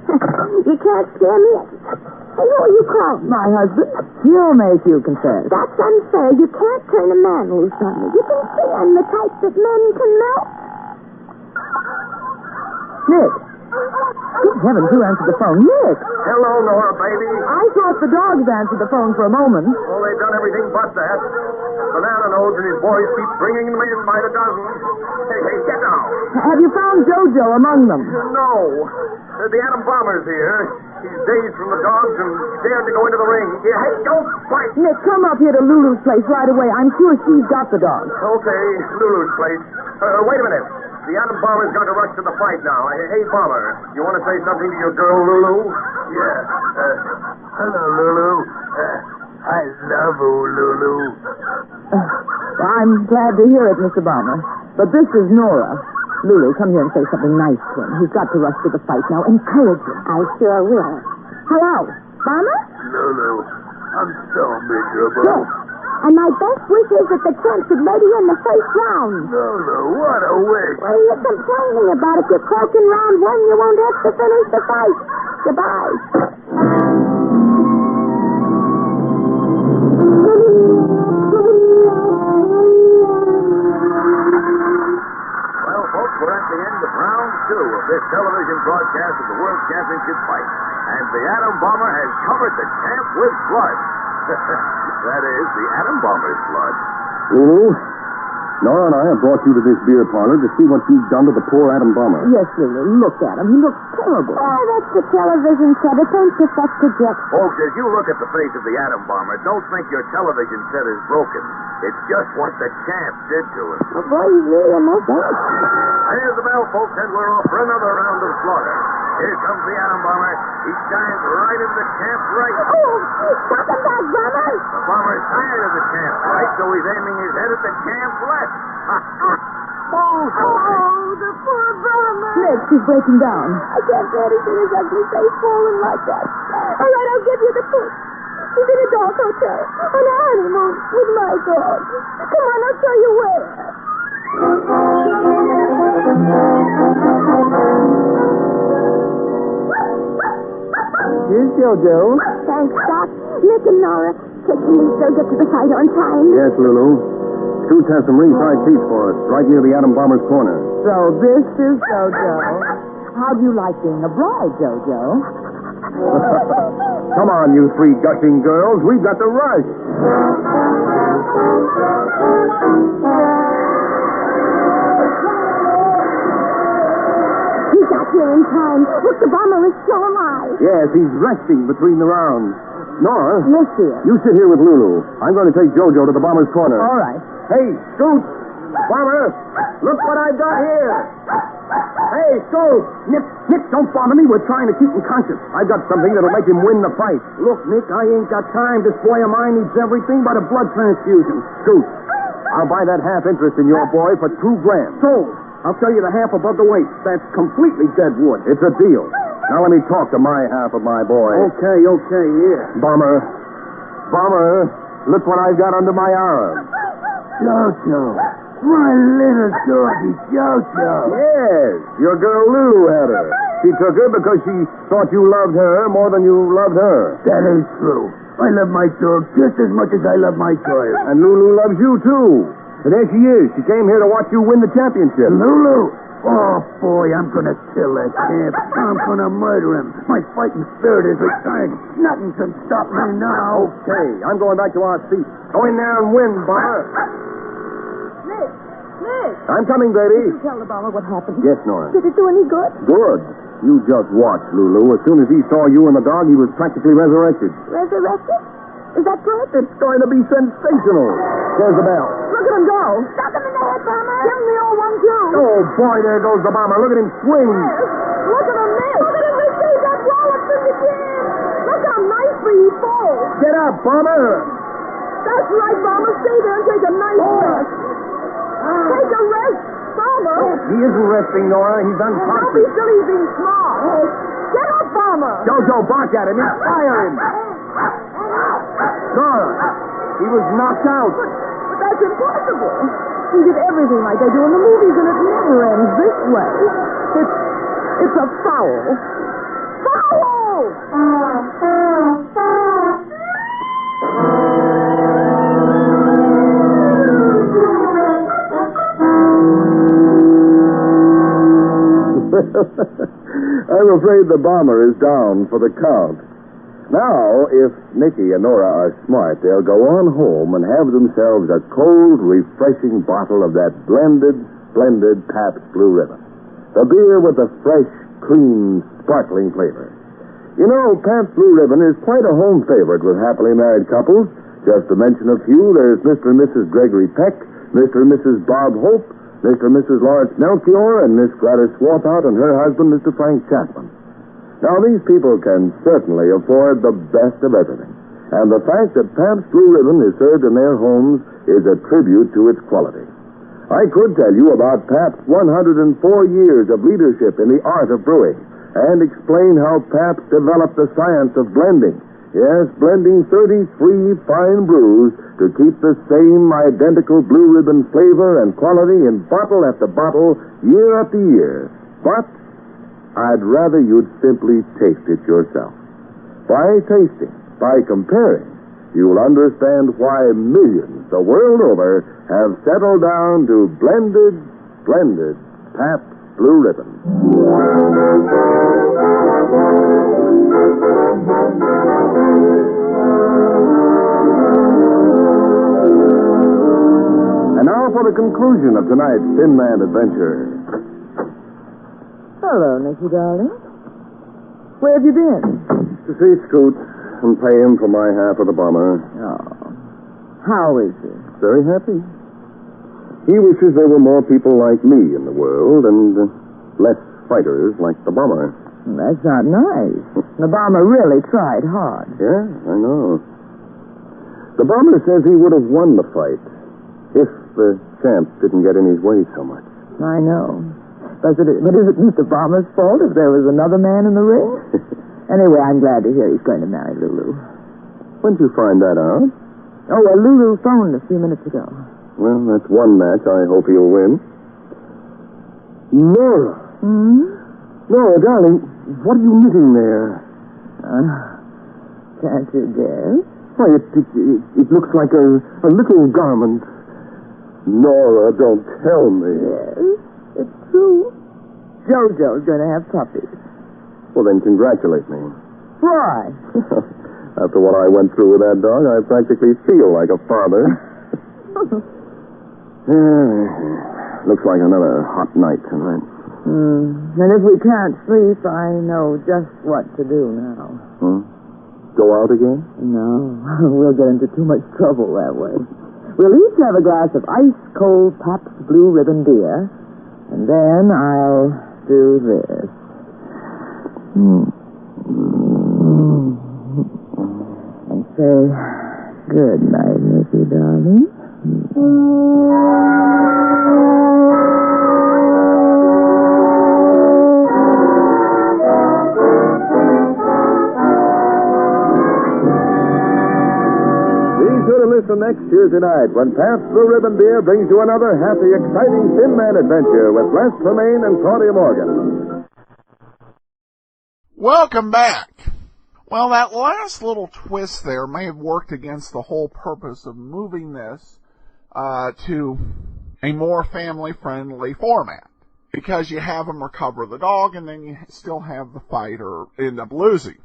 You can't scare me. Hey, who are you calling? My husband. He'll make you confess. That's unfair. You can't turn a man loose on me. You can see I'm the type that men can melt. Nick. Good heavens, who answered the phone? Nick. Hello, Nora, baby. I thought the dogs answered the phone for a moment. Well, they've done everything but that. Banana Nose and his boys keep bringing them in by the dozens. Hey, get down. Have you found Jojo among them? No. The atom bomber's here. He's dazed from the dogs and dared to go into the ring. Hey, don't fight. Nick, come up here to Lulu's place right away. I'm sure she's got the dog. Okay, Lulu's place. Wait a minute. The atom bomber's going to rush to the fight now. Hey, Bomber, you want to say something to your girl, Lulu? Yeah. Hello, Lulu. I love you, Lulu. I'm glad to hear it, Mr. Bomber. But this is Nora. Lulu, come here and say something nice to him. He's got to rush to the fight now. Encourage him. I sure will. Hello, Bomber? Lulu, I'm so miserable. Yes. And my best wish is that the champ should lay you in the first round. Lulu, what a wish. What are you complaining about? If you're croaking round one, you won't have to finish the fight. Goodbye. Well, folks, we're at the end of round 2 of this television broadcast of the World Championship fight. And the atom bomber has covered the champ with blood. That is, the atom bomber's blood. Lulu, Nora and I have brought you to this beer parlor to see what you've done to the poor atom bomber. Yes, Lulu, look at him. He looks terrible. Oh, that's the television set. It ain't just that projection. Folks, as you look at the face of the atom bomber, don't think your television set is broken. It's just what the champ did to him. Oh, boy, he's really a mess up. There's the bell, folks, and we're off for another round of slaughter. Here comes the atom bomber. He shines right in the champ's right. Oh, stop him back, Bomber. The bomber's tired of the champ's right, so he's aiming his head at the champ's left. Oh, the poor Bomber. Nick, she's breaking down. I can't bear to see his ugly face falling like that. All right, I'll give you the push. He's in a dog hotel. On a honeymoon with my dog. Come on, I'll show you where. Here's Jojo. Thanks, Doc. Nick and Nora, can we still get to the fight on time? Yes, Lulu. Scoots has some ringside seats for us, right near the atom bomber's corner. So this is Jojo. How'd you like being a bride, Jojo? Come on, you three gushing girls. We've got to rush. He got here in time. Look, the bomber is still alive. Yes, he's resting between the rounds. Nora? Yes, dear. You sit here with Lulu. I'm going to take Jojo to the bomber's corner. All right. Hey, Scoot! Bomber! Look what I've got here! Hey, Scoot! Nick, don't bother me. We're trying to keep him conscious. I've got something that'll make him win the fight. Look, Nick, I ain't got time. This boy of mine needs everything but a blood transfusion. Scoot, I'll buy that half interest in your boy for $2,000. Sold. I'll sell you the half above the waist. That's completely dead wood. It's a deal. Now let me talk to my half of my boy. Okay, here. Bomber, look what I've got under my arm. Jojo. My little doggy Jojo. Yes, your girl Lulu had her. She took her because she thought you loved her more than you loved her. That ain't true. I love my dog just as much as I love my child. And Lulu loves you, too. And there she is. She came here to watch you win the championship. Lulu? Oh, boy, I'm gonna kill that champ. I'm gonna murder him. My fighting spirit is returned. Nothing can stop me now. Okay, I'm going back to our seat. Go in there and win, Bomber. Nick! Nick! I'm coming, baby. Did you tell the bomber what happened? Yes, Nora. Did it do any good? Good. You just watch, Lulu. As soon as he saw you and the dog, he was practically resurrected. Resurrected? Is that good? It's going to be sensational. There's the bell. Look at him go. Stop him in the head, Bomber. Give him the old one, too. Oh, boy, there goes the bomber. Look at him swing. Yes. Look at him, Nick. Look at him receive that wallop from the jam. Look how nicely he falls. Get up, bomber. That's right, Bomber. Stay there and take a nice rest. Take a rest, Bomber. He isn't resting, Nora. He's Don't unconscious. be silly, he's being smart. Get up, Bomber. Jojo, bark at him. Inspire him. Nora, he was knocked out. But that's impossible. He did everything like they do in the movies, and it never ends this way. It's a foul. Foul! I'm afraid the bomber is down for the count. Now, if Nicky and Nora are smart, they'll go on home and have themselves a cold, refreshing bottle of that blended, splendid Pabst Blue Ribbon. The beer with the fresh, clean, sparkling flavor. You know, Pabst Blue Ribbon is quite a home favorite with happily married couples. Just to mention a few, there's Mr. and Mrs. Gregory Peck, Mr. and Mrs. Bob Hope, Mr. and Mrs. Lawrence Melchior, and Miss Gladys Swarthout and her husband, Mr. Frank Chapman. Now, these people can certainly afford the best of everything. And the fact that Pabst Blue Ribbon is served in their homes is a tribute to its quality. I could tell you about Pabst's 104 years of leadership in the art of brewing and explain how Pabst developed the science of blending. Yes, blending 33 fine brews to keep the same identical Blue Ribbon flavor and quality in bottle after bottle, year after year. But I'd rather you'd simply taste it yourself. By tasting, by comparing, you'll understand why millions the world over have settled down to blended, splendid Pabst Blue Ribbon. And now for the conclusion of tonight's Thin Man adventure. Hello, Nicky, darling. Where have you been? To see Scoot and pay him for my half of the bomber. Oh. How is he? Very happy. He wishes there were more people like me in the world and less fighters like the bomber. That's not nice. The bomber really tried hard. Yeah, I know. The bomber says he would have won the fight if the champ didn't get in his way so much. I know. But is it Mr. Bomber's fault if there was another man in the ring? Anyway, I'm glad to hear he's going to marry Lulu. When'd you find that out? Oh, well, Lulu phoned a few minutes ago. Well, that's one match I hope he'll win. Nora. Nora, darling, what are you knitting there? Can't you guess? Why, it looks like a little garment. Nora, don't tell me. Yes, it's true. Jojo's going to have puppies. Well, then congratulate me. Why? After what I went through with that dog, I practically feel like a father. Looks like another hot night tonight. And if we can't sleep, I know just what to do now. Go out again? No, we'll get into too much trouble that way. We'll each have a glass of ice-cold Pabst Blue Ribbon beer, and then I'll do this. And say, good night, Nicky, darling. Listen next Tuesday night when Pabst Blue Ribbon Beer brings you another happy, exciting Thin Man adventure with Les Tremayne and Claudia Morgan. Welcome back. Well, that last little twist there may have worked against the whole purpose of moving this to a more family-friendly format. because you have them recover the dog, and then you still have the fight or end up losing.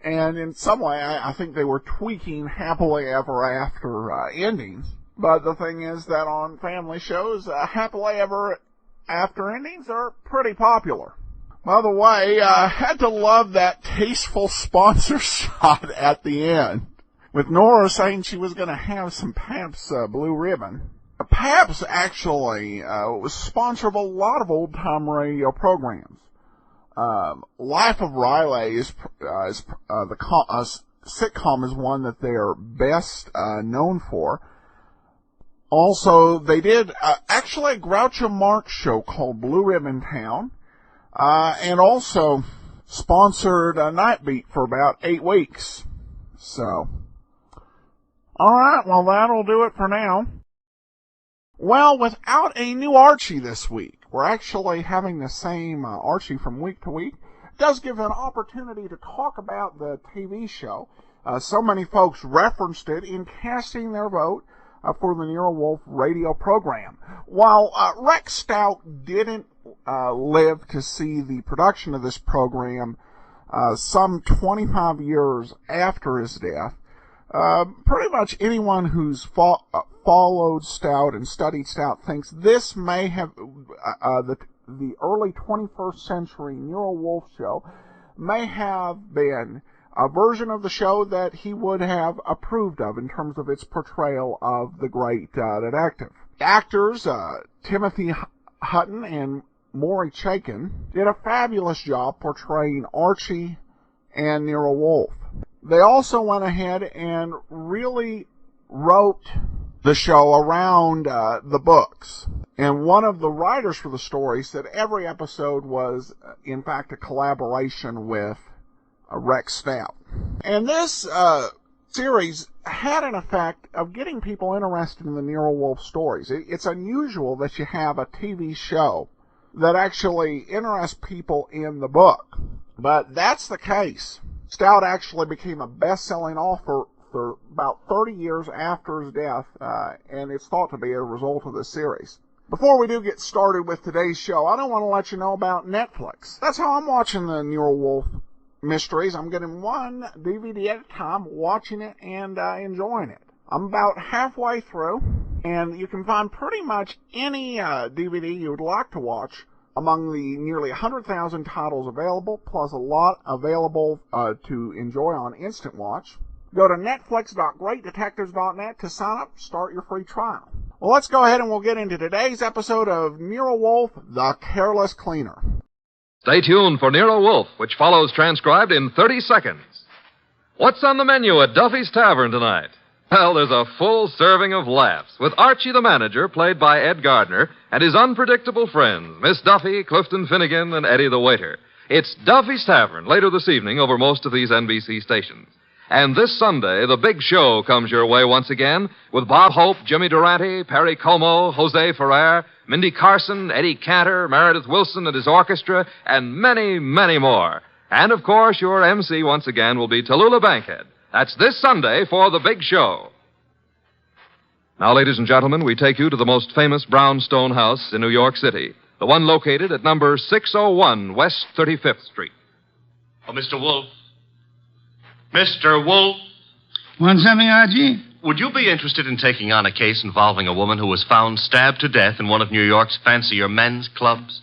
And in some way, I think they were tweaking happily ever after endings. But the thing is that on family shows, happily ever after endings are pretty popular. By the way, I had to love that tasteful sponsor shot at the end, with Nora saying she was going to have some Pabst Blue Ribbon. Pabst actually was sponsor of a lot of old-time radio programs. Life of Riley is the sitcom is one that they're best known for. Also, they did actually a Groucho Marx show called Blue Ribbon Town, and also sponsored Night Beat for about 8 weeks. So, all right, well, that'll do it for now. Well, without a new Archie this week, we're actually having the same Archie from week to week. It does give an opportunity to talk about the TV show. So many folks referenced it in casting their vote for the Nero Wolfe radio program. While Rex Stout didn't live to see the production of this program some 25 years after his death, pretty much anyone who's followed Stout and studied Stout thinks this may have the early 21st century Nero Wolfe show may have been a version of the show that he would have approved of in terms of its portrayal of the great detective. Actors Timothy Hutton and Maury Chaykin did a fabulous job portraying Archie and Nero Wolfe. They also went ahead and really wrote the show around the books. And one of the writers for the story said every episode was, in fact, a collaboration with Rex Stout. And this series had an effect of getting people interested in the Nero Wolfe stories. It's unusual that you have a TV show that actually interests people in the book. But that's the case. Stout actually became a best-selling author for about 30 years after his death, and it's thought to be a result of this series. Before we do get started with today's show, I don't want to let you know about Netflix. That's how I'm watching the Nero Wolfe mysteries. I'm getting one DVD at a time, watching it and enjoying it. I'm about halfway through, and you can find pretty much any DVD you would like to watch among the nearly 100,000 titles available, plus a lot available to enjoy on Instant Watch. Go to netflix.greatdetectives.net to sign up, start your free trial. Well, let's go ahead and we'll get into today's episode of Nero Wolfe, the Careless Cleaner. Stay tuned for Nero Wolfe, which follows transcribed in 30 seconds. What's on the menu at Duffy's Tavern tonight? Well, there's a full serving of laughs with Archie the manager, played by Ed Gardner, and his unpredictable friends, Miss Duffy, Clifton Finnegan, and Eddie the waiter. It's Duffy's Tavern later this evening over most of these NBC stations. And this Sunday, the big show comes your way once again with Bob Hope, Jimmy Durante, Perry Como, Jose Ferrer, Mindy Carson, Eddie Cantor, Meredith Wilson and his orchestra, and many, many more. And, of course, your MC once again will be Tallulah Bankhead. That's this Sunday for the big show. Now, ladies and gentlemen, we take you to the most famous brownstone house in New York City, the one located at number 601 West 35th Street. Oh, Mr. Wolfe. Mr. Wolfe. Want something, Archie? Would you be interested in taking on a case involving a woman who was found stabbed to death in one of New York's fancier men's clubs?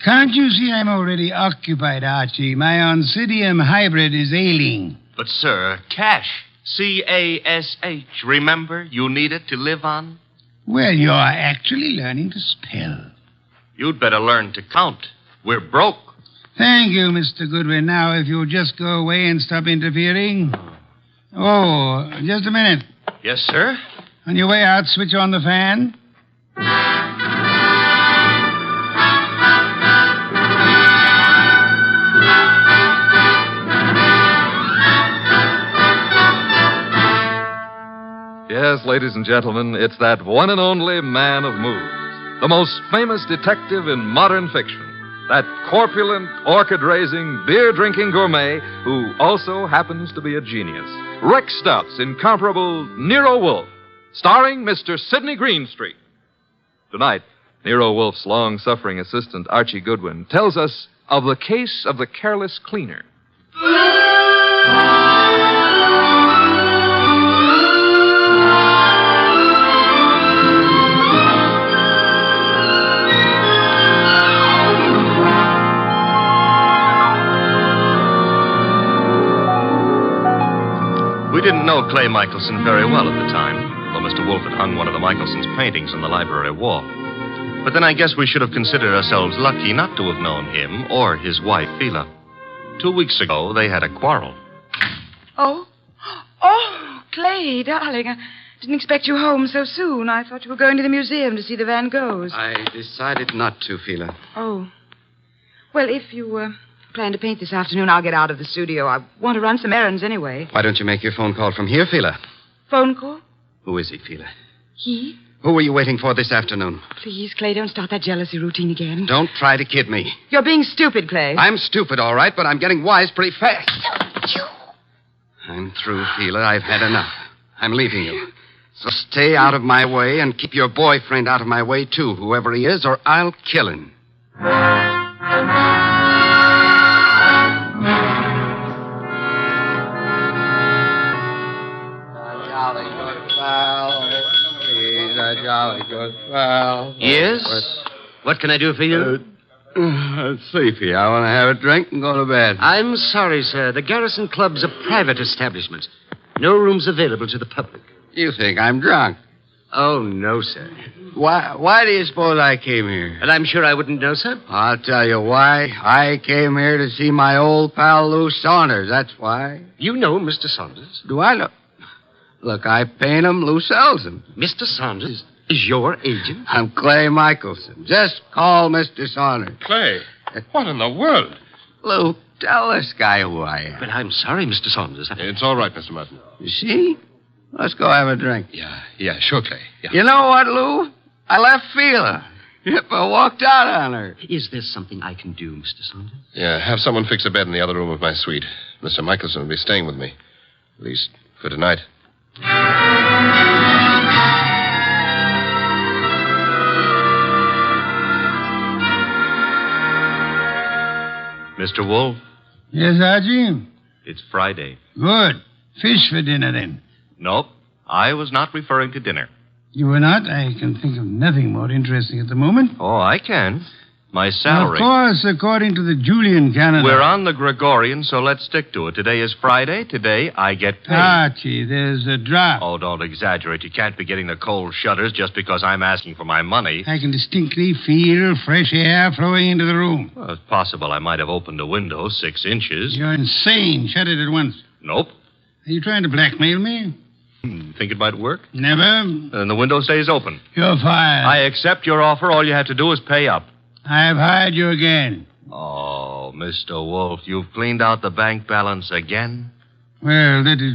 Can't you see I'm already occupied, Archie? My Oncidium hybrid is ailing. But, sir, cash. C-A-S-H. Remember, you need it to live on? Well, you're actually learning to spell. You'd better learn to count. We're broke. Thank you, Mr. Goodwin. Now, if you'll just go away and stop interfering. Oh, just a minute. Yes, sir? On your way out, switch on the fan. Yes, ladies and gentlemen, it's that one and only man of moves, the most famous detective in modern fiction, that corpulent, orchid-raising, beer-drinking gourmet who also happens to be a genius. Rex Stout's incomparable Nero Wolfe, starring Mr. Sidney Greenstreet. Tonight, Nero Wolfe's long-suffering assistant, Archie Goodwin, tells us of the case of the careless cleaner. We didn't know Clay Michelson very well at the time, though Mr. Wolfe had hung one of the Michelsons' paintings on the library wall. But then I guess we should have considered ourselves lucky not to have known him or his wife, Phila. 2 weeks ago, they had a quarrel. Oh, Clay, darling, I didn't expect you home so soon. I thought you were going to the museum to see the Van Goghs. I decided not to, Phila. Oh. Well, if you plan to paint this afternoon, I'll get out of the studio. I want to run some errands anyway. Why don't you make your phone call from here, Phila? Phone call? Who is he, Phila? He? Who were you waiting for this afternoon? Please, Clay, don't start that jealousy routine again. Don't try to kid me. You're being stupid, Clay. I'm stupid, all right, but I'm getting wise pretty fast. I'm through, Phila. I've had enough. I'm leaving you. So stay out of my way and keep your boyfriend out of my way, too, whoever he is, or I'll kill him. He's a jolly good fellow. Yes? What can I do for you? Sleepy. I want to have a drink and go to bed. I'm sorry, sir. The Garrison Club's a private establishment. No rooms available to the public. You think I'm drunk? Oh, no, sir. Why do you suppose I came here? And I'm sure I wouldn't know, sir. I'll tell you why. I came here to see my old pal Lou Saunders. That's why. You know Mr. Saunders? Do I know? Look, I paint him. Lou sells them. Mr. Saunders is your agent? I'm Clay Michelson. Just call Mr. Saunders. Clay? What in the world? Lou, tell this guy who I am. Well, I'm sorry, Mr. Saunders. It's all right, Mr. Martin. You see? Let's go have a drink. Yeah, sure, Clay. Yeah. You know what, Lou? I left Phila. Yep, I walked out on her. Is there something I can do, Mr. Saunders? Yeah, have someone fix a bed in the other room of my suite. Mr. Michelson will be staying with me. At least for tonight. Mr. Wolfe? Yes, Archie? It's Friday. Good. Fish for dinner, then. Nope. I was not referring to dinner. You were not? I can think of nothing more interesting at the moment. Oh, I can. My salary. Of course, according to the Julian calendar. We're on the Gregorian, so let's stick to it. Today is Friday. Today I get paid. Archie, there's a drop. Oh, don't exaggerate. You can't be getting the cold shutters just because I'm asking for my money. I can distinctly feel fresh air flowing into the room. Well, it's possible I might have opened a window 6 inches. You're insane. Shut it at once. Nope. Are you trying to blackmail me? Think it might work? Never. And the window stays open. You're fired. I accept your offer. All you have to do is pay up. I've hired you again. Oh, Mr. Wolfe, you've cleaned out the bank balance again? Well, that is...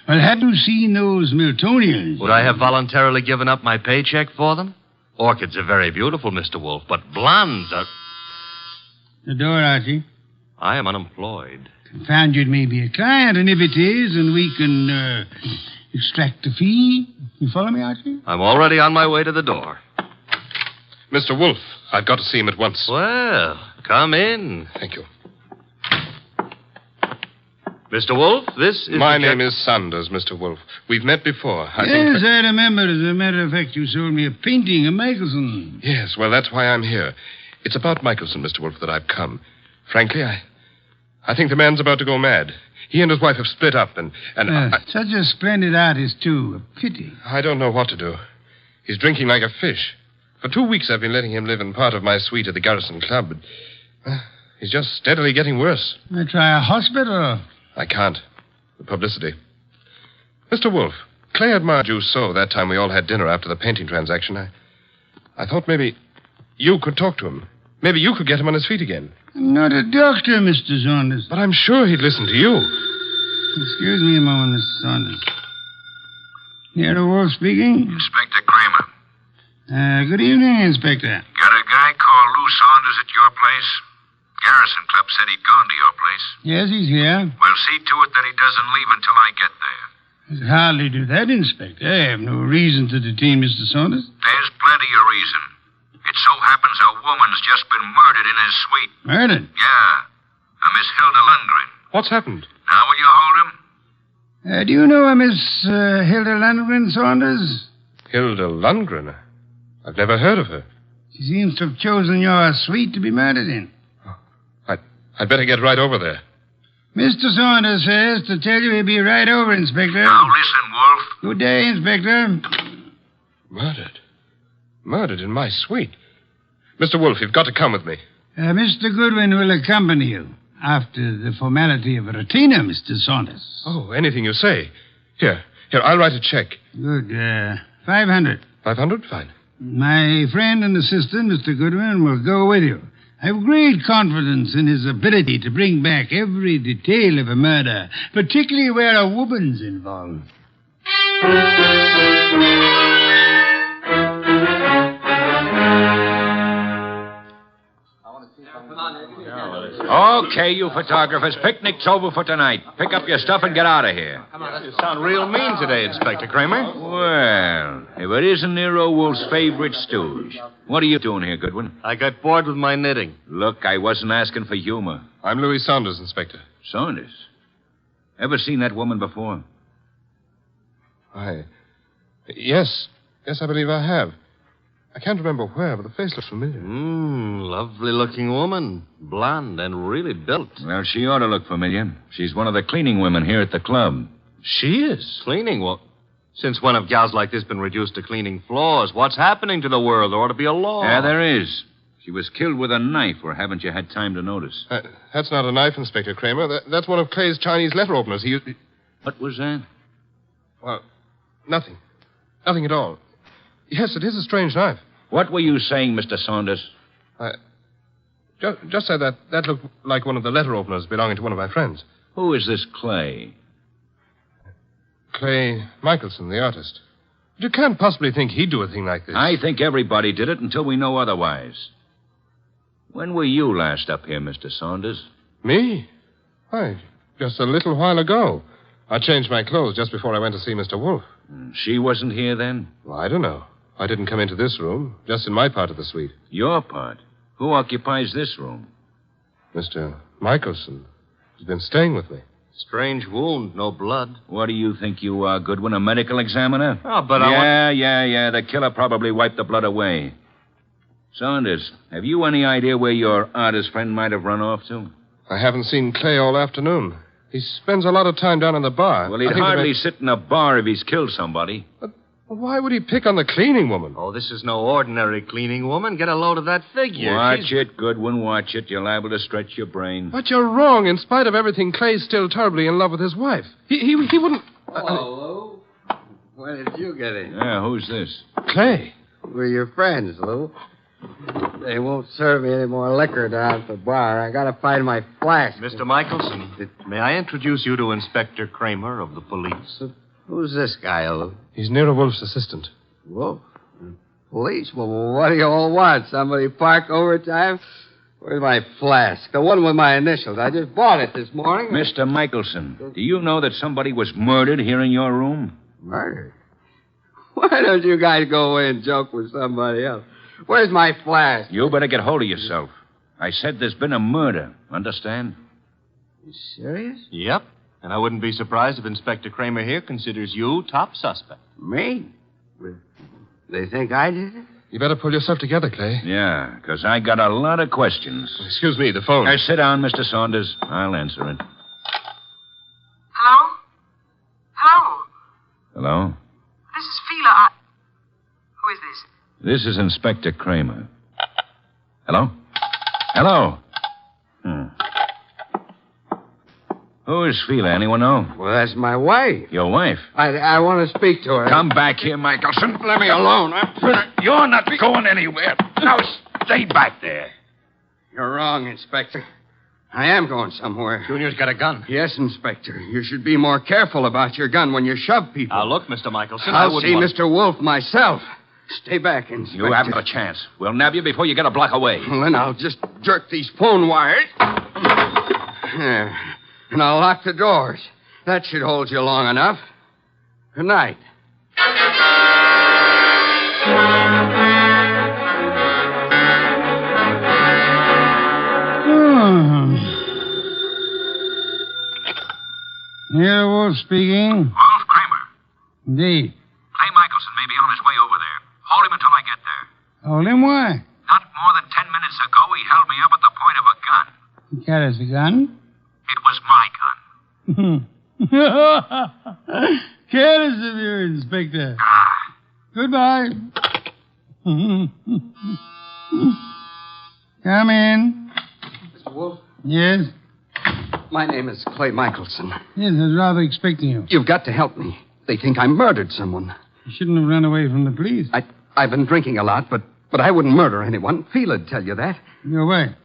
Well, have you seen those Miltonians? Would I have voluntarily given up my paycheck for them? Orchids are very beautiful, Mr. Wolfe, but blondes are... The door, Archie. I am unemployed. Confound you, it may be a client, and if it is, and we can extract a fee. You follow me, Archie? I'm already on my way to the door. Mr. Wolfe, I've got to see him at once. Well, come in. Thank you. Mr. Wolfe, this is... My name is Saunders, Mr. Wolfe. We've met before. I remember. As a matter of fact, you sold me a painting of Michelson. Yes, well, that's why I'm here. It's about Michelson, Mr. Wolfe, that I've come. Frankly, I think the man's about to go mad. He and his wife have split up, and such a splendid artist, too. A pity. I don't know what to do. He's drinking like a fish. For 2 weeks, I've been letting him live in part of my suite at the Garrison Club, but he's just steadily getting worse. I try a hospital. I can't. The publicity. Mr. Wolfe, Clay admired you so that time we all had dinner after the painting transaction. I thought maybe you could talk to him. Maybe you could get him on his feet again. I'm not a doctor, Mr. Saunders. But I'm sure he'd listen to you. Excuse me a moment, Mr. Saunders. Nero Wolfe speaking? Inspector Kramer. Good evening, Inspector. Got a guy called Lou Saunders at your place? Garrison Club said he'd gone to your place. Yes, he's here. Well, see to it that he doesn't leave until I get there. I'd hardly do that, Inspector. I have no reason to detain Mr. Saunders. There's plenty of reason. It so happens a woman's just been murdered in his suite. Murdered? Yeah. A Miss Hilda Lundgren. What's happened? Now will you hold him? Do you know a Miss Hilda Lundgren, Saunders? Hilda Lundgren? I've never heard of her. She seems to have chosen your suite to be murdered in. I'd better get right over there. Mr. Saunders says to tell you he'll be right over, Inspector. Now listen, Wolf. Good day, Inspector. Murdered? Murdered in my suite? Mr. Wolfe, you've got to come with me. Mr. Goodwin will accompany you after the formality of a retainer, Mr. Saunders. Oh, anything you say. Here, I'll write a check. Good. 500. 500? Fine. My friend and assistant, Mr. Goodwin, will go with you. I have great confidence in his ability to bring back every detail of a murder, particularly where a woman's involved. Okay, you photographers, picnic's over for tonight. Pick up your stuff and get out of here. You sound real mean today, Inspector Kramer. Well, if it isn't Nero Wolf's favorite stooge. What are you doing here, Goodwin? I got bored with my knitting. Look, I wasn't asking for humor. I'm Louis Saunders, Inspector. Saunders? Ever seen that woman before? Yes, I believe I have. I can't remember where, but the face looks familiar. Lovely-looking woman. Blonde and really built. Well, she ought to look familiar. She's one of the cleaning women here at the club. She is? Cleaning? Well, since when have gals like this been reduced to cleaning floors? What's happening to the world? There ought to be a law. Yeah, there is. She was killed with a knife, or haven't you had time to notice? That's not a knife, Inspector Kramer. That's one of Clay's Chinese letter openers. What was that? Well, nothing. Nothing at all. Yes, it is a strange knife. What were you saying, Mr. Saunders? Just said that looked like one of the letter openers belonging to one of my friends. Who is this Clay? Clay Michelson, the artist. But you can't possibly think he'd do a thing like this. I think everybody did it until we know otherwise. When were you last up here, Mr. Saunders? Me? Why, just a little while ago. I changed my clothes just before I went to see Mr. Wolfe. She wasn't here then? Well, I don't know. I didn't come into this room, just in my part of the suite. Your part? Who occupies this room? Mr. Michelson. He's been staying with me. Strange wound, no blood. What do you think you are, Goodwin, a medical examiner? Oh, but Yeah. The killer probably wiped the blood away. Saunders, have you any idea where your artist friend might have run off to? I haven't seen Clay all afternoon. He spends a lot of time down in the bar. Well, he'd hardly sit in a bar if he's killed somebody. But why would he pick on the cleaning woman? Oh, this is no ordinary cleaning woman. Get a load of that figure. Watch it, Goodwin, watch it. You're liable to stretch your brain. But you're wrong. In spite of everything, Clay's still terribly in love with his wife. He wouldn't... Hello, Lou. Where did you get in? Yeah, who's this? Clay. We're your friends, Lou. They won't serve me any more liquor down at the bar. I gotta find my flask. Mr. Michelson, may I introduce you to Inspector Kramer of the police? Who's this guy, Lou? He's Nero Wolf's assistant. Wolf? Police? Well, what do you all want? Somebody park overtime? Where's my flask? The one with my initials. I just bought it this morning. Mr. Michelson, do you know that somebody was murdered here in your room? Murdered? Why don't you guys go away and joke with somebody else? Where's my flask? You better get hold of yourself. I said there's been a murder. Understand? You serious? Yep. And I wouldn't be surprised if Inspector Kramer here considers you top suspect. Me? They think I did it? You better pull yourself together, Clay. Yeah, because I got a lot of questions. Excuse me, the phone. Sit down, Mr. Saunders. I'll answer it. Hello? Hello? Hello? This is Fila. Who is this? This is Inspector Kramer. Hello? Hello? Who is Fila? Anyone know? Well, that's my wife. Your wife? I want to speak to her. Come back here, Michelson. Let me alone. You're not going anywhere. Now, stay back there. You're wrong, Inspector. I am going somewhere. Junior's got a gun. Yes, Inspector. You should be more careful about your gun when you shove people. Now, look, Mr. Michelson, I'll see Mr. Wolfe myself. Stay back, Inspector. You haven't a chance. We'll nab you before you get a block away. Well, then I'll just jerk these phone wires. There. And I'll lock the doors. That should hold you long enough. Good night. Nero Wolf speaking. Wolf, Kramer. Indeed. Clay Michelson may be on his way over there. Hold him until I get there. Hold him, why? Not more than 10 minutes ago, he held me up at the point of a gun. He carries a gun? It was my gun. Careless of you, Inspector. Goodbye. Come in. Mr. Wolf? Yes? My name is Clay Michelson. Yes, I was rather expecting you. You've got to help me. They think I murdered someone. You shouldn't have run away from the police. I've been drinking a lot, but I wouldn't murder anyone. Fela'd tell you that. Your wife.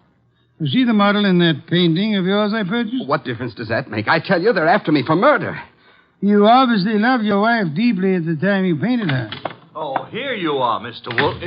Was she the model in that painting of yours I purchased? What difference does that make? I tell you, they're after me for murder. You obviously loved your wife deeply at the time you painted her. Oh, here you are, Mr. Wolf.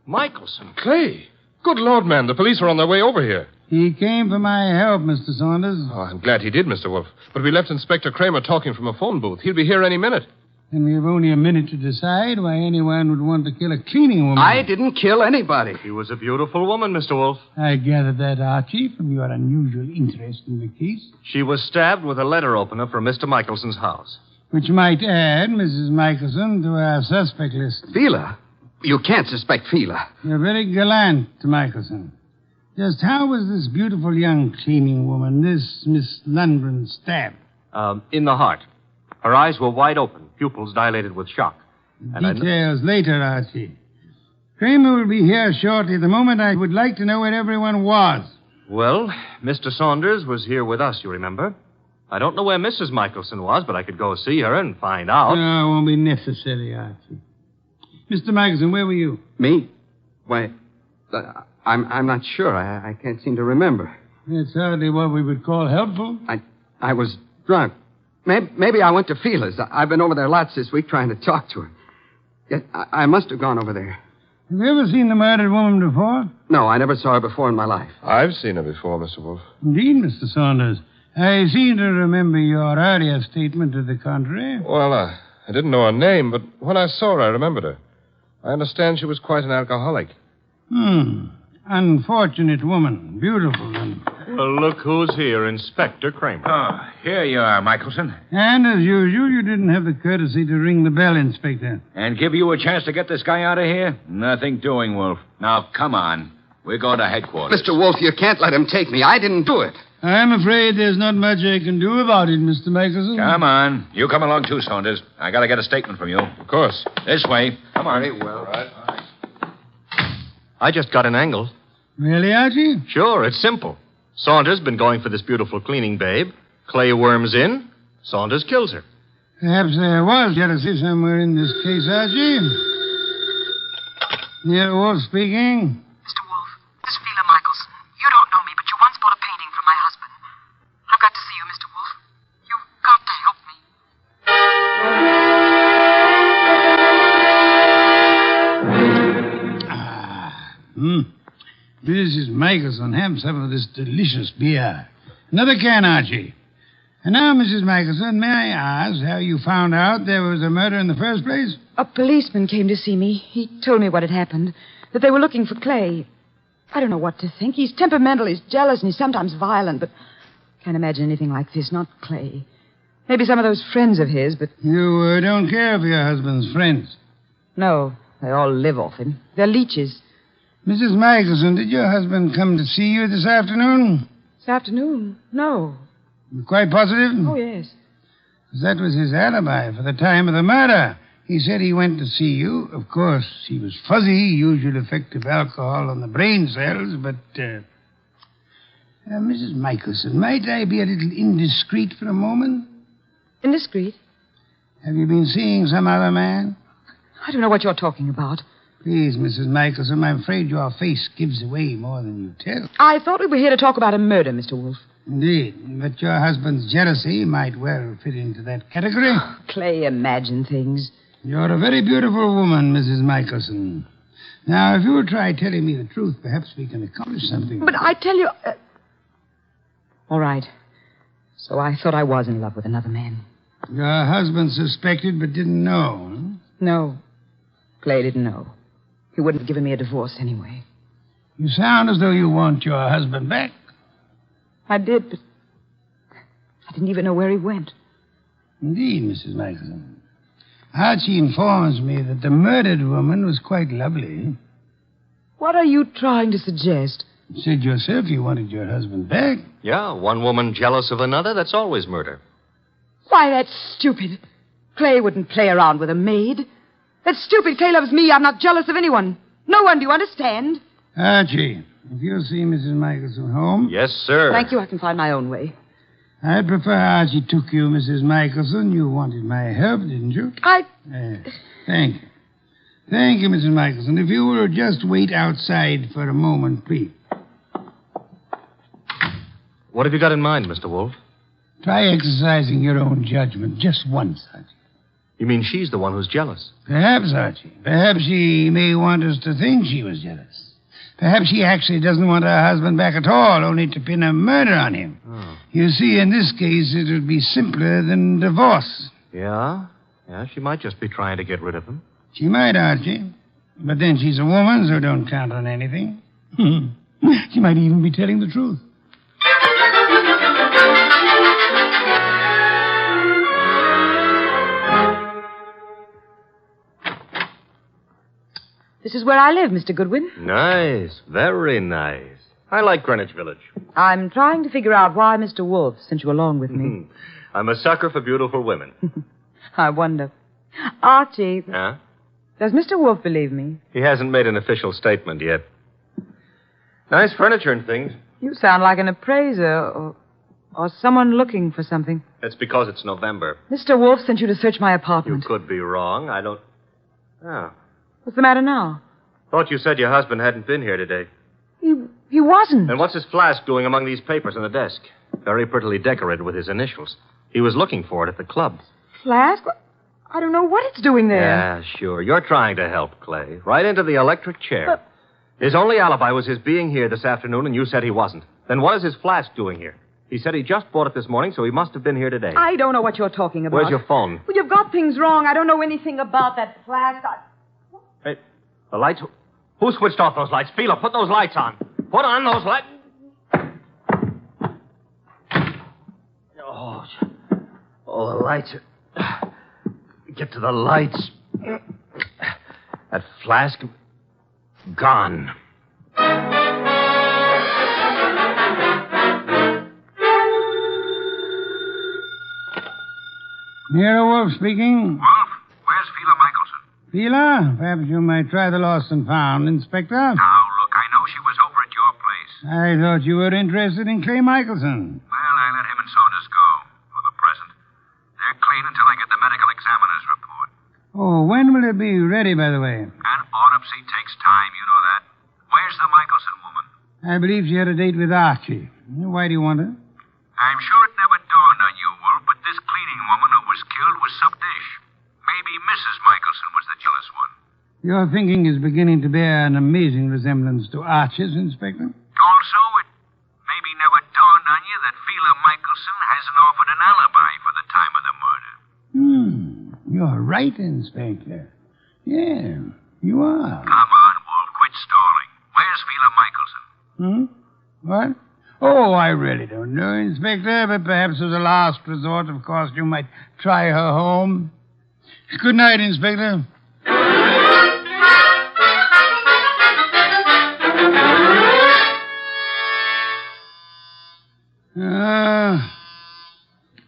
Michelson. Clay. Good Lord, man. The police are on their way over here. He came for my help, Mr. Saunders. Oh, I'm glad he did, Mr. Wolf. But we left Inspector Kramer talking from a phone booth. He'll be here any minute. And we have only a minute to decide why anyone would want to kill a cleaning woman. I didn't kill anybody. She was a beautiful woman, Mr. Wolf. I gathered that, Archie, from your unusual interest in the case. She was stabbed with a letter opener from Mr. Michelson's house. Which might add Mrs. Michelson to our suspect list. Fila? You can't suspect Fila. You're very gallant, Michelson. Just how was this beautiful young cleaning woman, this Miss Lundgren, stabbed? In the heart. Her eyes were wide open, pupils dilated with shock. Details later, Archie. Kramer will be here shortly. At the moment, I would like to know where everyone was. Well, Mr. Saunders was here with us, you remember. I don't know where Mrs. Michelson was, but I could go see her and find out. No, it won't be necessary, Archie. Mr. Michelson, where were you? Me? Why, I'm not sure. I can't seem to remember. That's hardly what we would call helpful. I was drunk. Maybe I went to Fila's. I've been over there lots this week trying to talk to her. Yes, I must have gone over there. Have you ever seen the murdered woman before? No, I never saw her before in my life. I've seen her before, Mr. Wolf. Indeed, Mr. Saunders. I seem to remember your earlier statement to the contrary. Well, I didn't know her name, but when I saw her, I remembered her. I understand she was quite an alcoholic. Unfortunate woman. Beautiful and... Well, look who's here, Inspector Kramer. Oh, here you are, Michelson. And as usual, you didn't have the courtesy to ring the bell, Inspector. And give you a chance to get this guy out of here? Nothing doing, Wolf. Now, come on. We're going to headquarters. Mr. Wolf, you can't let him take me. I didn't do it. I'm afraid there's not much I can do about it, Mr. Michelson. Come on. You come along too, Saunders. I got to get a statement from you. Of course. This way. Come on. Very well. All right. I just got an angle. Really, Archie? Sure, it's simple. Saunders been going for this beautiful cleaning babe. Clay worms in. Saunders kills her. Perhaps there was jealousy somewhere in this case, Archie. Nero Wolf speaking. Mr. Wolf, this is Fila Michelson. You don't know me, but you once bought a painting from my husband. I've got to see you, Mr. Wolf. You've got to help me. Mrs. Michelson, have some of this delicious beer. Another can, Archie. And now, Mrs. Michelson, may I ask how you found out there was a murder in the first place? A policeman came to see me. He told me what had happened, that they were looking for Clay. I don't know what to think. He's temperamental, he's jealous, and he's sometimes violent, but I can't imagine anything like this, not Clay. Maybe some of those friends of his, but... You don't care for your husband's friends? No, they all live off him. They're leeches. Mrs. Michelson, did your husband come to see you this afternoon? This afternoon? No. You're quite positive? Oh, yes. That was his alibi for the time of the murder. He said he went to see you. Of course, he was fuzzy, usual effect of alcohol on the brain cells, but... Mrs. Michelson, might I be a little indiscreet for a moment? Indiscreet? Have you been seeing some other man? I don't know what you're talking about. Please, Mrs. Michelson, I'm afraid your face gives away more than you tell. I thought we were here to talk about a murder, Mr. Wolf. Indeed, but your husband's jealousy might well fit into that category. Oh, Clay, imagine things. You're a very beautiful woman, Mrs. Michelson. Now, if you'll try telling me the truth, perhaps we can accomplish something. But I tell you... All right. So I thought I was in love with another man. Your husband suspected but didn't know, huh? No. Clay didn't know. He wouldn't have given me a divorce anyway. You sound as though you want your husband back. I did, but I didn't even know where he went. Indeed, Mrs. Michelson. Archie informs me that the murdered woman was quite lovely. What are you trying to suggest? You said yourself you wanted your husband back. Yeah, one woman jealous of another, that's always murder. Why, that's stupid. Clay wouldn't play around with a maid. That's stupid. Clay loves me. I'm not jealous of anyone. No one, do you understand? Archie, if you'll see Mrs. Michelson home... Yes, sir. Thank you. I can find my own way. I'd prefer Archie took you, Mrs. Michelson. You wanted my help, didn't you? Thank you. Thank you, Mrs. Michelson. If you will just wait outside for a moment, please. What have you got in mind, Mr. Wolfe? Try exercising your own judgment just once, Archie. You mean she's the one who's jealous? Perhaps, Archie. Perhaps she may want us to think she was jealous. Perhaps she actually doesn't want her husband back at all, only to pin a murder on him. Oh. You see, in this case, it would be simpler than divorce. Yeah? Yeah, she might just be trying to get rid of him. She might, Archie. But then she's a woman, so don't count on anything. She might even be telling the truth. This is where I live, Mr. Goodwin. Nice. Very nice. I like Greenwich Village. I'm trying to figure out why Mr. Wolfe sent you along with me. I'm a sucker for beautiful women. I wonder. Archie, Huh? does Mr. Wolfe believe me? He hasn't made an official statement yet. Nice furniture and things. You sound like an appraiser or someone looking for something. That's because it's November. Mr. Wolfe sent you to search my apartment. You could be wrong. I don't... Oh. What's the matter now? Thought you said your husband hadn't been here today. He wasn't. And what's his flask doing among these papers on the desk? Very prettily decorated with his initials. He was looking for it at the club. Flask? I don't know what it's doing there. Yeah, sure. You're trying to help, Clay. Right into the electric chair. His only alibi was his being here this afternoon, and you said he wasn't. Then what is his flask doing here? He said he just bought it this morning, so he must have been here today. I don't know what you're talking about. Where's your phone? Well, you've got things wrong. I don't know anything about that flask. Hey, the lights... Who switched off those lights? Fila, put those lights on. Put on those lights. Oh, the lights are... Get to the lights. That flask... Gone. Nero Wolfe speaking. Wolfe, where's Fila Michelson? Fila, perhaps you might try the lost and found, Inspector. Now, look, I know she was over at your place. I thought you were interested in Clay Michelson. Well, I let him and Saunders go, for the present. They're clean until I get the medical examiner's report. Oh, when will it be ready, by the way? An autopsy takes time, you know that. Where's the Michelson woman? I believe she had a date with Archie. Why do you want her? I'm sure it never dawned on you, Wolfe, but this cleaning woman who was killed was some dish. Maybe Mrs. Michelson was the jealous one. Your thinking is beginning to bear an amazing resemblance to Archie's, Inspector. Also, it maybe never dawned on you that Fila Michelson hasn't offered an alibi for the time of the murder. You're right, Inspector. Yeah, you are. Come on, Wolfe, quit stalling. Where's Fila Michelson? What? Oh, I really don't know, Inspector, but perhaps as a last resort, of course, you might try her home. Good night, Inspector.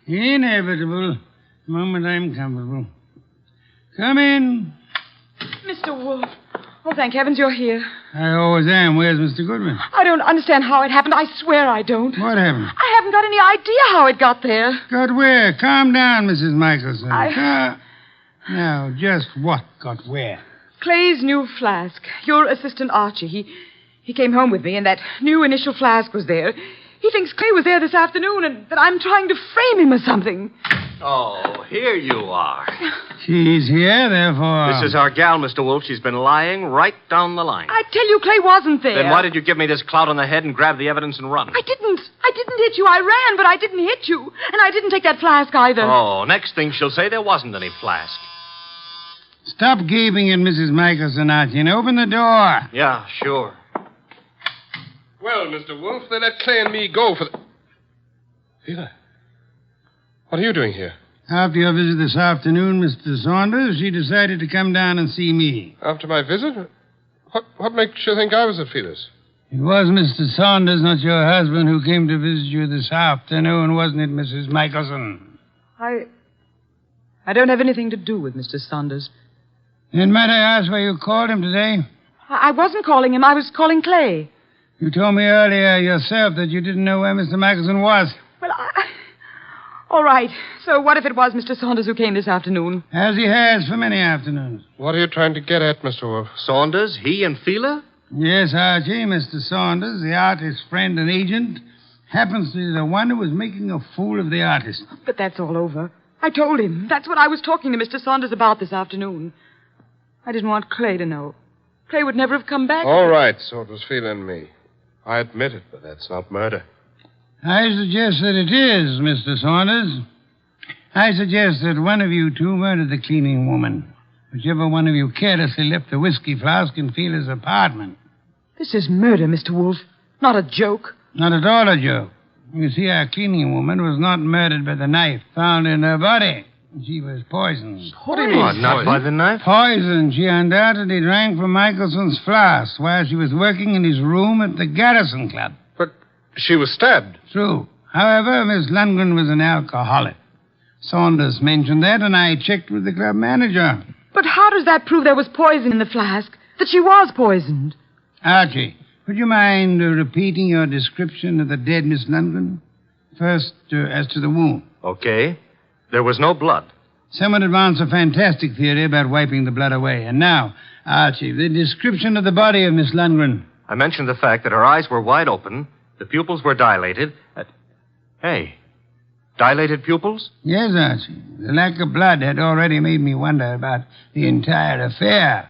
Inevitable. The moment I'm comfortable. Come in. Mr. Wolfe. Oh, thank heavens you're here. I always am. Where's Mr. Goodwin? I don't understand how it happened. I swear I don't. What happened? I haven't got any idea how it got there. Got where? Calm down, Mrs. Michelson. Now, just what got where? Clay's new flask. Your assistant Archie. He came home with me, and that new initial flask was there. He thinks Clay was there this afternoon, and that I'm trying to frame him or something. Oh, here you are. She's here, therefore... This is our gal, Mr. Wolfe. She's been lying right down the line. I tell you, Clay wasn't there. Then why did you give me this clout on the head and grab the evidence and run? I didn't hit you. I ran, but I didn't hit you. And I didn't take that flask either. Oh, next thing she'll say there wasn't any flask. Stop gaping at Mrs. Michelson, Archie, and open the door. Yeah, sure. Well, Mr. Wolfe, they let Clay and me go for the... Fila, what are you doing here? After your visit this afternoon, Mr. Saunders, she decided to come down and see me. After my visit? What makes you think I was at Feeler's? It was Mr. Saunders, not your husband, who came to visit you this afternoon, wasn't it, Mrs. Michelson? I don't have anything to do with Mr. Saunders. And might I ask why you called him today? I wasn't calling him. I was calling Clay. You told me earlier yourself that you didn't know where Mr. Michelson was. Well, all right. So what if it was Mr. Saunders who came this afternoon? As he has for many afternoons. What are you trying to get at, Mr. Wolfe? Saunders? He and Feeler? Yes, Archie. Mr. Saunders, the artist's friend and agent, happens to be the one who was making a fool of the artist. But that's all over. I told him. That's what I was talking to Mr. Saunders about this afternoon. I didn't want Clay to know. Clay would never have come back. All right, so it was Feeler and me. I admit it, but that's not murder. I suggest that it is, Mr. Saunders. I suggest that one of you two murdered the cleaning woman. Whichever one of you carelessly left the whiskey flask in Feeler's apartment. This is murder, Mr. Wolfe. Not a joke. Not at all a joke. You see, our cleaning woman was not murdered by the knife found in her body. She was poisoned. What do you mean? Not by the knife? Poison. She undoubtedly drank from Michelson's flask while she was working in his room at the Garrison Club. But she was stabbed. True. However, Miss Lundgren was an alcoholic. Saunders mentioned that, and I checked with the club manager. But how does that prove there was poison in the flask? That she was poisoned? Archie, would you mind repeating your description of the dead Miss Lundgren? First, as to the wound. Okay. There was no blood. Someone advanced a fantastic theory about wiping the blood away. And now, Archie, the description of the body of Miss Lundgren. I mentioned the fact that her eyes were wide open, the pupils were dilated. Hey, dilated pupils? Yes, Archie. The lack of blood had already made me wonder about the entire affair.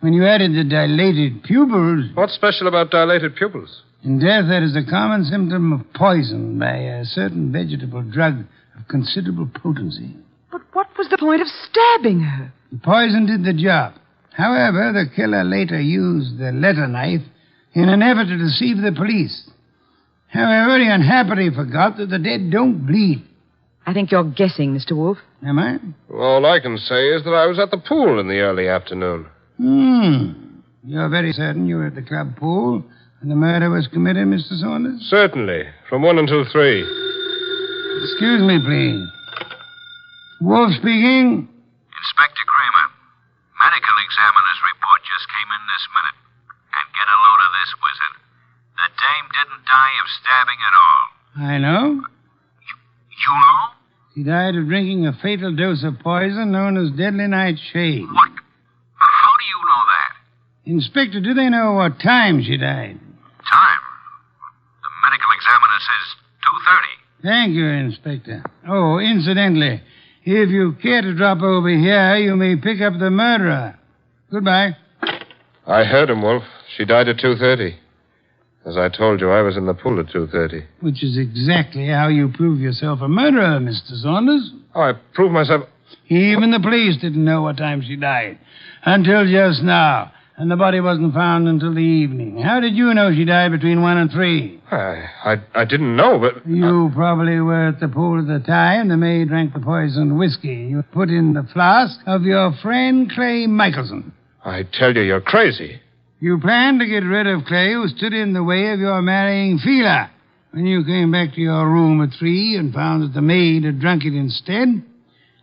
When you added the dilated pupils... What's special about dilated pupils? In death, that is a common symptom of poison by a certain vegetable drug of considerable potency. But what was the point of stabbing her? The poison did the job. However, the killer later used the letter knife in an effort to deceive the police. However, he unhappily forgot that the dead don't bleed. I think you're guessing, Mr. Wolfe. Am I? All I can say is that I was at the pool in the early afternoon. You're very certain you were at the club pool when the murder was committed, Mr. Saunders? Certainly. From 1 until 3. Excuse me, please. Wolfe speaking. Inspector Kramer, medical examiner's report just came in this minute. And get a load of this, wizard. The dame didn't die of stabbing at all. I know. You know? She died of drinking a fatal dose of poison known as deadly nightshade. What? How do you know that? Inspector, do they know what time she died? Time? The medical examiner says 2:30. Thank you, Inspector. Oh, incidentally, if you care to drop over here, you may pick up the murderer. Goodbye. I heard him, Wolfe. She died at 2:30. As I told you, I was in the pool at 2:30. Which is exactly how you prove yourself a murderer, Mr. Saunders. Oh, I proved myself... Even the police didn't know what time she died. Until just now. And the body wasn't found until the evening. How did you know she died between 1 and 3? I didn't know, but... You probably were at the pool at the time the maid drank the poisoned whiskey you put in the flask of your friend Clay Michelson. I tell you, you're crazy. You planned to get rid of Clay, who stood in the way of your marrying Feeler. When you came back to your room at 3 and found that the maid had drunk it instead,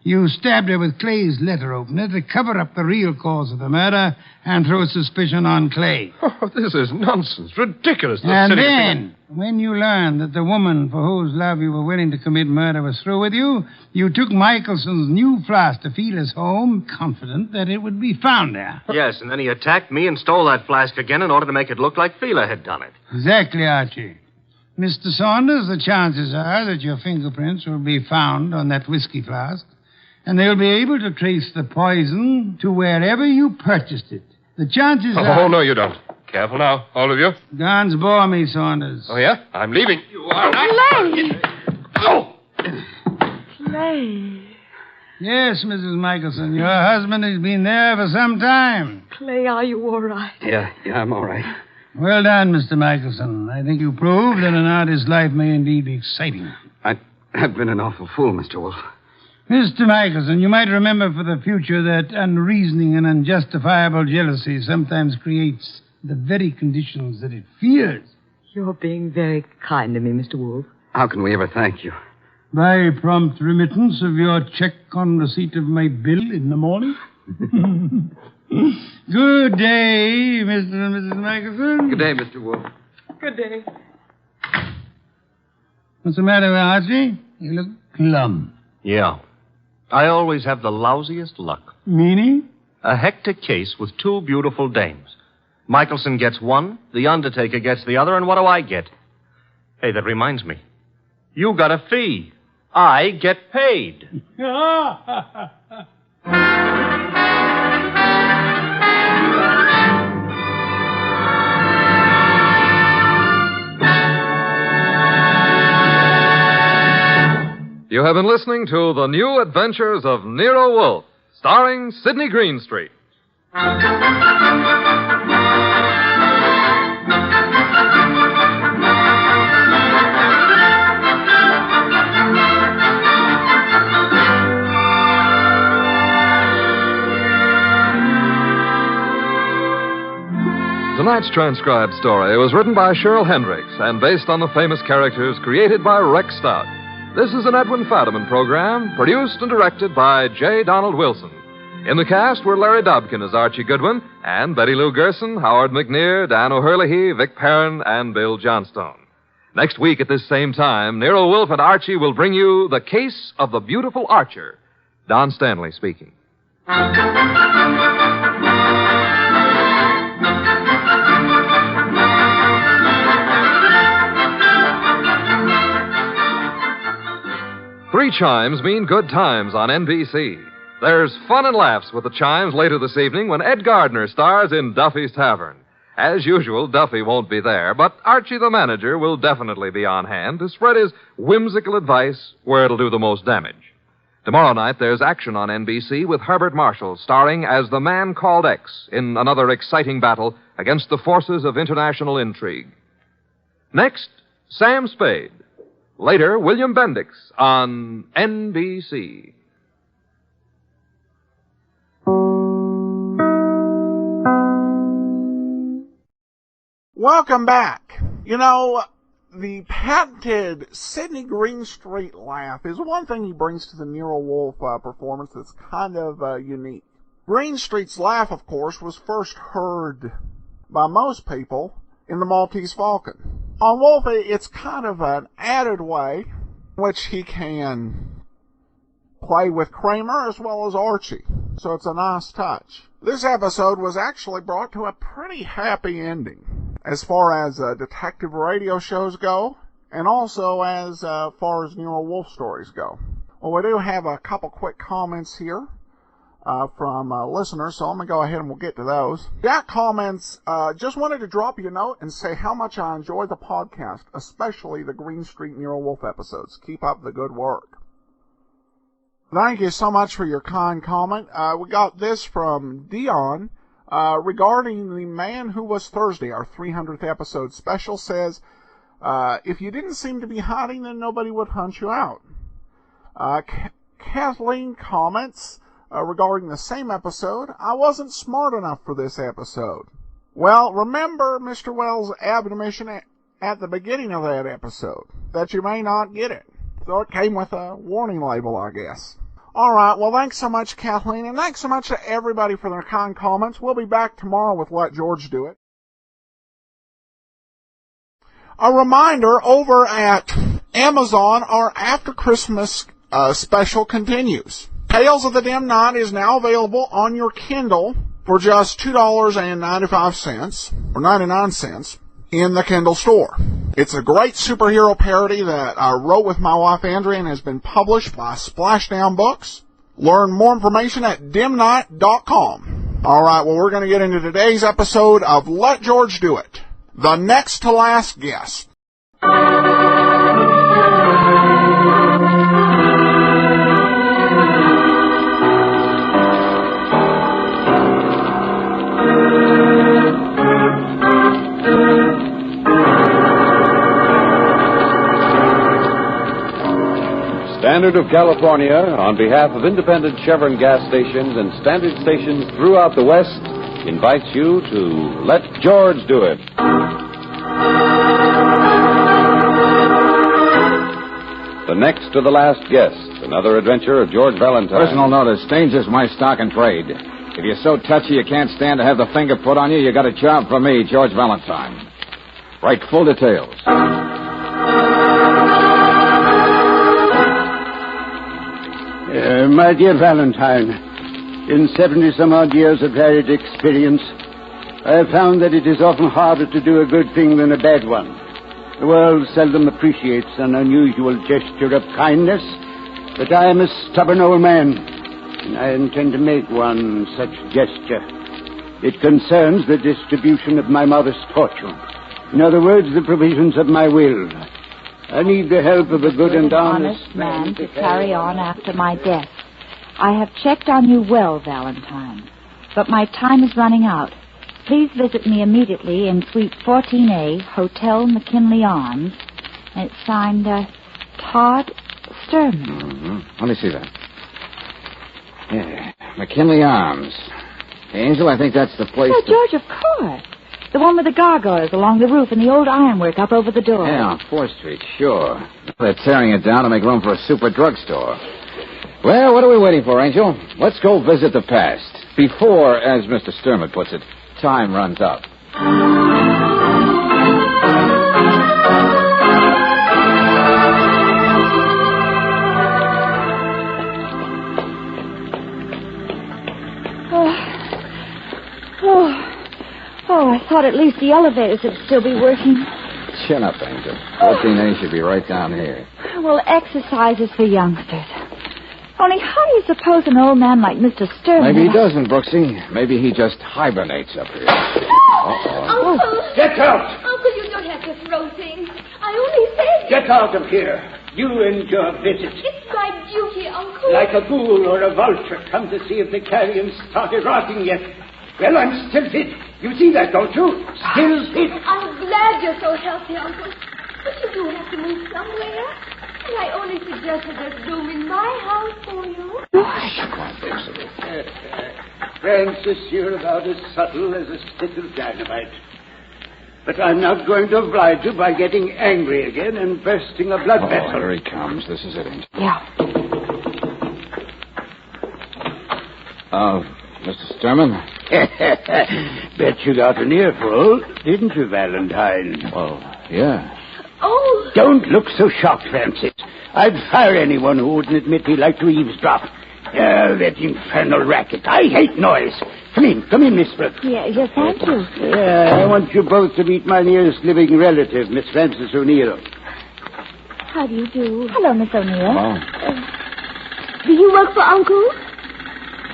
you stabbed her with Clay's letter opener to cover up the real cause of the murder and throw suspicion on Clay. Oh, this is nonsense. Ridiculous. And then, when you learned that the woman for whose love you were willing to commit murder was through with you, you took Michelson's new flask to Feeler's home, confident that it would be found there. Yes, and then he attacked me and stole that flask again in order to make it look like Feeler had done it. Exactly, Archie. Mr. Saunders, the chances are that your fingerprints will be found on that whiskey flask, and they'll be able to trace the poison to wherever you purchased it. The chances are... Oh, no, you don't. Careful now, all of you. Guns bore me, Saunders. Oh, yeah? I'm leaving. You are not... Clay! Oh! Clay. Yes, Mrs. Michelson, your husband has been there for some time. Clay, are you all right? Yeah, I'm all right. Well done, Mr. Michelson. I think you proved that an artist's life may indeed be exciting. I've been an awful fool, Mr. Wolfe. Mr. Michelson, you might remember for the future that unreasoning and unjustifiable jealousy sometimes creates the very conditions that it fears. You're being very kind to me, Mr. Wolfe. How can we ever thank you? By prompt remittance of your check on receipt of my bill in the morning. Good day, Mr. and Mrs. Michelson. Good day, Mr. Wolfe. Good day. What's the matter with Archie? You look glum. Yeah. I always have the lousiest luck. Meaning? A hectic case with two beautiful dames. Michelson gets one, the undertaker gets the other, and what do I get? Hey, that reminds me. You got a fee. I get paid. You have been listening to The New Adventures of Nero Wolfe, starring Sidney Greenstreet. Tonight's transcribed story was written by Cheryl Hendricks and based on the famous characters created by Rex Stout. This is an Edwin Fadiman program, produced and directed by J. Donald Wilson. In the cast were Larry Dobkin as Archie Goodwin, and Betty Lou Gerson, Howard McNear, Dan O'Hurley, Vic Perrin, and Bill Johnstone. Next week at this same time, Nero Wolfe and Archie will bring you The Case of the Beautiful Archer. Don Stanley speaking. Three chimes mean good times on NBC. There's fun and laughs with the chimes later this evening when Ed Gardner stars in Duffy's Tavern. As usual, Duffy won't be there, but Archie the manager will definitely be on hand to spread his whimsical advice where it'll do the most damage. Tomorrow night, there's action on NBC with Herbert Marshall starring as the Man Called X in another exciting battle against the forces of international intrigue. Next, Sam Spade. Later, William Bendix on NBC. Welcome back. You know, the patented Sidney Greenstreet laugh is one thing he brings to the Nero Wolfe performance that's kind of unique. Greenstreet's laugh, of course, was first heard by most people in The Maltese Falcon. On Wolfe, it's kind of an added way in which he can play with Kramer as well as Archie. So it's a nice touch. This episode was actually brought to a pretty happy ending as far as detective radio shows go, and also as far as Nero Wolfe stories go. Well, we do have a couple quick comments here from listeners, so I'm going to go ahead and we'll get to those. Jack comments, just wanted to drop you a note and say how much I enjoy the podcast, especially the Greenstreet Nero Wolfe episodes. Keep up the good work. Thank you so much for your kind comment. We got this from Dion regarding The Man Who Was Thursday, our 300th episode special, says, if you didn't seem to be hiding, then nobody would hunt you out. Kathleen comments, regarding the same episode, I wasn't smart enough for this episode. Well, remember Mr. Wells' admonition at the beginning of that episode, that you may not get it. So it came with a warning label, I guess. Alright, well thanks so much, Kathleen, and thanks so much to everybody for their kind comments. We'll be back tomorrow with Let George Do It. A reminder, over at Amazon, our After Christmas special continues. Tales of the Dim Night is now available on your Kindle for just $2.95, or 99 cents, in the Kindle store. It's a great superhero parody that I wrote with my wife Andrea and has been published by Splashdown Books. Learn more information at dimnight.com. Alright, well we're going to get into today's episode of Let George Do It. The next to last guest. Standard of California, on behalf of independent Chevron gas stations and standard stations throughout the West, invites you to Let George Do It. The next to the last guest, another adventure of George Valentine. Personal notice, Stanger's my stock and trade. If you're so touchy you can't stand to have the finger put on you, you got a job for me, George Valentine. Write full details. My dear Valentine, in 70-some-odd years of varied experience, I have found that it is often harder to do a good thing than a bad one. The world seldom appreciates an unusual gesture of kindness, but I am a stubborn old man, and I intend to make one such gesture. It concerns the distribution of my mother's fortune. In other words, the provisions of my will. I need the help of a good and honest man to carry on after my death. I have checked on you well, Valentine, but my time is running out. Please visit me immediately in Suite 14A, Hotel McKinley Arms. And it's signed, Todd Sturman. Mm-hmm. Let me see that. Yeah, McKinley Arms. Angel, I think that's the place. Oh, George, of course. The one with the gargoyles along the roof and the old ironwork up over the door. Yeah, on 4th Street, sure. They're tearing it down to make room for a super drugstore. Well, what are we waiting for, Angel? Let's go visit the past. Before, as Mr. Sturman puts it, time runs out. Oh, I thought at least the elevators would still be working. Chin up, Angel. 14A should be right down here. Well, exercise is for youngsters. Only how do you suppose an old man like Mr. Sturman... Maybe he doesn't, Brooksy. Maybe he just hibernates up here. Uh-oh. Uncle! Get out! Uncle, you don't have to throw things. I only said... Get out of here. You and your visit. It's my duty, Uncle. Like a ghoul or a vulture, come to see if the carrion started rotting yet. Well, I'm still fit. You see that, don't you? Still fit. I'm glad you're so healthy, Uncle. But you do have to move somewhere. And I only suggested there's room in my house for you. Francis, you're about as subtle as a stick of dynamite. But I'm not going to oblige you by getting angry again and bursting a blood vessel. Here he comes. This is it, Angel. Yeah. Mr. Sturman? Bet you got an earful, didn't you, Valentine? Well, yeah. Oh! Don't look so shocked, Francis. I'd fire anyone who wouldn't admit he liked to eavesdrop. That infernal racket. I hate noise. Come in, Miss Brooks. Yeah, thank you. I want you both to meet my nearest living relative, Miss Frances O'Neill. How do you do? Hello, Miss O'Neill. Oh. Do you work for Uncle?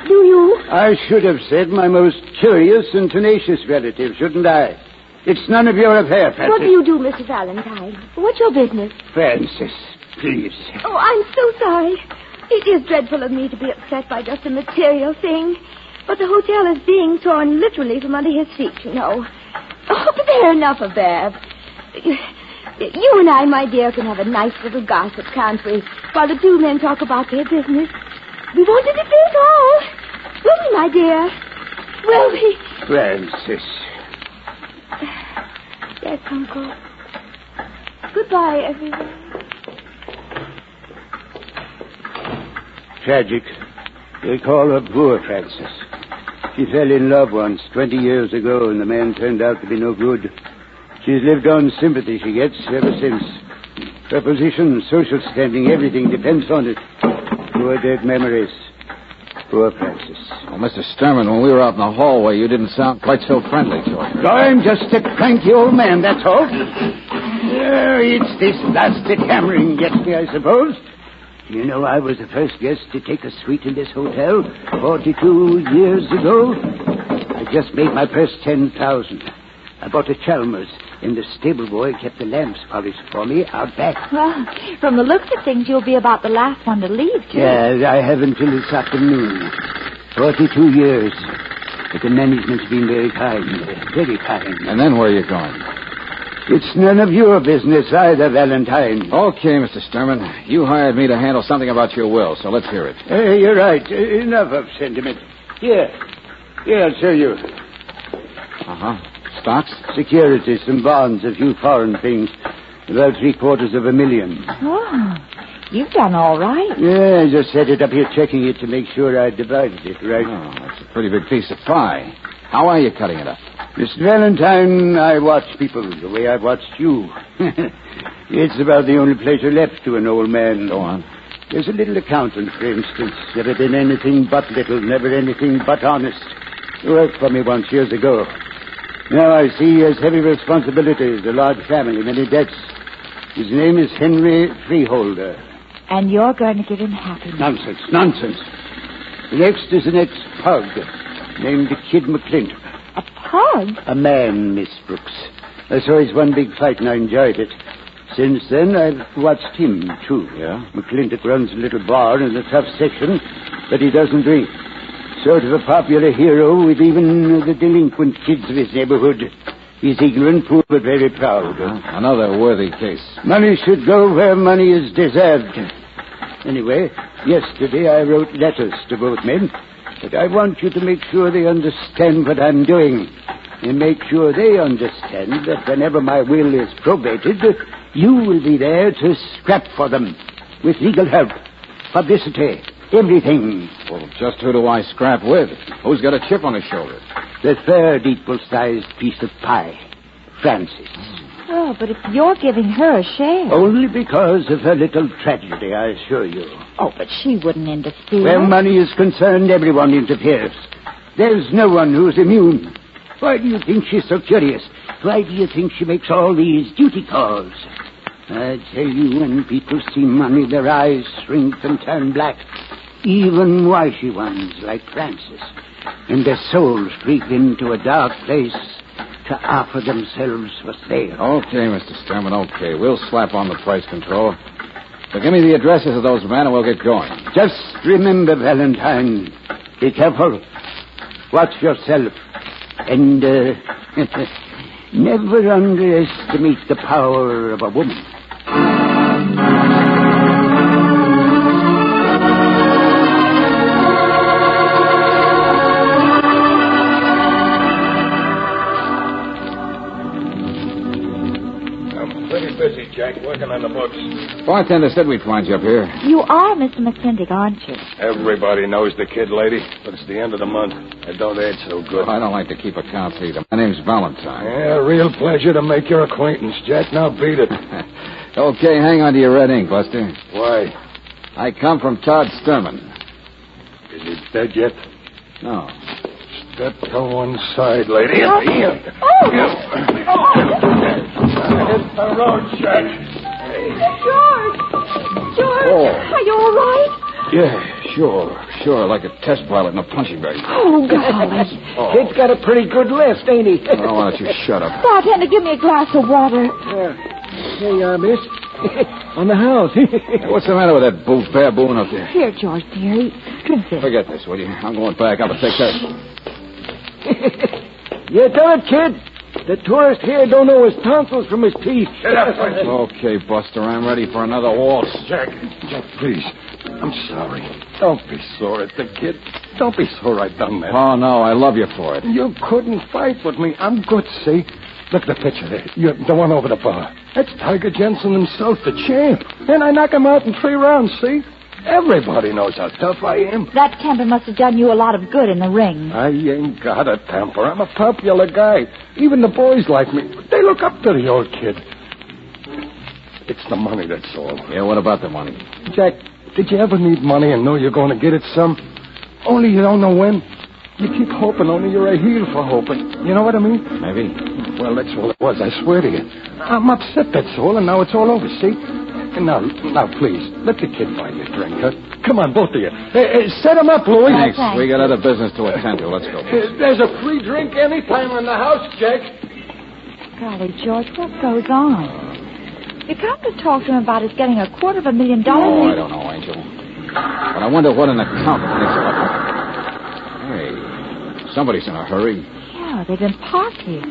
Do you? I should have said my most curious and tenacious relative, shouldn't I? It's none of your affair, Francis. What do you do, Mr. Valentine? What's your business? Francis, please. Oh, I'm so sorry. It is dreadful of me to be upset by just a material thing. But the hotel is being torn literally from under his feet, you know. Oh, but there, enough of that. You and I, my dear, can have a nice little gossip, can't we? While the two men talk about their business. We won't interfere at all. Will we, my dear? Will we? Francis. Yes, Uncle. Goodbye, everyone. Tragic. They call her poor Francis. She fell in love once, 20 years ago, and the man turned out to be no good. She's lived on sympathy she gets ever since. Her position, social standing, everything depends on it. Poor dead memories. Poor Francis. Well, Mr. Sturman, when we were out in the hallway, you didn't sound quite so friendly to her. I'm just a cranky old man, that's all. It's this blasted hammering gets me, I suppose. You know, I was the first guest to take a suite in this hotel 42 years ago. I just made my first 10,000. I bought a Chalmers, and the stable boy kept the lamps polished for me out back. Well, from the looks of things, you'll be about the last one to leave, too. Yeah, I have until this afternoon. 42 years. But the management's been very kind, very kind. And then where are you going? It's none of your business either, Valentine. Okay, Mr. Sturman. You hired me to handle something about your will, so let's hear it. You're right. Enough of sentiment. Here, I'll show you. Stocks? Securities, some bonds, a few foreign things. About $750,000. Oh, you've done all right. Yeah, I just set it up here checking it to make sure I divided it right. Oh, that's a pretty big piece of pie. How are you cutting it up? Mr. Valentine, I watch people the way I've watched you. It's about the only pleasure left to an old man. Go on. There's a little accountant, for instance. Never been anything but little, never anything but honest. He worked for me once years ago. Now I see he has heavy responsibilities, a large family, many debts. His name is Henry Freeholder. And you're going to give him happiness. Nonsense. The next is an ex-pug named Kid McClint. A pug? A man, Miss Brooks. I saw his one big fight and I enjoyed it. Since then, I've watched him, too. Yeah? McClintock runs a little bar in the tough section, but he doesn't drink. Sort of a popular hero with even the delinquent kids of his neighborhood. He's ignorant, poor, but very proud. Another worthy case. Money should go where money is deserved. Anyway, yesterday I wrote letters to both men, but I want you to make sure they understand what I'm doing. And make sure they understand that whenever my will is probated, you will be there to scrap for them. With legal help, publicity, everything. Well, just who do I scrap with? Who's got a chip on his shoulder? The third equal-sized piece of pie, Frances. Oh, but if you're giving her a share. Only because of her little tragedy, I assure you. Oh, but she wouldn't interfere. Where money is concerned, everyone interferes. There's no one who's immune. Why do you think she's so curious? Why do you think she makes all these duty calls? I tell you, when people see money, their eyes shrink and turn black. Even wishy ones like Frances. And their souls creep into a dark place to offer themselves for sale. Okay, Mr. Sturman, okay. We'll slap on the price control. So give me the addresses of those men and we'll get going. Just remember, Valentine, be careful. Watch yourself. And never underestimate the power of a woman. Busy, Jack, working on the books. Bartender said we'd find you up here. You are Mr. McClintock, aren't you? Everybody knows the kid, lady, but it's the end of the month. I don't age so good. I don't like to keep accounts either. My name's Valentine. Yeah, real pleasure to make your acquaintance, Jack. Now beat it. Okay, hang on to your red ink, Buster. Why? I come from Todd Sturman. Is he dead yet? No. Step to one side, lady. Oh! Hit the road, Jack. George, are you all right? Yeah, sure. Like a test pilot in a punching bag. Oh, golly. Kid's got a pretty good lift, ain't he? Oh, why don't you shut up? Bartender, give me a glass of water. Here you are, miss. On the house. What's the matter with that baboon up there? Here, George, dear. Drink this. Forget this, will you? I'm going back up and take that. You tell it, kid. The tourist here don't know his tonsils from his teeth. Get up, Okay, Buster, I'm ready for another waltz. Jack, please. I'm sorry. Don't be sore at the kid. Don't be sore I done that. Oh, no, I love you for it. You couldn't fight with me. I'm good, see? Look at the picture there. The one over the bar. That's Tiger Jensen himself, the champ. And I knock him out in 3 rounds, see? Everybody knows how tough I am. That temper must have done you a lot of good in the ring. I ain't got a temper. I'm a popular guy. Even the boys like me. They look up to the old kid. It's the money, that's all. Yeah, what about the money? Jack, did you ever need money and know you're going to get it some? Only you don't know when? You keep hoping, only you're a heel for hoping. You know what I mean? Maybe. Well, that's all it was, I swear to you. I'm upset, that's all, and now it's all over, see? And now, please, let the kid buy you a drink, huh? Come on, both of you. Set him up, Louis. Thanks. We got other business to attend to. Let's go. There's a free drink anytime in the house, Jack. Golly, George, what goes on? You come to talk to him about his getting $250,000. Oh, I don't know, Angel. But I wonder what an accountant thinks about that. Hey, somebody's in a hurry. Yeah, they've been parked here.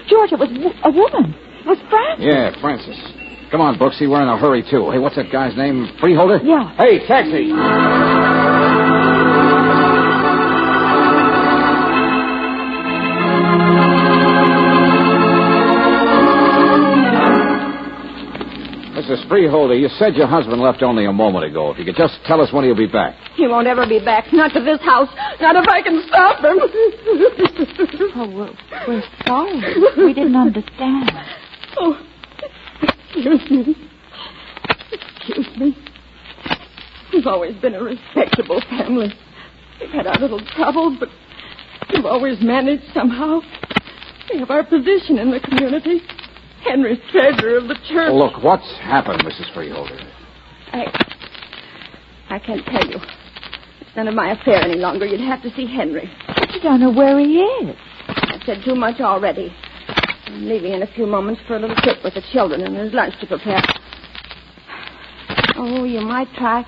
George, it was a woman. was Francis. Yeah, Francis. Come on, Brooksy. We're in a hurry, too. Hey, what's that guy's name? Freeholder? Yeah. Hey, taxi! Mrs. Freeholder, you said your husband left only a moment ago. If you could just tell us when he'll be back. He won't ever be back. Not to this house. Not if I can stop him. Oh, we're sorry. We didn't understand. Oh, excuse me. Excuse me. We've always been a respectable family. We've had our little troubles, but we've always managed somehow. We have our position in the community. Henry's treasurer of the church. Look, what's happened, Mrs. Freeholder? I can't tell you. It's none of my affair any longer. You'd have to see Henry. But you don't know where he is. I've said too much already. I'm leaving in a few moments for a little trip with the children, and there's lunch to prepare. Oh, you might try.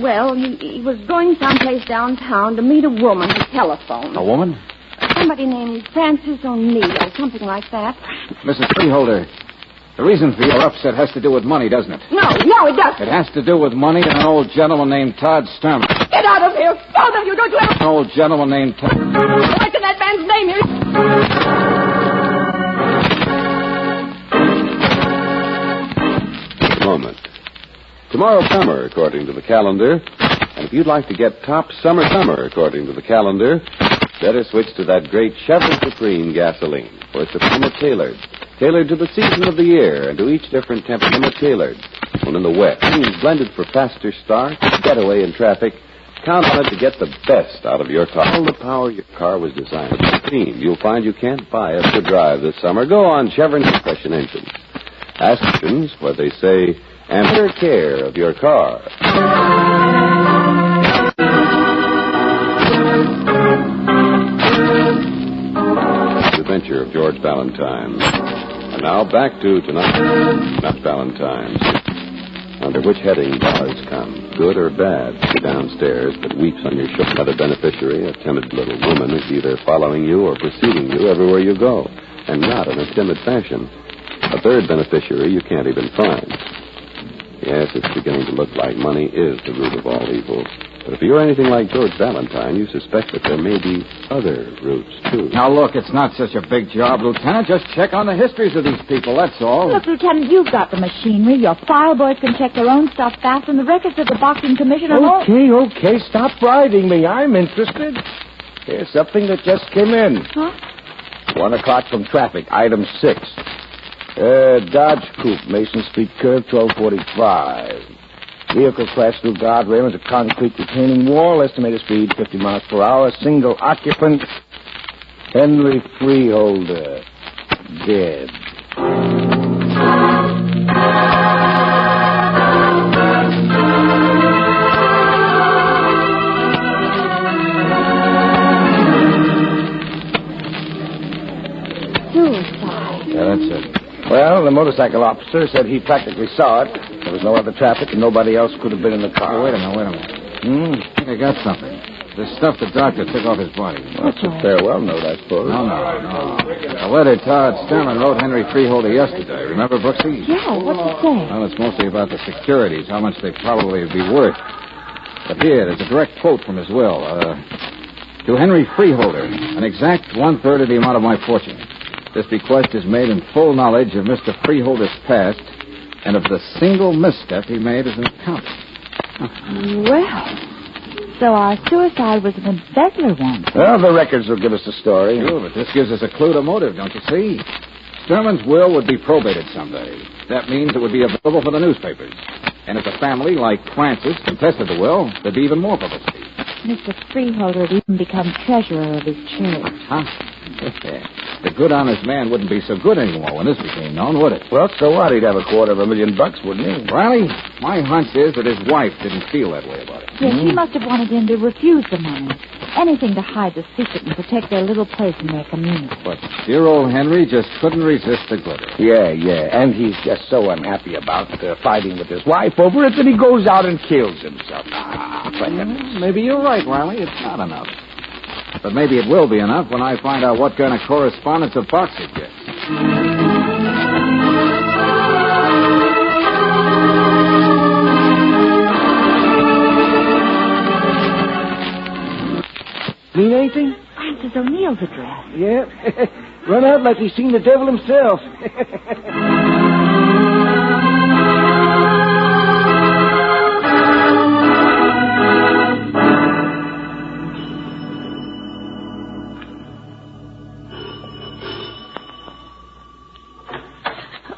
Well, he was going someplace downtown to meet a woman who telephoned. A woman? Somebody named Francis O'Neill, something like that. Mrs. Freeholder, the reason for your upset has to do with money, doesn't it? No, it doesn't. It has to do with money and an old gentleman named Todd Sturman. Get out of here. Both of you, don't you ever... An old gentleman named Todd... What's in that man's name here? Moment. Tomorrow summer, according to the calendar. And if you'd like to get top summer, according to the calendar, better switch to that great Chevron Supreme gasoline. For it's tailored to the season of the year and to each different temperature tailored. When in the wet, blended for faster start, getaway in traffic, count on it to get the best out of your car. All the power your car was designed for. Supreme, you'll find you can't buy it to drive this summer. Go on Chevron compression engines. Ask engines what they say and better care of your car. Adventure of George Valentine. And now back to tonight. Not Valentine's. Under which heading bars come, good or bad, downstairs that weeps on your shoulder. Another beneficiary, a timid little woman, is either following you or preceding you everywhere you go, and not in a timid fashion. A third beneficiary you can't even find. Yes, it's beginning to look like money is the root of all evil. But if you're anything like George Valentine, you suspect that there may be other roots, too. Now, look, it's not such a big job, Lieutenant. Just check on the histories of these people, that's all. Look, Lieutenant, you've got the machinery. Your file boys can check their own stuff fast, and the records of the boxing commission are all... Okay, stop bribing me. I'm interested. Here's something that just came in. Huh? 1 o'clock from traffic, item 6. Dodge Coupe, Mason Street curve, 1245. Vehicle crashed through guardrail into concrete retaining wall. Estimated speed 50 miles per hour. Single occupant, Henry Freeholder, dead. Suicide. Yeah, that's it. Well, the motorcycle officer said he practically saw it. There was no other traffic, and nobody else could have been in the car. Oh, wait a minute. I think I got something. The stuff the doctor took off his body. Well, that's a farewell note, I suppose. No. A letter Todd Sturman wrote Henry Freeholder yesterday. Remember, Brooksy? Yeah, what's it say? Well, it's mostly about the securities, how much they probably would be worth. But here, there's a direct quote from his will. To Henry Freeholder, an exact 1/3 of the amount of my fortune. This bequest is made in full knowledge of Mr. Freeholder's past and of the single misstep he made as an accountant. Well, so our suicide was an embezzler one. Well, the records will give us the story. Sure, but this gives us a clue to motive, don't you see? Sturman's will would be probated someday. That means it would be available for the newspapers. And if a family like Francis contested the will, there'd be even more publicity. Mr. Freeholder would even become treasurer of his church. Huh? The good, honest man wouldn't be so good anymore when this became known, would it? Well, so what? He'd have $250,000, wouldn't he? Riley, my hunch is that his wife didn't feel that way about it. Yes, she must have wanted him to refuse the money. Anything to hide the secret and protect their little place in their community. But dear old Henry just couldn't resist the glitter. Yeah. And he's just so unhappy about fighting with his wife over it that he goes out and kills himself. For heaven's sake. Maybe you're right, Riley. It's not enough. But maybe it will be enough when I find out what kind of correspondence a box it gets. anything? Francis O'Neill's address. Yeah. Run out like he's seen the devil himself.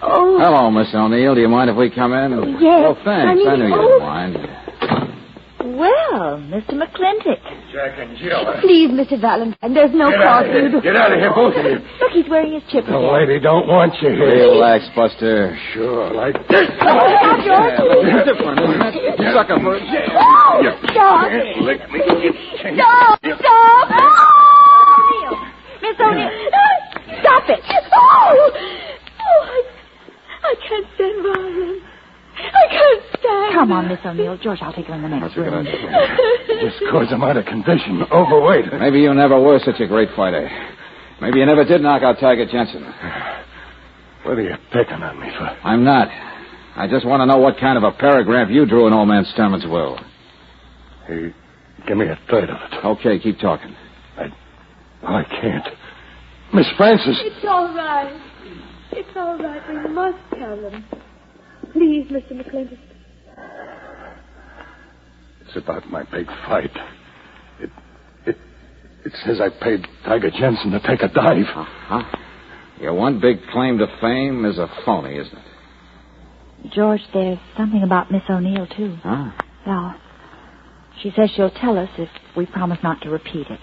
Oh. Hello, Miss O'Neill. Do you mind if we come in? Yes. Oh, thanks. I knew you didn't mind. Well, Mr. McClintock. Jack and Jill. Please, Mr. Valentine, there's no Get cause out of for you here. to... Get out of here, both of you. Look, he's wearing his chip. The lady don't want you here. Relax, Buster. Sure, like this. Stop, George. It's different, isn't it? You sucker for a jail. Oh, stop. Lick me. Stop. Stop. O'Neill. Miss O'Neill. Stop it. I can't stand violence. I can't stand. Come on, Miss O'Neill. George, I'll take her in the next room. Just because I'm out of condition, overweight. Maybe you never were such a great fighter. Maybe you never did knock out Tiger Jensen. What are you picking on me for? I'm not. I just want to know what kind of a paragraph you drew in old man Sturman's will. Hey, give me a third of it. Okay, keep talking. I can't. Miss Francis. It's all right. It's all right. We must tell them. Please, Mr. McClintock. It's about my big fight. It says I paid Tiger Jensen to take a dive. Huh? Your one big claim to fame is a phony, isn't it? George, there's something about Miss O'Neill, too. Huh? Well, she says she'll tell us if we promise not to repeat it.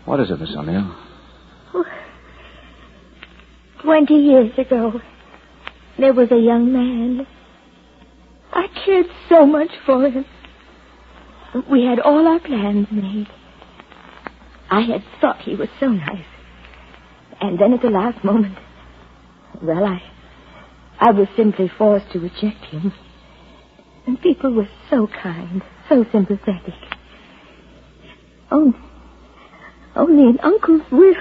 What is it, Miss O'Neill? 20 years ago, there was a young man. I cared so much for him. We had all our plans made. I had thought he was so nice. And then at the last moment, well, I was simply forced to reject him. And people were so kind, so sympathetic. Only in Uncle's will.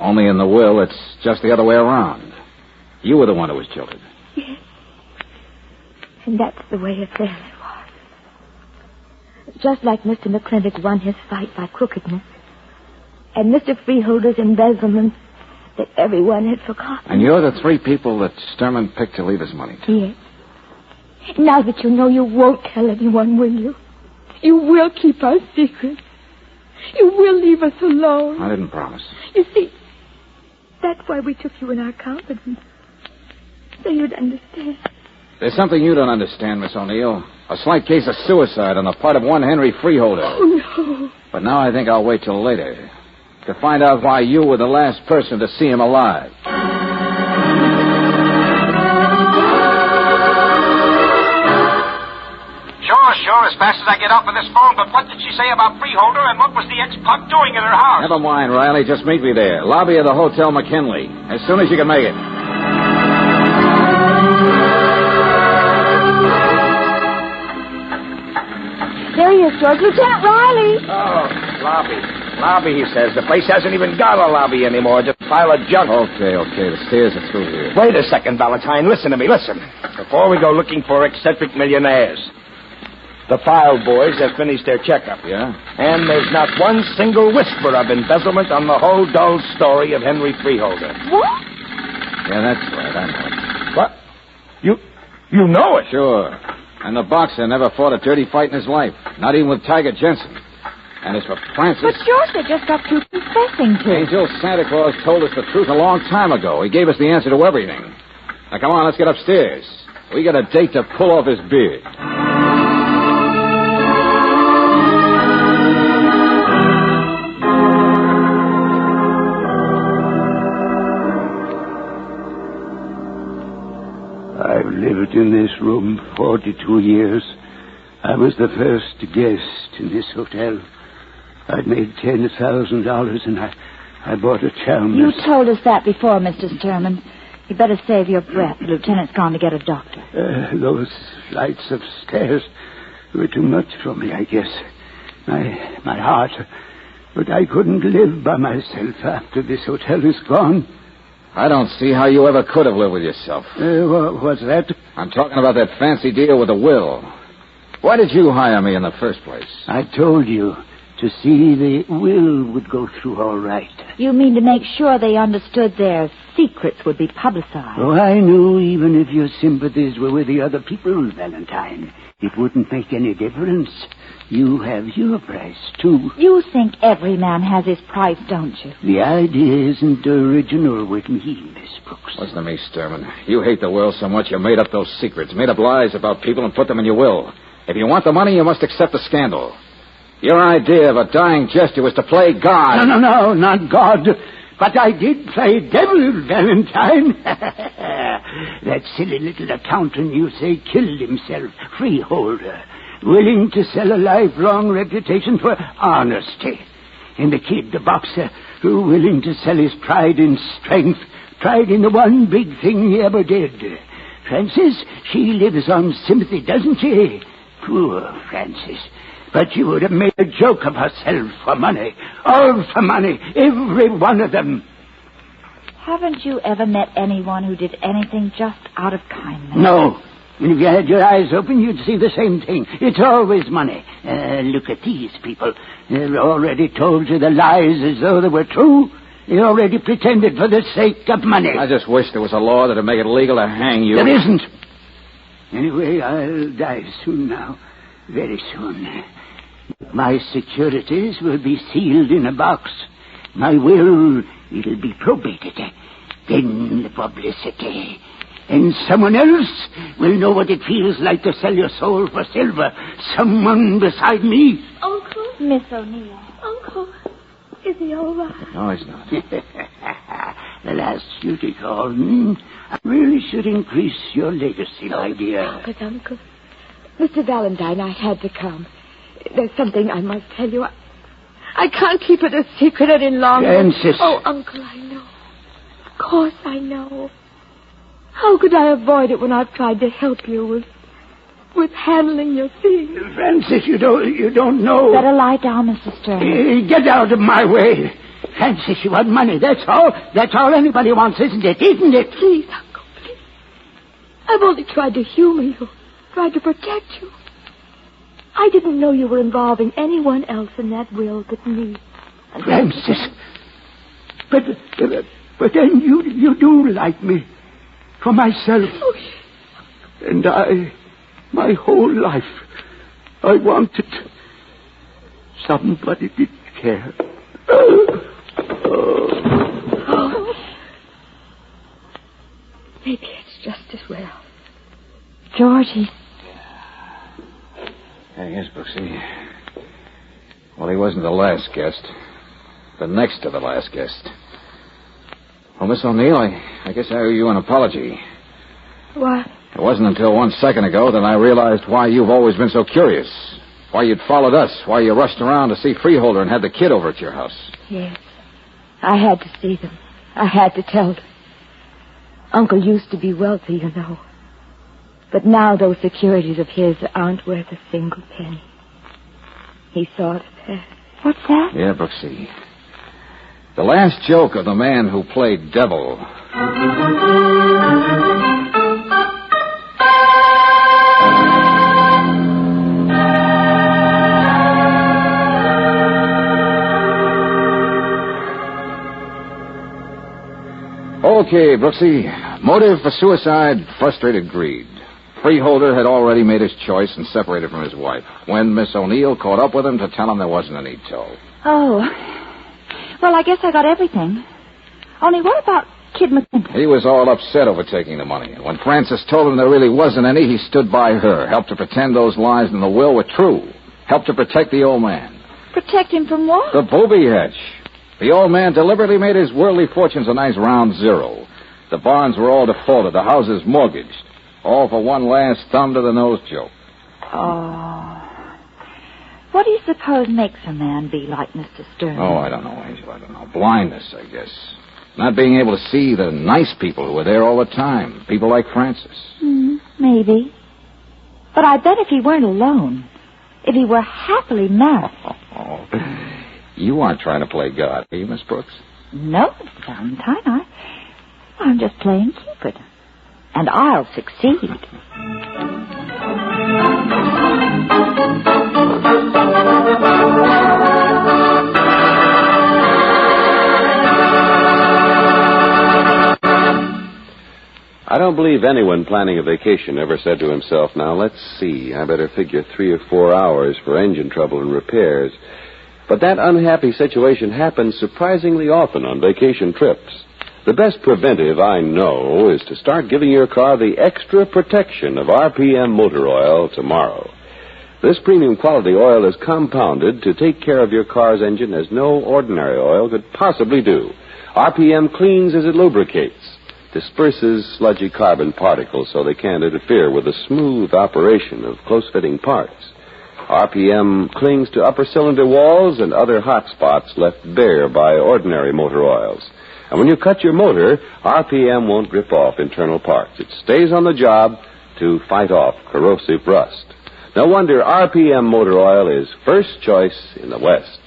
Only in the will, it's just the other way around. You were the one who was jilted. Yes. And that's the way affairs was. Just like Mr. McClintock won his fight by crookedness. And Mr. Freeholder's embezzlement that everyone had forgotten. And you're the three people that Sturman picked to leave his money to. Yes. Now that you know, you won't tell anyone, will you? You will keep our secret. You will leave us alone. I didn't promise. You see, that's why we took you in our confidence. So you'd understand. There's something you don't understand, Miss O'Neill. A slight case of suicide on the part of one Henry Freeholder. Oh, no. But now I think I'll wait till later to find out why you were the last person to see him alive. Sure, as fast as I get off of this phone, but what did she say about Freeholder and what was the ex-pug doing in her house? Never mind, Riley. Just meet me there. Lobby of the Hotel McKinley. As soon as you can make it. There he is, George. Lieutenant Riley. Oh, lobby. Lobby, he says. The place hasn't even got a lobby anymore. Just a pile of junk. Okay. The stairs are through here. Wait a second, Valentine. Listen to me. Listen. Before we go looking for eccentric millionaires, the file boys have finished their checkup. Yeah? And there's not one single whisper of embezzlement on the whole dull story of Henry Freeholder. What? Yeah, that's right. I know it. What? You know it? Sure. And the boxer never fought a dirty fight in his life. Not even with Tiger Jensen. And as for Francis... But George, they just got through confessing to. Angel, Santa Claus told us the truth a long time ago. He gave us the answer to everything. Now, come on, let's get upstairs. We got a date to pull off his beard. I've lived in this room 42 years. I was the first guest in this hotel. I'd made $10,000 and I bought a Chalmers. You told us that before, Mr. Sturman. You better save your breath. The lieutenant's gone to get a doctor. Those flights of stairs were too much for me, I guess. My heart. But I couldn't live by myself after this hotel is gone. I don't see how you ever could have lived with yourself. What's that? I'm talking about that fancy deal with the will. Why did you hire me in the first place? I told you. to see the will would go through all right. You mean to make sure they understood their secrets would be publicized? Oh, I knew even if your sympathies were with the other people, Valentine, it wouldn't make any difference. You have your price, too. You think every man has his price, don't you? The idea isn't original with me, Miss Brooks. Listen to me, Sturman. You hate the will so much you made up those secrets, made up lies about people and put them in your will. If you want the money, you must accept the scandal. Your idea of a dying gesture was to play God. No, not God. But I did play devil, Valentine. That silly little accountant you say killed himself, freeholder, willing to sell a lifelong reputation for honesty. And the kid, the boxer, who willing to sell his pride and strength, pride in the one big thing he ever did. Frances, she lives on sympathy, doesn't she? Poor Frances. But you would have made a joke of herself for money. All for money. Every one of them. Haven't you ever met anyone who did anything just out of kindness? No. And if you had your eyes open, you'd see the same thing. It's always money. Look at these people. They've already told you the lies as though they were true. They already pretended for the sake of money. I just wish there was a law that'd make it legal to hang you. There isn't. Anyway, I'll die soon now. Very soon. My securities will be sealed in a box. My will, it'll be probated. Then the publicity. And someone else will know what it feels like to sell your soul for silver. Someone beside me. Uncle? Miss O'Neill. Uncle, is he all right? No, he's not. The last duty call. I really should increase your legacy, my dear. Stop it, Uncle. Mr. Valentine, I had to come. There's something I must tell you. I can't keep it a secret any longer. Frances. Oh, Uncle, I know. Of course I know. How could I avoid it when I've tried to help you with handling your things? Frances, you don't know. Better lie down, Mr. Stern. Get out of my way. Frances, you want money. That's all. That's all anybody wants, isn't it? Isn't it? Please, Uncle, please. I've only tried to humor you, tried to protect you. I didn't know you were involving anyone else in that will but me. Frances, but then you do like me. For myself. Oh, yes. And my whole life, I wanted somebody did care. Maybe it's just as well. Georgie. Yes, Brooksy. Well, he wasn't the last guest. The next to the last guest. Well, Miss O'Neill, I guess I owe you an apology. What? It wasn't until 1 second ago that I realized why you've always been so curious. Why you'd followed us. Why you rushed around to see Freeholder and had the kid over at your house. Yes. I had to see them. I had to tell them. Uncle used to be wealthy, you know. But now those securities of his aren't worth a single penny. He thought of that. What's that? Yeah, Brooksy. The last joke of the man who played devil. Okay, Brooksy. Motive for suicide, frustrated greed. Freeholder had already made his choice and separated from his wife when Miss O'Neill caught up with him to tell him there wasn't any tow. Oh. Well, I guess I got everything. Only what about Kid McClintock? He was all upset over taking the money. When Frances told him there really wasn't any, he stood by her, helped to pretend those lies in the will were true, helped to protect the old man. Protect him from what? The booby hatch. The old man deliberately made his worldly fortunes a nice round zero. The bonds were all defaulted, the houses mortgaged, all for one last thumb-to-the-nose joke. Oh. What do you suppose makes a man be like Mr. Stern? Oh, I don't know, Angel, I don't know. Blindness, I guess. Not being able to see the nice people who are there all the time. People like Frances. Maybe. But I bet if he weren't alone, if he were happily married... You aren't trying to play God, are you, Miss Brooks? No, Mr. Valentine. I'm just playing Cupid. And I'll succeed. I don't believe anyone planning a vacation ever said to himself, now, let's see, I better figure 3 or 4 hours for engine trouble and repairs. But that unhappy situation happens surprisingly often on vacation trips. The best preventive I know is to start giving your car the extra protection of RPM motor oil tomorrow. This premium quality oil is compounded to take care of your car's engine as no ordinary oil could possibly do. RPM cleans as it lubricates, disperses sludgy carbon particles so they can't interfere with the smooth operation of close-fitting parts. RPM clings to upper cylinder walls and other hot spots left bare by ordinary motor oils. And when you cut your motor, RPM won't rip off internal parts. It stays on the job to fight off corrosive rust. No wonder RPM motor oil is first choice in the West.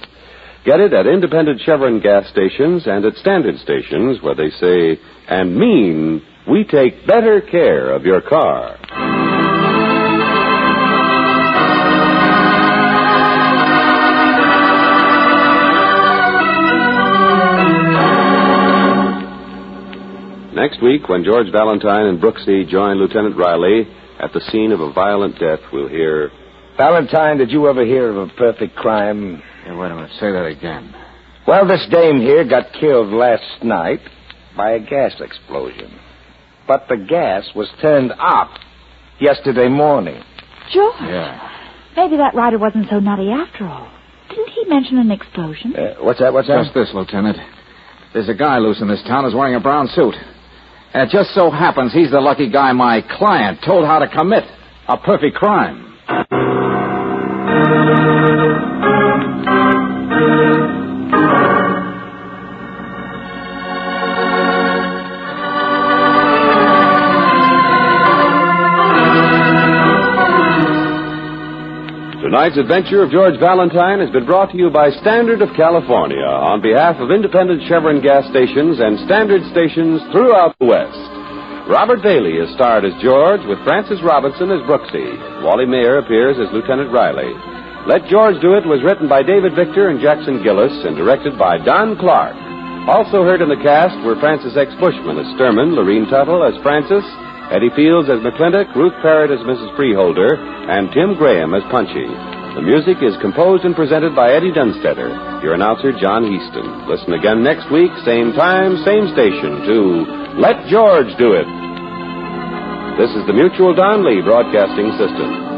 Get it at independent Chevron gas stations and at standard stations where they say and mean, we take better care of your car. Next week, when George Valentine and Brooksy join Lieutenant Riley at the scene of a violent death, we'll hear... Valentine, did you ever hear of a perfect crime? Hey, wait a minute. Say that again. Well, this dame here got killed last night by a gas explosion. But the gas was turned off yesterday morning. George. Yeah. Maybe that writer wasn't so nutty after all. Didn't he mention an explosion? What's that? Just this, Lieutenant. There's a guy loose in this town who's wearing a brown suit. And it just so happens he's the lucky guy my client told how to commit a perfect crime. Tonight's adventure of George Valentine has been brought to you by Standard of California on behalf of independent Chevron gas stations and Standard stations throughout the West. Robert Bailey is starred as George with Francis Robinson as Brooksy. Wally Mayer appears as Lieutenant Riley. Let George Do It was written by David Victor and Jackson Gillis and directed by Don Clark. Also heard in the cast were Francis X. Bushman as Sturman, Lorene Tuttle as Francis, Eddie Fields as McClintock, Ruth Parrott as Mrs. Freeholder, and Tim Graham as Punchy. The music is composed and presented by Eddie Dunstetter. Your announcer, John Heaston. Listen again next week, same time, same station, to Let George Do It. This is the Mutual Don Lee Broadcasting System.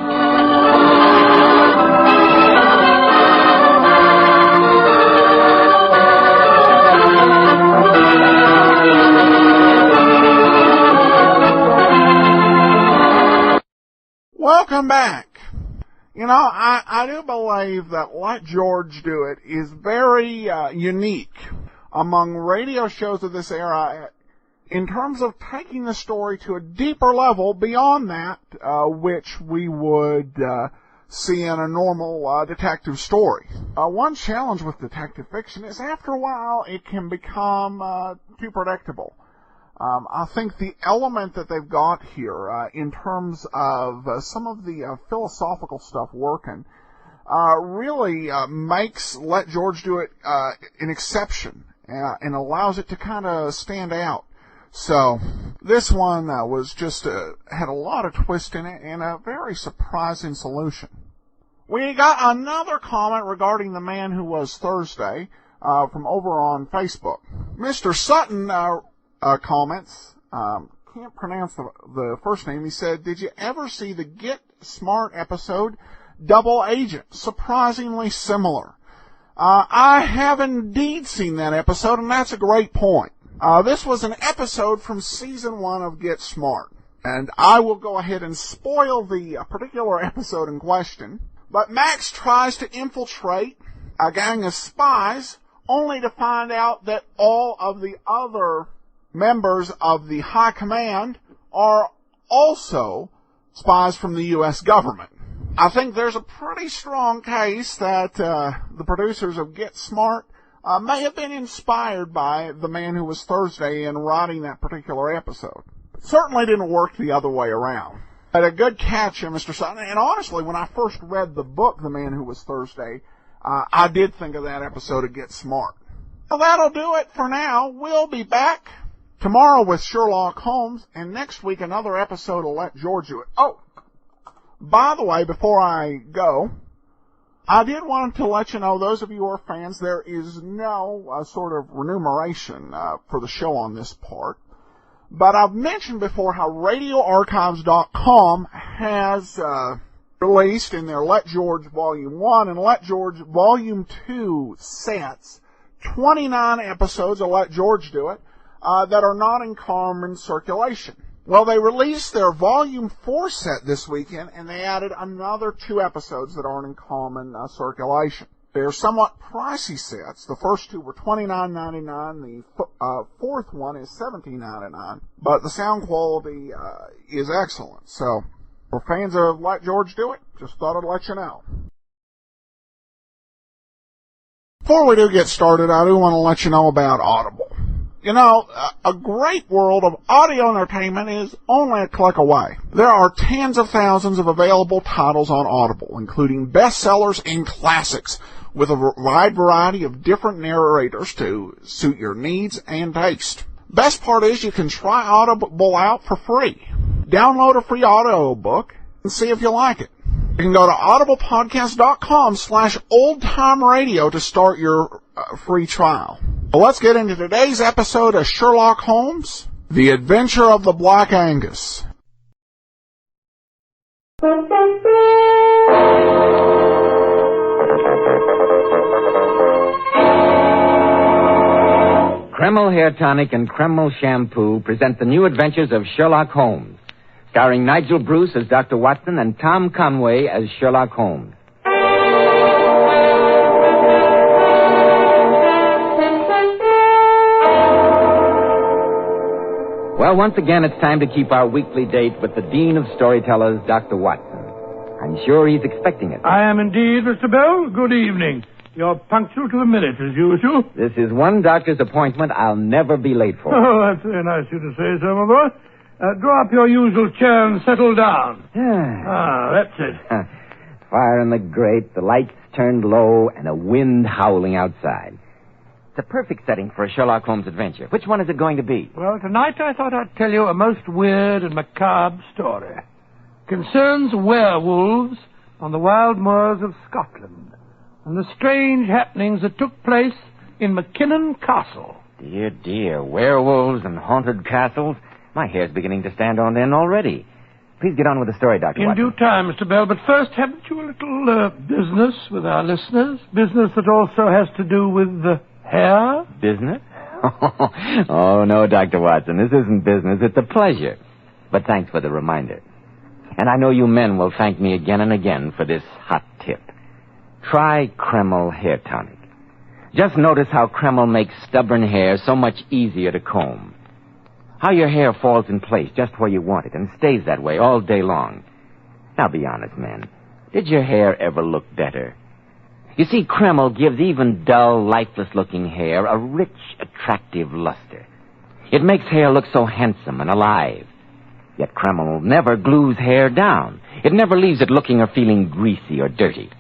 Welcome back. You know, I do believe that Let George Do It is very unique among radio shows of this era in terms of taking the story to a deeper level beyond that which we would see in a normal detective story. One challenge with detective fiction is after a while it can become too predictable. I think the element that they've got here in terms of some of the philosophical stuff working really makes Let George Do It an exception and allows it to kind of stand out. So this one was just had a lot of twist in it and a very surprising solution. We got another comment regarding the man who was Thursday from over on Facebook. Mr. Sutton comments, can't pronounce the first name. He said, did you ever see the Get Smart episode, Double Agent? Surprisingly similar. I have indeed seen that episode, and that's a great point. This was an episode from season 1 of Get Smart, and I will go ahead and spoil the particular episode in question. But Max tries to infiltrate a gang of spies, only to find out that all of the other members of the high command are also spies from the U.S. government. I think there's a pretty strong case that the producers of Get Smart may have been inspired by the man who was Thursday in writing that particular episode. It certainly didn't work the other way around. But a good catch, Mr. Sutton. And honestly, when I first read the book, The Man Who Was Thursday, I did think of that episode of Get Smart. Well, that'll do it for now. We'll be back Tomorrow with Sherlock Holmes, and next week another episode of Let George Do It. Oh, by the way, before I go, I did want to let you know, those of you who are fans, there is no sort of remuneration for the show on this part. But I've mentioned before how RadioArchives.com has released in their Let George Volume 1 and Let George Volume 2 sets 29 episodes of Let George Do It that are not in common circulation. Well, they released their Volume 4 set this weekend, and they added another 2 episodes that aren't in common circulation. They're somewhat pricey sets. The first 2 were $29.99. The fourth one is $17.99. But the sound quality is excellent. So, for fans of Let George Do It, just thought I'd let you know. Before we do get started, I do want to let you know about Audible. You know, a great world of audio entertainment is only a click away. There are tens of thousands of available titles on Audible, including bestsellers and classics, with a wide variety of different narrators to suit your needs and taste. Best part is you can try Audible out for free. Download a free audiobook and see if you like it. You can go to audiblepodcast.com/oldtimeradio to start your free trial. Well, let's get into today's episode of Sherlock Holmes, The Adventure of the Black Angus. Kreml Hair Tonic and Kreml Shampoo present the new adventures of Sherlock Holmes, starring Nigel Bruce as Dr. Watson and Tom Conway as Sherlock Holmes. Well, once again, it's time to keep our weekly date with the Dean of Storytellers, Dr. Watson. I'm sure he's expecting it. I am indeed, Mr. Bell. Good evening. You're punctual to the minute, as usual. This is one doctor's appointment I'll never be late for. Oh, that's very nice of you to say so, my boy. Draw up your usual chair and settle down. That's it. Fire in the grate, the lights turned low, and a wind howling outside. It's a perfect setting for a Sherlock Holmes adventure. Which one is it going to be? Well, tonight I thought I'd tell you a most weird and macabre story. Concerns werewolves on the wild moors of Scotland and the strange happenings that took place in Mackinnon Castle. Dear, dear, werewolves and haunted castles. My hair's beginning to stand on end already. Please get on with the story, Dr. Watson. In due time, Mr. Bell, but first, haven't you a little business with our listeners? Business that also has to do with hair? Business? Oh, no, Dr. Watson. This isn't business. It's a pleasure. But thanks for the reminder. And I know you men will thank me again and again for this hot tip. Try Kreml Hair Tonic. Just notice how Kreml makes stubborn hair so much easier to comb. How your hair falls in place just where you want it and stays that way all day long. Now be honest, men. Did your hair ever look better? You see, Kreml gives even dull, lifeless-looking hair a rich, attractive luster. It makes hair look so handsome and alive. Yet Kreml never glues hair down. It never leaves it looking or feeling greasy or dirty.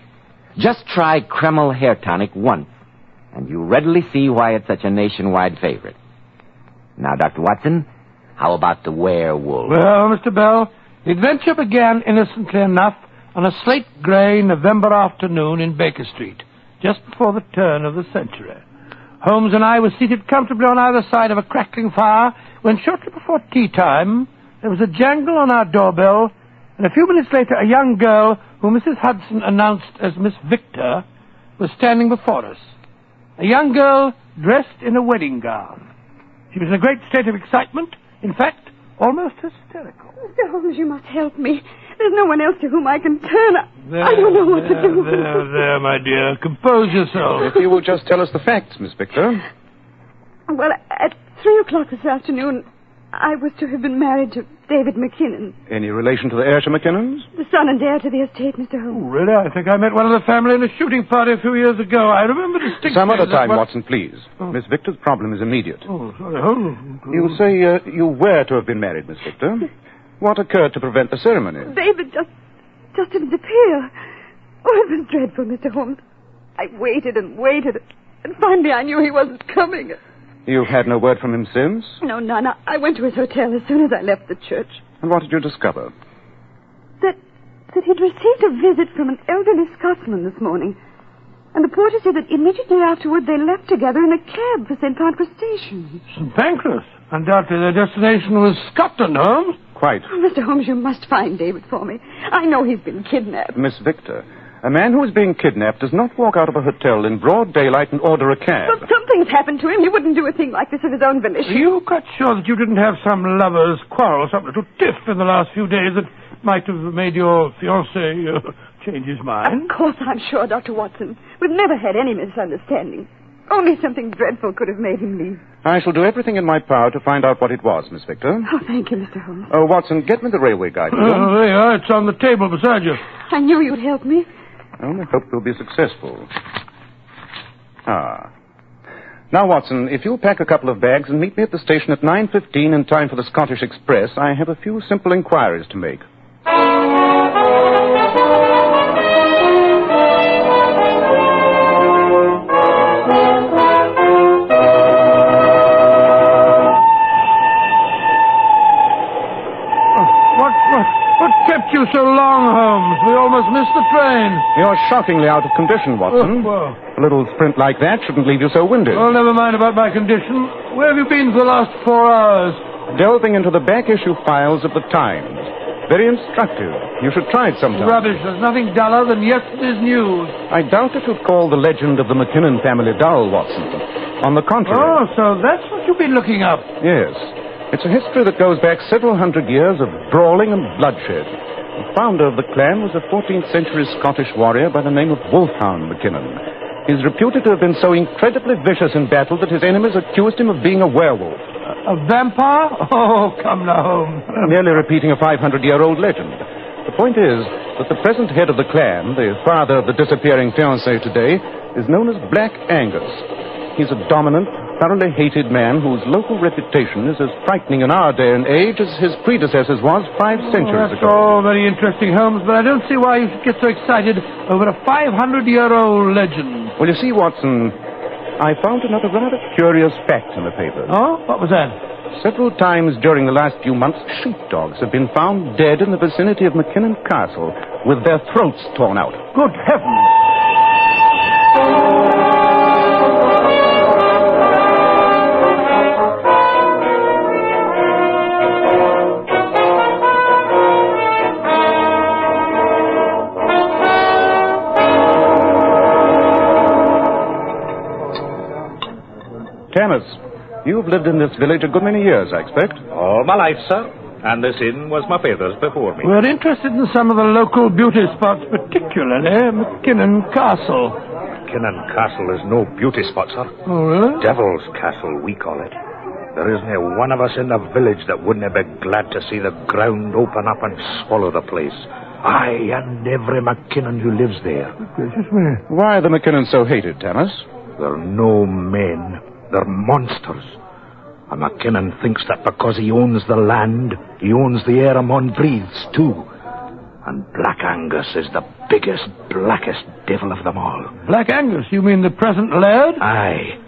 Just try Kreml Hair Tonic once, and you readily see why it's such a nationwide favorite. Now, Dr. Watson, how about the werewolf? Well, Mr. Bell, the adventure began innocently enough on a slate-gray November afternoon in Baker Street, just before the turn of the century. Holmes and I were seated comfortably on either side of a crackling fire when shortly before tea time there was a jangle on our doorbell, and a few minutes later a young girl, who Mrs. Hudson announced as Miss Victor, was standing before us. A young girl dressed in a wedding gown. She was in a great state of excitement, in fact, almost hysterical. Mr. Holmes, you must help me. There's no one else to whom I can turn. I don't know what to do. There, my dear. Compose yourself. If you will just tell us the facts, Miss Victor. Well, at 3 o'clock this afternoon, I was to have been married to David Mackinnon, Any relation to the heir to Mackinnon's? the son and heir to the estate, Mr. Holmes. Oh, really? I think I met one of the family in a shooting party a few years ago. I remember distinctly. Some other time, that Watson, please. Miss Victor's problem is immediate. Oh, sorry. Oh. You say you were to have been married, Miss Victor. What occurred to prevent the ceremony? David just didn't appear. Oh, it was dreadful, Mr. Holmes. I waited and waited, and finally I knew he wasn't coming. You've had no word from him since? No, none. I went to his hotel as soon as I left the church. And what did you discover? That he'd received a visit from an elderly Scotsman this morning. And the porter said that immediately afterward they left together in a cab for St. Pancras Station. St. Pancras? Undoubtedly their destination was Scotland, Holmes. Quite. Oh, Mr. Holmes, you must find David for me. I know he's been kidnapped. Miss Victor, a man who is being kidnapped does not walk out of a hotel in broad daylight and order a cab. But something's happened to him. He wouldn't do a thing like this of his own volition. Are you quite sure that you didn't have some lover's quarrel, some little tiff in the last few days that might have made your fiancé change his mind? Of course I'm sure, Dr. Watson. We've never had any misunderstanding. Only something dreadful could have made him leave. I shall do everything in my power to find out what it was, Miss Victor. Oh, thank you, Mr. Holmes. Oh, Watson, get me the railway guide. Oh, there you are. It's on the table beside you. I knew you'd help me. I only hope you'll be successful. Now, Watson, if you'll pack a couple of bags and meet me at the station at 9:15 in time for the Scottish Express, I have a few simple inquiries to make. What kept you so long, Holmes? We almost missed the train. You're shockingly out of condition, Watson. Well. A little sprint like that shouldn't leave you so winded. Well, never mind about my condition. Where have you been for the last 4 hours? Delving into the back issue files of the Times. Very instructive. You should try it sometime. Rubbish. There's nothing duller than yesterday's news. I doubt if you'd call the legend of the McKinnon family dull, Watson. On the contrary. Oh, so that's what you've been looking up. Yes. It's a history that goes back several hundred years of brawling and bloodshed. The founder of the clan was a 14th century Scottish warrior by the name of Wolfhound McKinnon. He's reputed to have been so incredibly vicious in battle that his enemies accused him of being a werewolf. A vampire? Oh, come now, Holmes. Merely repeating a 500-year-old legend. The point is that the present head of the clan, the father of the disappearing fiancée today, is known as Black Angus. He's a dominant, thoroughly hated man whose local reputation is as frightening in our day and age as his predecessors was 5 centuries that's ago. all very interesting, Holmes, but I don't see why you should get so excited over a 500-year-old legend. Well, you see, Watson, I found another rather curious fact in the papers. Oh? What was that? Several times during the last few months, sheepdogs have been found dead in the vicinity of McKinnon Castle with their throats torn out. Good heavens! Thomas, you've lived in this village a good many years, I expect. All my life, sir. And this inn was my father's before me. We're interested in some of the local beauty spots, particularly McKinnon Castle. McKinnon Castle is no beauty spot, sir. Oh, really? Devil's Castle, we call it. There isn't a one of us in the village that wouldn't be glad to see the ground open up and swallow the place. Aye, and every McKinnon who lives there. Gracious me. Why are the McKinnons so hated, Thomas? They're no men. They're monsters. A McKinnon thinks that because he owns the land, he owns the air a man breathes, too. And Black Angus is the biggest, blackest devil of them all. Black Angus? You mean the present laird? Aye.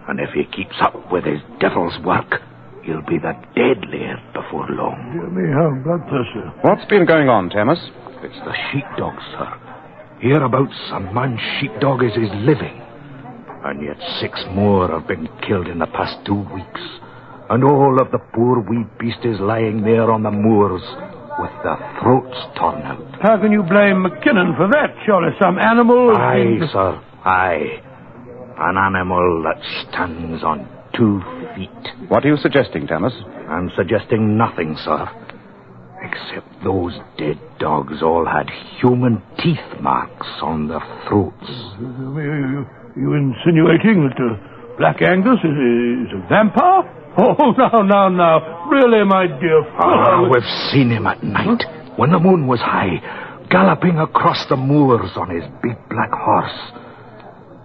And if he keeps up with his devil's work, he'll be the dead laird before long. Dear me, how bloodthirsty. What's been going on, Thomas? It's the sheepdog, sir. Hereabouts, a man's sheepdog is his living. And yet 6 more have been killed in the past 2 weeks. And all of the poor wee beast is lying there on the moors with their throats torn out. How can you blame McKinnon for that? Surely some animal... Aye, sir, aye. An animal that stands on 2 feet. What are you suggesting, Thomas? I'm suggesting nothing, sir. Except those dead dogs all had human teeth marks on their throats. You insinuating that Black Angus is a vampire? Oh, now. Really, my dear fellow. We've seen him at night, when the moon was high, galloping across the moors on his big black horse.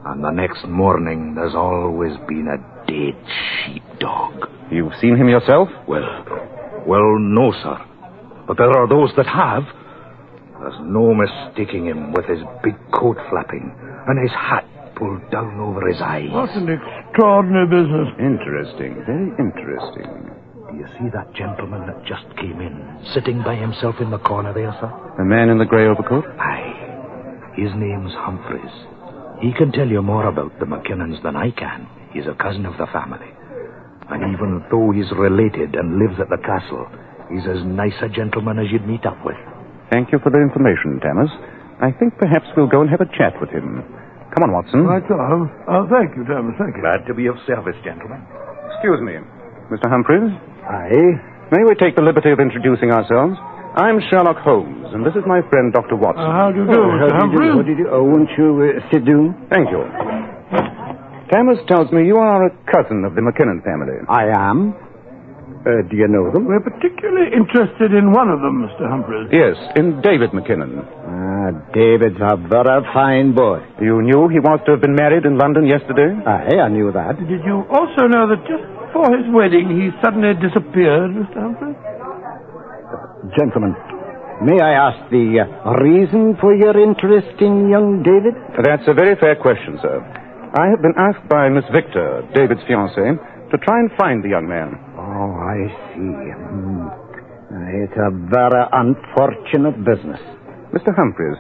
And the next morning, there's always been a dead sheepdog. You've seen him yourself? Well, no, sir. But there are those that have. There's no mistaking him with his big coat flapping and his hat pulled down over his eyes. What an extraordinary business. Interesting. Very interesting. Do you see that gentleman that just came in, sitting by himself in the corner there, sir? The man in the grey overcoat? Aye. His name's Humphreys. He can tell you more about the McKinnons than I can. He's a cousin of the family. And even though he's related and lives at the castle, he's as nice a gentleman as you'd meet up with. Thank you for the information, Thomas. I think perhaps we'll go and have a chat with him. Come on, Watson. Right, thank you, Thomas, thank you. Glad to be of service, gentlemen. Excuse me, Mr. Humphreys. Aye? May we take the liberty of introducing ourselves? I'm Sherlock Holmes, and this is my friend, Dr. Watson. How do you do, Mr. Humphreys? How do you do? Oh, won't you sit down? Thank you. Thomas tells me you are a cousin of the McKinnon family. I am. Do you know them? We're particularly interested in one of them, Mr. Humphreys. Yes, in David McKinnon. David's a very fine boy. You knew he was to have been married in London yesterday? Aye, I knew that. Did you also know that just before his wedding he suddenly disappeared, Mr. Humphreys? Gentlemen, may I ask the reason for your interest in young David? That's a very fair question, sir. I have been asked by Miss Victor, David's fiancée, to try and find the young man. Oh, I see. It's a very unfortunate business. Mr. Humphreys,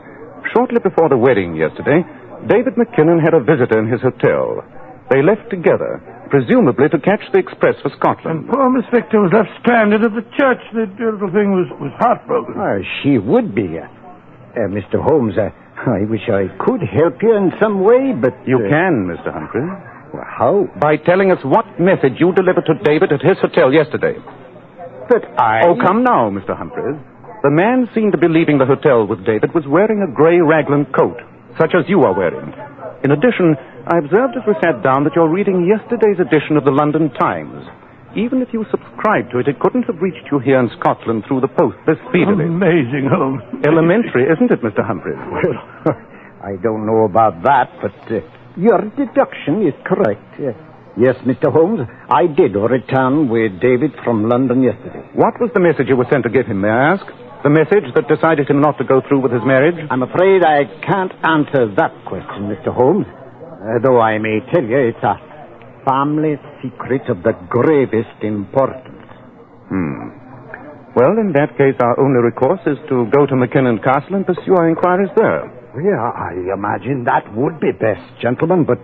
shortly before the wedding yesterday, David McKinnon had a visitor in his hotel. They left together, presumably to catch the express for Scotland. And poor Miss Victor was left stranded at the church. The little thing was heartbroken. She would be. Mr. Holmes, I wish I could help you in some way, but... You can, Mr. Humphreys. How? By telling us what message you delivered to David at his hotel yesterday. But I... Oh, come now, Mr. Humphreys. The man seen to be leaving the hotel with David was wearing a grey raglan coat, such as you are wearing. In addition, I observed as we sat down that you're reading yesterday's edition of the London Times. Even if you subscribed to it, it couldn't have reached you here in Scotland through the post this speedily. Amazing, Holmes. Elementary, isn't it, Mr. Humphreys? Well, I don't know about that, but your deduction is correct. Yes, Mr. Holmes, I did return with David from London yesterday. What was the message you were sent to give him, may I ask? The message that decided him not to go through with his marriage? I'm afraid I can't answer that question, Mr. Holmes. Though I may tell you it's a family secret of the gravest importance. Well, in that case, our only recourse is to go to McKinnon Castle and pursue our inquiries there. Yeah, I imagine that would be best, gentlemen, but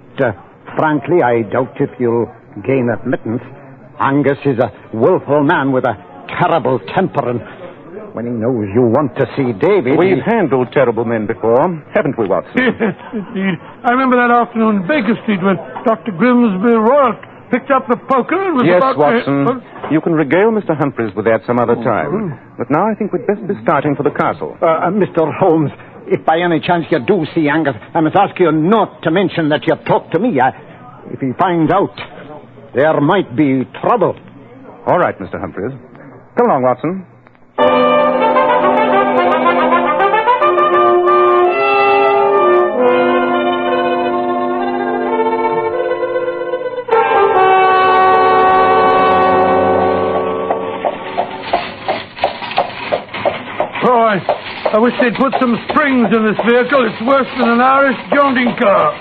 frankly, I doubt if you'll gain admittance. Angus is a willful man with a terrible temper, and when he knows you want to see David... We've handled terrible men before, haven't we, Watson? Yes, indeed. I remember that afternoon in Baker Street when Dr. Grimsby Royal picked up the poker and was Yes, about... Watson. You can regale Mr. Humphreys with that some other time. But now I think we'd best be starting for the castle. Mr. Holmes, if by any chance you do see Angus, I must ask you not to mention that you've talked to me. If he finds out, there might be trouble. All right, Mr. Humphreys. Come along, Watson. I wish they'd put some springs in this vehicle. It's worse than an Irish jaunting car.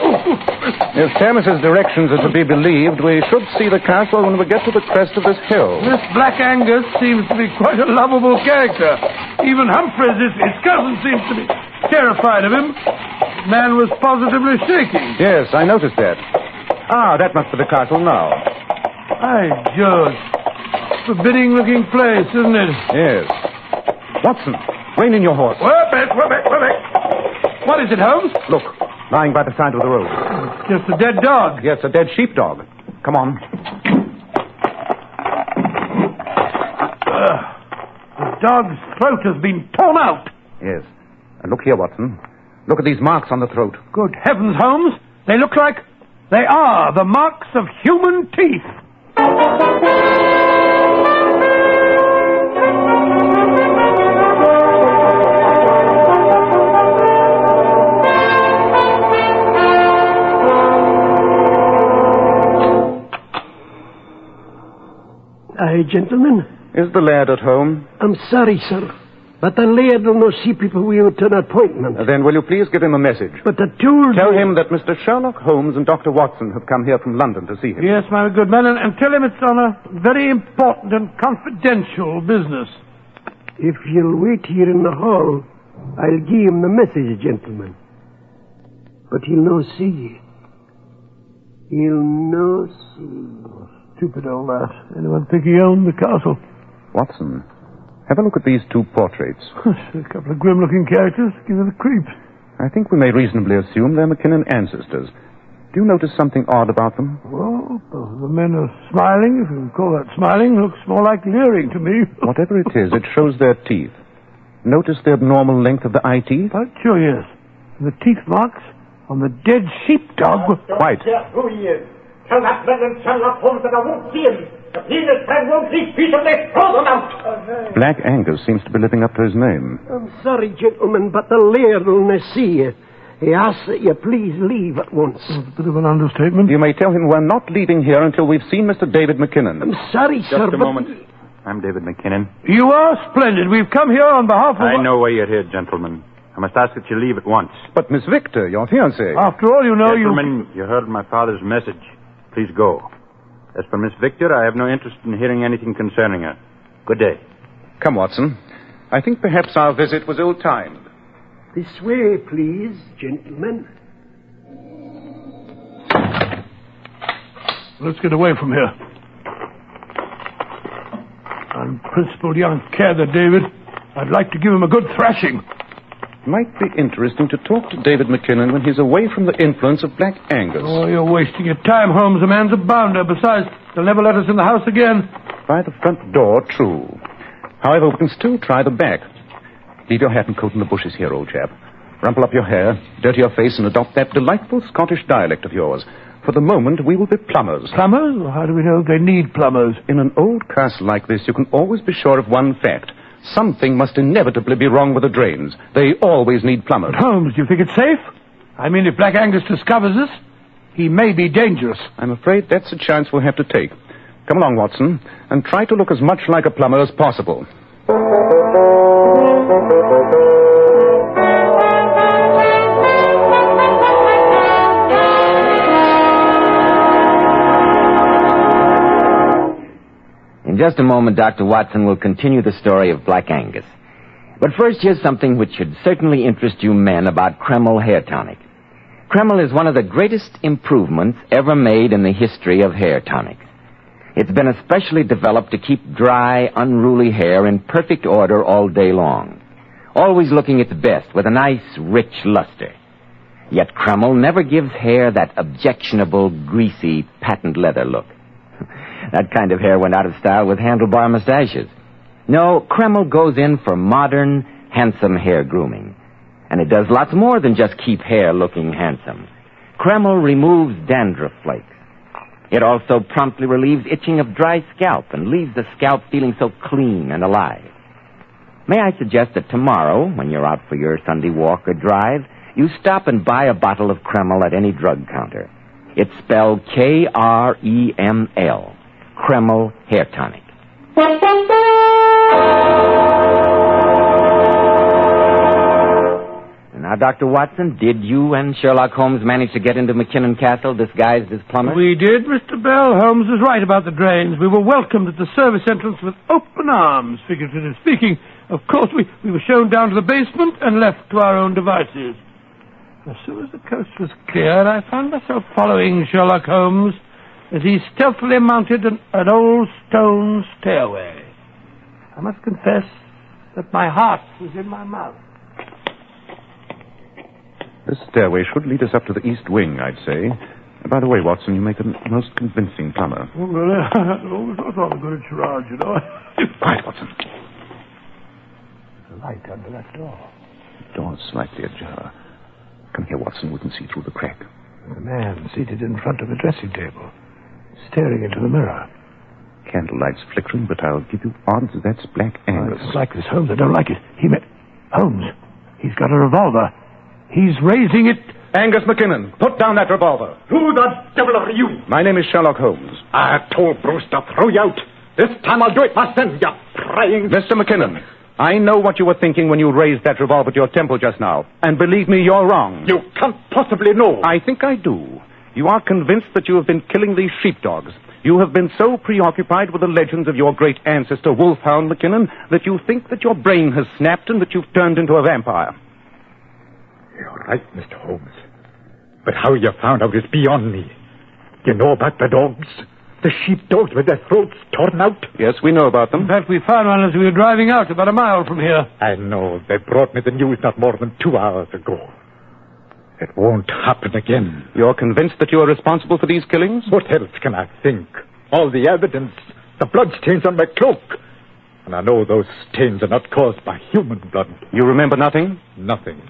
If Thomas's directions are to be believed, we should see the castle when we get to the crest of this hill. This Black Angus seems to be quite a lovable character. Even Humphreys, his cousin, seems to be terrified of him. The man was positively shaking. Yes, I noticed that. That must be the castle now. By George. Forbidding-looking place, isn't it? Yes. Watson, rein in your horse. We're back. What is it, Holmes? Look, lying by the side of the road. It's just a dead dog. Yes, a dead sheepdog. Come on. The dog's throat has been torn out. Yes. And look here, Watson. Look at these marks on the throat. Good heavens, Holmes. They look like... They are the marks of human teeth. Aye, gentlemen. Is the lad at home? I'm sorry, sir. But the laird will not see people without an appointment. Then will you please give him a message? But the tool... Tell him that Mr. Sherlock Holmes and Dr. Watson have come here from London to see him. Yes, my good man, and tell him it's on a very important and confidential business. If you'll wait here in the hall, I'll give him the message, gentlemen. But he'll no see you. He'll no see you. Stupid old lad. Anyone think he owned the castle? Watson, have a look at these two portraits. A couple of grim-looking characters. Give it the creeps. I think we may reasonably assume they're McKinnon ancestors. Do you notice something odd about them? Well, both of the men are smiling, if you can call that smiling. Looks more like leering to me. Whatever it is, it shows their teeth. Notice the abnormal length of the eye teeth? Sure, yes. And the teeth marks on the dead sheepdog. Quite. Who he is. Tell that man Sherlock Holmes that I won't see him. If he and his friend won't leave peaceably, throw them out. Black Angus seems to be living up to his name. I'm sorry, gentlemen, but the laird will not see you. He asks that you please leave at once. A bit of an understatement. You may tell him we're not leaving here until we've seen Mr. David McKinnon. I'm sorry, sir, Just a moment. I'm David McKinnon. You are splendid. We've come here on behalf of... I know why you're here, gentlemen. I must ask that you leave at once. But Miss Victor, your fiancée... After all, you know, Gentlemen, you heard my father's message. Please go. As for Miss Victor, I have no interest in hearing anything concerning her. Good day. Come, Watson. I think perhaps our visit was ill-timed. This way, please, gentlemen. Let's get away from here. Unprincipled young cadre, David. I'd like to give him a good thrashing. Might be interesting to talk to David McKinnon when he's away from the influence of Black Angus. Oh, you're wasting your time, Holmes. The man's a bounder. Besides, they'll never let us in the house again. By the front door, true. However, we can still try the back. Leave your hat and coat in the bushes here, old chap. Rumple up your hair, dirty your face, and adopt that delightful Scottish dialect of yours. For the moment, we will be plumbers. Plumbers? How do we know they need plumbers? In an old castle like this, you can always be sure of one fact. Something must inevitably be wrong with the drains. They always need plumbers. But Holmes, do you think it's safe? I mean, if Black Angus discovers us, he may be dangerous. I'm afraid that's a chance we'll have to take. Come along, Watson, and try to look as much like a plumber as possible. In just a moment, Dr. Watson will continue the story of Black Angus. But first, here's something which should certainly interest you men about Kreml Hair Tonic. Kreml is one of the greatest improvements ever made in the history of hair tonics. It's been especially developed to keep dry, unruly hair in perfect order all day long, always looking its best with a nice, rich luster. Yet Kreml never gives hair that objectionable, greasy, patent leather look. That kind of hair went out of style with handlebar mustaches. No, Kreml goes in for modern, handsome hair grooming. And it does lots more than just keep hair looking handsome. Kreml removes dandruff flakes. It also promptly relieves itching of dry scalp and leaves the scalp feeling so clean and alive. May I suggest that tomorrow, when you're out for your Sunday walk or drive, you stop and buy a bottle of Kreml at any drug counter. It's spelled Kreml. Kreml Hair Tonic. Now, Dr. Watson, did you and Sherlock Holmes manage to get into McKinnon Castle disguised as plumbers? We did, Mr. Bell. Holmes is right about the drains. We were welcomed at the service entrance with open arms, figuratively speaking. Of course, we were shown down to the basement and left to our own devices. As soon as the coast was clear, I found myself following Sherlock Holmes as he stealthily mounted an old stone stairway. I must confess that my heart was in my mouth. This stairway should lead us up to the east wing, I'd say. By the way, Watson, you make a most convincing plumber. Oh, really? I always thought I was good at charade, you know. Quiet, Watson. The light under that door. The door's slightly ajar. Come here, Watson. We can see through the crack. A man seated in front of the dressing table, staring into the mirror. Candlelight's flickering, but I'll give you odds that's Black Angus. I don't like this, Holmes. I don't like it. Holmes, he's got a revolver. He's raising it. Angus McKinnon, put down that revolver. Who the devil are you? My name is Sherlock Holmes. I told Bruce to throw you out. This time I'll do it myself, you praying... Mr. McKinnon, I know what you were thinking when you raised that revolver to your temple just now. And believe me, you're wrong. You can't possibly know. I think I do. You are convinced that you have been killing these sheepdogs. You have been so preoccupied with the legends of your great ancestor, Wolfe.Old McKinnon, that you think that your brain has snapped and that you've turned into a vampire. You're right, Mr. Holmes. But how you found out is beyond me. You know about the dogs? The sheepdogs with their throats torn out? Yes, we know about them. In fact, we found one as we were driving out about a mile from here. I know. They brought me the news not more than 2 hours ago. It won't happen again. You're convinced that you are responsible for these killings? What else can I think? All the evidence, the bloodstains on my cloak. And I know those stains are not caused by human blood. You remember nothing? Nothing.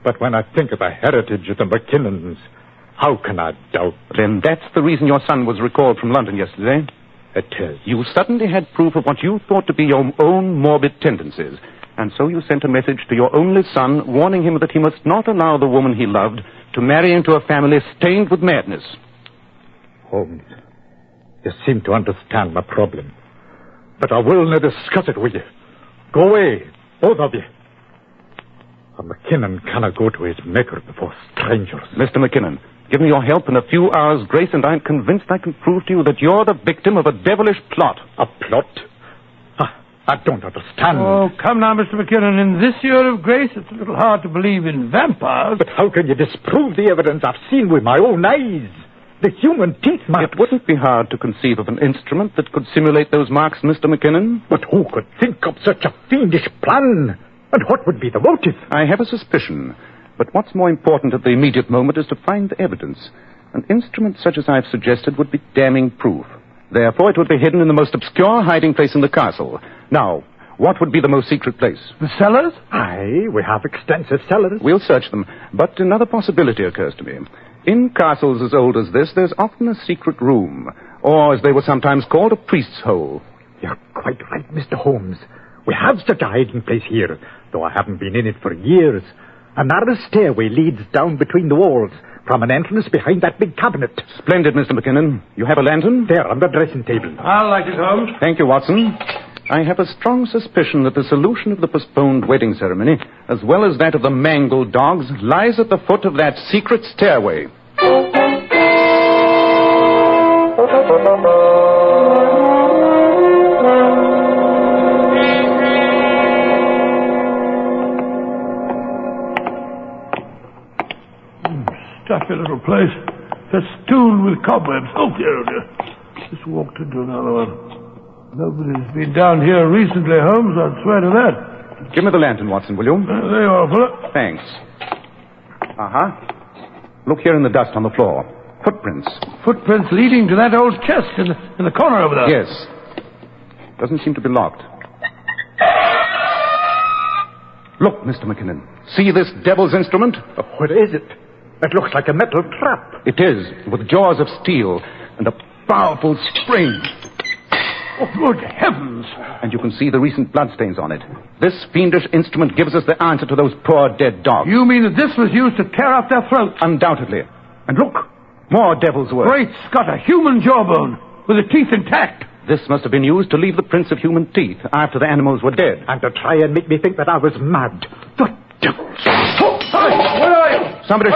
But when I think of the heritage of the McKinnons, how can I doubt? Then that's the reason your son was recalled from London yesterday. It is. You suddenly had proof of what you thought to be your own morbid tendencies. And so you sent a message to your only son, warning him that he must not allow the woman he loved to marry into a family stained with madness. Holmes, you seem to understand my problem. But I will not discuss it with you. Go away, both of you. A McKinnon cannot go to his maker before strangers. Mr. McKinnon, give me your help and a few hours' grace, and I'm convinced I can prove to you that you're the victim of a devilish plot. A plot? I don't understand. Oh, come now, Mr. McKinnon. In this year of grace, it's a little hard to believe in vampires. But how can you disprove the evidence I've seen with my own eyes? The human teeth marks. It wouldn't be hard to conceive of an instrument that could simulate those marks, Mr. McKinnon. But who could think of such a fiendish plan? And what would be the motive? I have a suspicion. But what's more important at the immediate moment is to find the evidence. An instrument such as I've suggested would be damning proof. Therefore, it would be hidden in the most obscure hiding place in the castle. Now, what would be the most secret place? The cellars? Aye, we have extensive cellars. We'll search them. But another possibility occurs to me. In castles as old as this, there's often a secret room, or as they were sometimes called, a priest's hole. You're quite right, Mr. Holmes. We have such a hiding place here, though I haven't been in it for years. A narrow stairway leads down between the walls from an entrance behind that big cabinet. Splendid, Mr. McKinnon. You have a lantern? There, on the dressing table. I'll light it, Holmes. Thank you, Watson. I have a strong suspicion that the solution of the postponed wedding ceremony, as well as that of the mangled dogs, lies at the foot of that secret stairway. Stuffy little place. Festooned with cobwebs. Oh, dear. Just walked into another one. Nobody's been down here recently, Holmes. I'd swear to that. Give me the lantern, Watson, will you? There you are, fella. Thanks. Uh-huh. Look here in the dust on the floor. Footprints. Footprints leading to that old chest in the corner over there. Yes. Doesn't seem to be locked. Look, Mr. McKinnon. See this devil's instrument? What is it? It looks like a metal trap. It is, with jaws of steel and a powerful spring. Oh, good heavens! And you can see the recent bloodstains on it. This fiendish instrument gives us the answer to those poor dead dogs. You mean that this was used to tear up their throats? Undoubtedly. And look, more devil's work. Great Scott, a human jawbone, with the teeth intact. This must have been used to leave the prints of human teeth after the animals were dead. And to try and make me think that I was mad. The devil! Oh, where are you? Somebody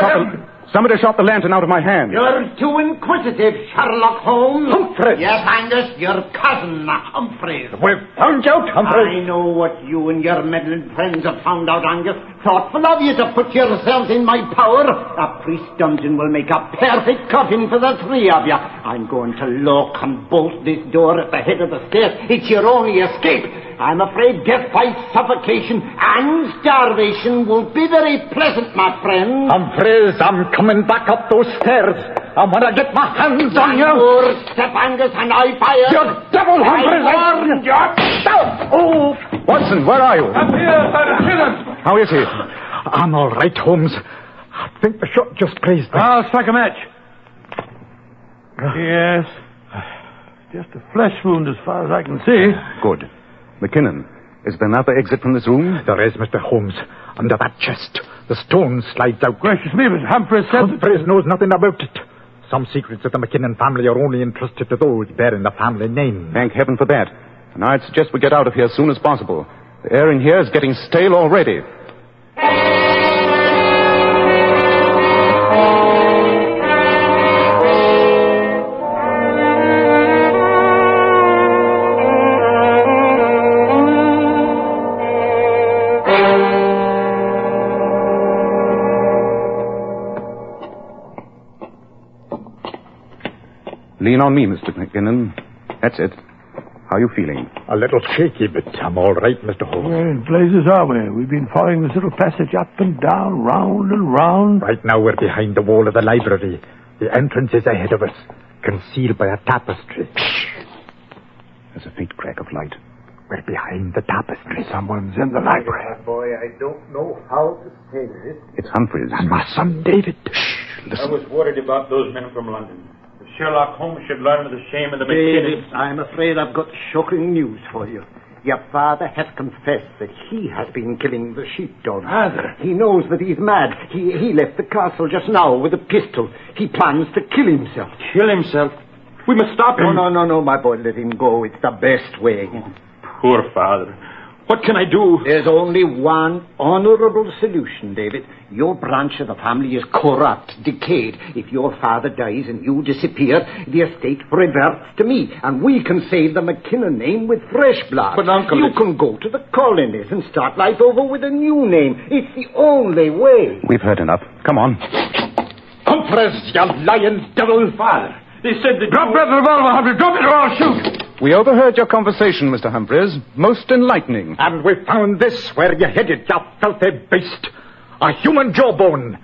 shot the lantern out of my hand. You're too inquisitive, Sherlock Holmes. Humphreys! Yes, Angus, your cousin, Humphreys. We've found you out, Humphreys. I know what you and your meddling friends have found out, Angus. Thoughtful of you to put yourselves in my power. A priest dungeon will make a perfect coffin for the three of you. I'm going to lock and bolt this door at the head of the stairs. It's your only escape. I'm afraid death by suffocation and starvation won't be very pleasant, my friend. Humphreys, I'm coming back up those stairs. I want to get my hands on you. One step, Angus, and I fire. You devil, Humphreys! I warned you. Oh! Watson, where are you? Up here, Lieutenant. How is he? I'm all right, Holmes. I think the shot just grazed me. I'll strike a match. Yes. Just a flesh wound as far as I can see. Good. McKinnon, is there another exit from this room? There is, Mr. Holmes. Under that chest. The stone slides out. Gracious me, but Humphreys said... Humphreys knows nothing about it. Some secrets of the McKinnon family are only entrusted to those bearing the family name. Thank heaven for that. And I'd suggest we get out of here as soon as possible. The air in here is getting stale already. Lean on me, Mr. McKinnon. That's it. How are you feeling? A little shaky, but I'm all right, Mr. Holmes. Where in blazes are we? We've been following this little passage up and down, round and round. Right now we're behind the wall of the library. The entrance is ahead of us, concealed by a tapestry. There's a faint crack of light. We're behind the tapestry. Someone's in the library. Boy, I don't know how to say this. It's Humphreys. And my son, David. I was worried about those men from London. If Sherlock Holmes should learn of the shame of the McKinnon... David, I'm afraid I've got shocking news for you. Your father has confessed that he has been killing the sheepdog. Father? He knows that he's mad. He left the castle just now with a pistol. He plans to kill himself. Kill himself? We must stop him. No, my boy. Let him go. It's the best way. Poor father. What can I do? There's only one honorable solution, David. Your branch of the family is corrupt, decayed. If your father dies and you disappear, the estate reverts to me, and we can save the McKinnon name with fresh blood. But, Uncle... You can go to the colonies and start life over with a new name. It's the only way. We've heard enough. Come on. Humphreys, you lying devil. Father. They said that... Drop that revolver, Humphrey. Drop it or I'll shoot. We overheard your conversation, Mr. Humphreys. Most enlightening. And we found this where you headed, you filthy beast. A human jawbone.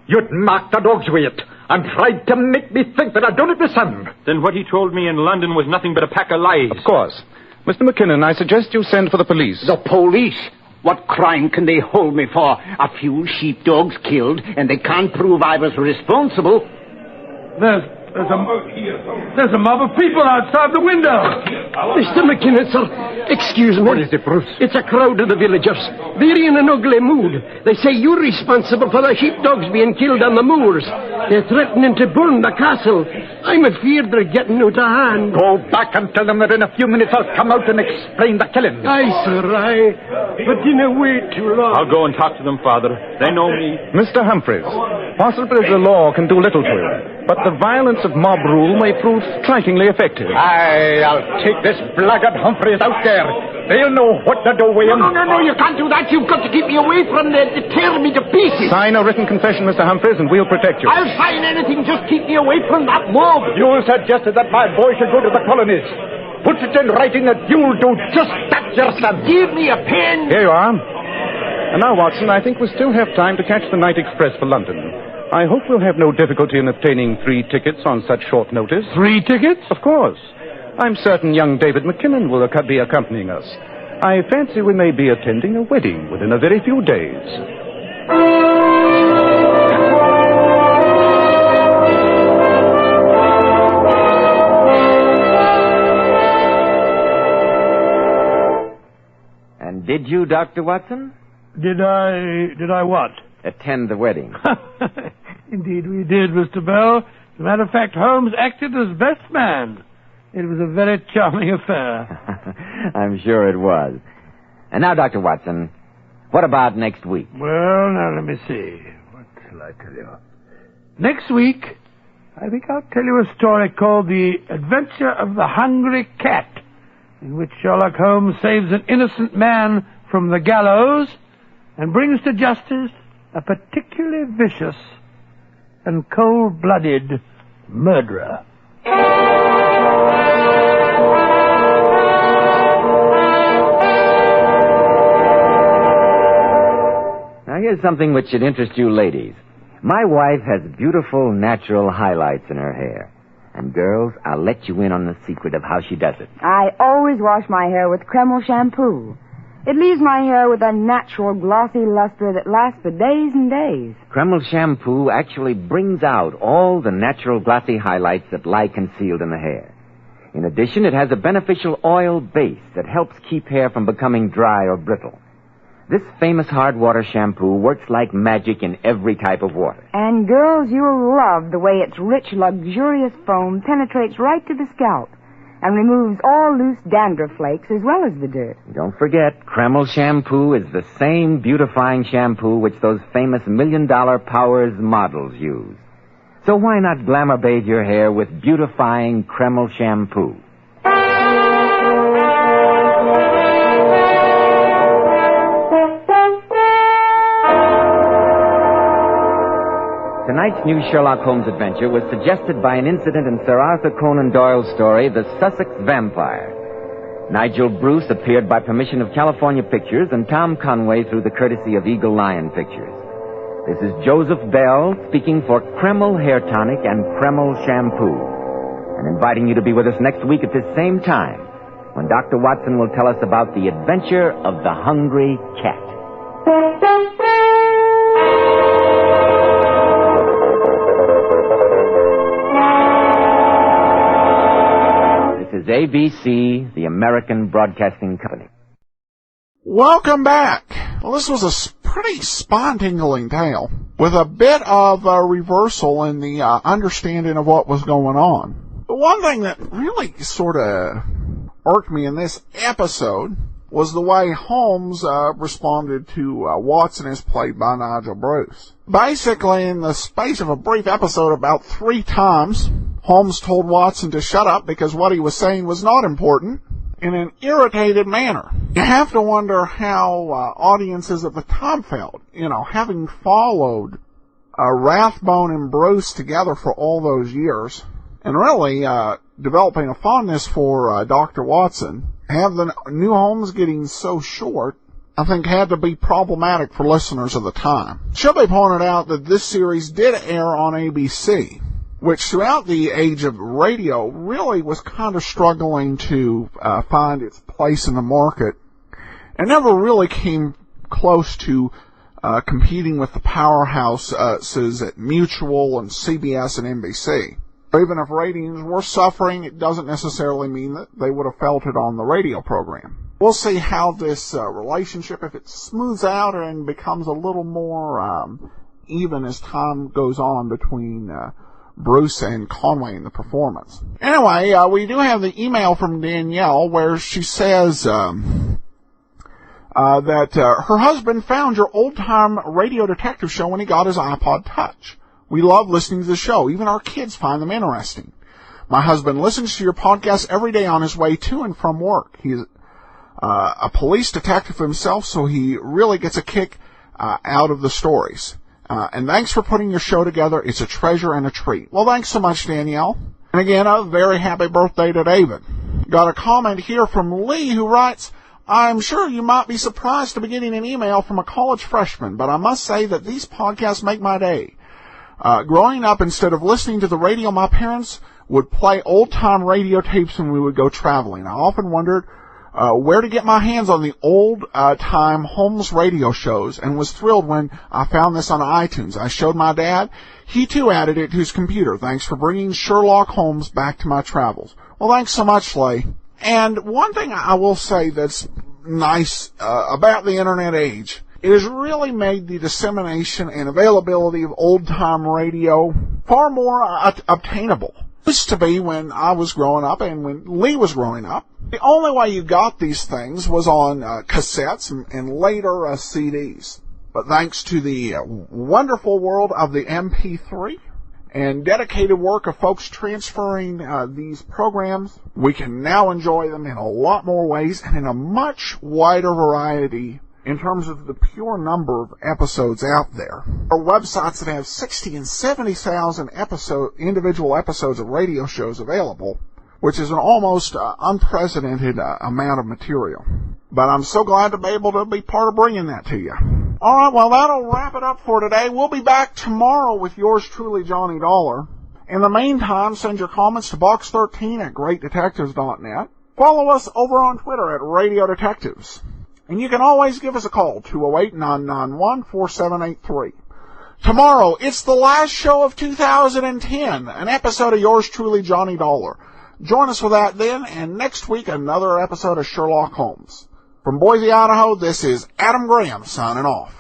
You'd marked the dogs with it and tried to make me think that I'd done it myself. Then what he told me in London was nothing but a pack of lies. Of course. Mr. McKinnon, I suggest you send for the police. The police? What crime can they hold me for? A few sheepdogs killed, and they can't prove I was responsible. There's a mob of people outside the window. Mr. McKinnon, sir, excuse me. What is it, Bruce? It's a crowd of the villagers. They're in an ugly mood. They say you're responsible for the sheepdogs being killed on the moors. They're threatening to burn the castle. I'm afeard they're getting out of hand. Go back and tell them that in a few minutes I'll come out and explain the killing. Aye, sir, aye. But you know, wait too long. I'll go and talk to them, Father. They know me. Mr. Humphreys, possibly the law can do little to you, but the violence of mob rule may prove strikingly effective. Aye, I'll take this blackguard Humphreys out there. They'll know what to do with him. No, you can't do that. You've got to keep me away from them. They tear me to pieces. Sign a written confession, Mr. Humphreys, and we'll protect you. I'll sign anything. Just keep me away from that mob. You suggested that my boy should go to the colonies. Put it in writing that you'll do just that yourself. Give me a pen. Here you are. And now, Watson, I think we still have time to catch the night express for London. I hope we'll have no difficulty in obtaining 3 tickets on such short notice. 3 tickets? Of course. I'm certain young David McKinnon will be accompanying us. I fancy we may be attending a wedding within a very few days. And did you, Dr. Watson? Did I what? Attend the wedding. Indeed we did, Mr. Bell. As a matter of fact, Holmes acted as best man. It was a very charming affair. I'm sure it was. And now, Dr. Watson, what about next week? Well, now, let me see. What shall I tell you? Next week, I think I'll tell you a story called The Adventure of the Hungry Cat, in which Sherlock Holmes saves an innocent man from the gallows and brings to justice a particularly vicious and cold-blooded murderer. Now, here's something which should interest you ladies. My wife has beautiful natural highlights in her hair. And girls, I'll let you in on the secret of how she does it. I always wash my hair with Tremayne shampoo. It leaves my hair with a natural glossy luster that lasts for days and days. Tremayne shampoo actually brings out all the natural glossy highlights that lie concealed in the hair. In addition, it has a beneficial oil base that helps keep hair from becoming dry or brittle. This famous hard water shampoo works like magic in every type of water. And girls, you'll love the way its rich, luxurious foam penetrates right to the scalp. and removes all loose dandruff flakes as well as the dirt. Don't forget, Kreml shampoo is the same beautifying shampoo which those famous $1 Million Powers models use. So why not glamour bathe your hair with beautifying Kreml shampoo? Tonight's new Sherlock Holmes adventure was suggested by an incident in Sir Arthur Conan Doyle's story, The Sussex Vampire. Nigel Bruce appeared by permission of California Pictures and Tom Conway through the courtesy of Eagle Lion Pictures. This is Joseph Bell speaking for Kreml Hair Tonic and Kreml Shampoo, and inviting you to be with us next week at this same time when Dr. Watson will tell us about the adventure of the Hungry Cat. This is ABC, the American Broadcasting Company. Welcome back. Well, this was a pretty spine-tingling tale with a bit of a reversal in the understanding of what was going on. The one thing that really sort of irked me in this episode was the way Holmes responded to Watson as played by Nigel Bruce. Basically, in the space of a brief episode, about 3 times, Holmes told Watson to shut up because what he was saying was not important in an irritated manner. You have to wonder how audiences at the time felt, having followed Rathbone and Bruce together for all those years, and really developing a fondness for Dr. Watson. Have the new Holmes getting so short, I think had to be problematic for listeners of the time. It should be pointed out that this series did air on ABC, which throughout the age of radio really was kind of struggling to find its place in the market, and never really came close to competing with the powerhouses at Mutual and CBS and NBC. Even if ratings were suffering, it doesn't necessarily mean that they would have felt it on the radio program. We'll see how this relationship, if it smooths out and becomes a little more even as time goes on between Bruce and Conway in the performance. Anyway, we do have the email from Danielle where she says that her husband found your old-time radio detective show when he got his iPod Touch. We love listening to the show. Even our kids find them interesting. My husband listens to your podcast every day on his way to and from work. He's a police detective himself, so he really gets a kick out of the stories. And thanks for putting your show together. It's a treasure and a treat. Well, thanks so much, Danielle. And again, a very happy birthday to David. Got a comment here from Lee who writes, I'm sure you might be surprised to be getting an email from a college freshman, but I must say that these podcasts make my day. Growing up, instead of listening to the radio, my parents would play old-time radio tapes when we would go traveling. I often wondered where to get my hands on the old-time Holmes radio shows, and was thrilled when I found this on iTunes. I showed my dad. He, too, added it to his computer. Thanks for bringing Sherlock Holmes back to my travels. Well, thanks so much, Leigh. And one thing I will say that's nice about the Internet age, it has really made the dissemination and availability of old-time radio far more obtainable. It used to be when I was growing up and when Lee was growing up, the only way you got these things was on cassettes and later CDs. But thanks to the wonderful world of the MP3 and dedicated work of folks transferring these programs, we can now enjoy them in a lot more ways and in a much wider variety in terms of the pure number of episodes out there. There are websites that have 60 and 70,000 individual episodes of radio shows available, which is an almost unprecedented amount of material. But I'm so glad to be able to be part of bringing that to you. All right, well, that'll wrap it up for today. We'll be back tomorrow with yours truly, Johnny Dollar. In the meantime, send your comments to box13@greatdetectives.net. Follow us over on Twitter at Radio Detectives. And you can always give us a call, 208-991-4783. Tomorrow, it's the last show of 2010, an episode of yours truly, Johnny Dollar. Join us for that then, and next week, another episode of Sherlock Holmes. From Boise, Idaho, this is Adam Graham signing off.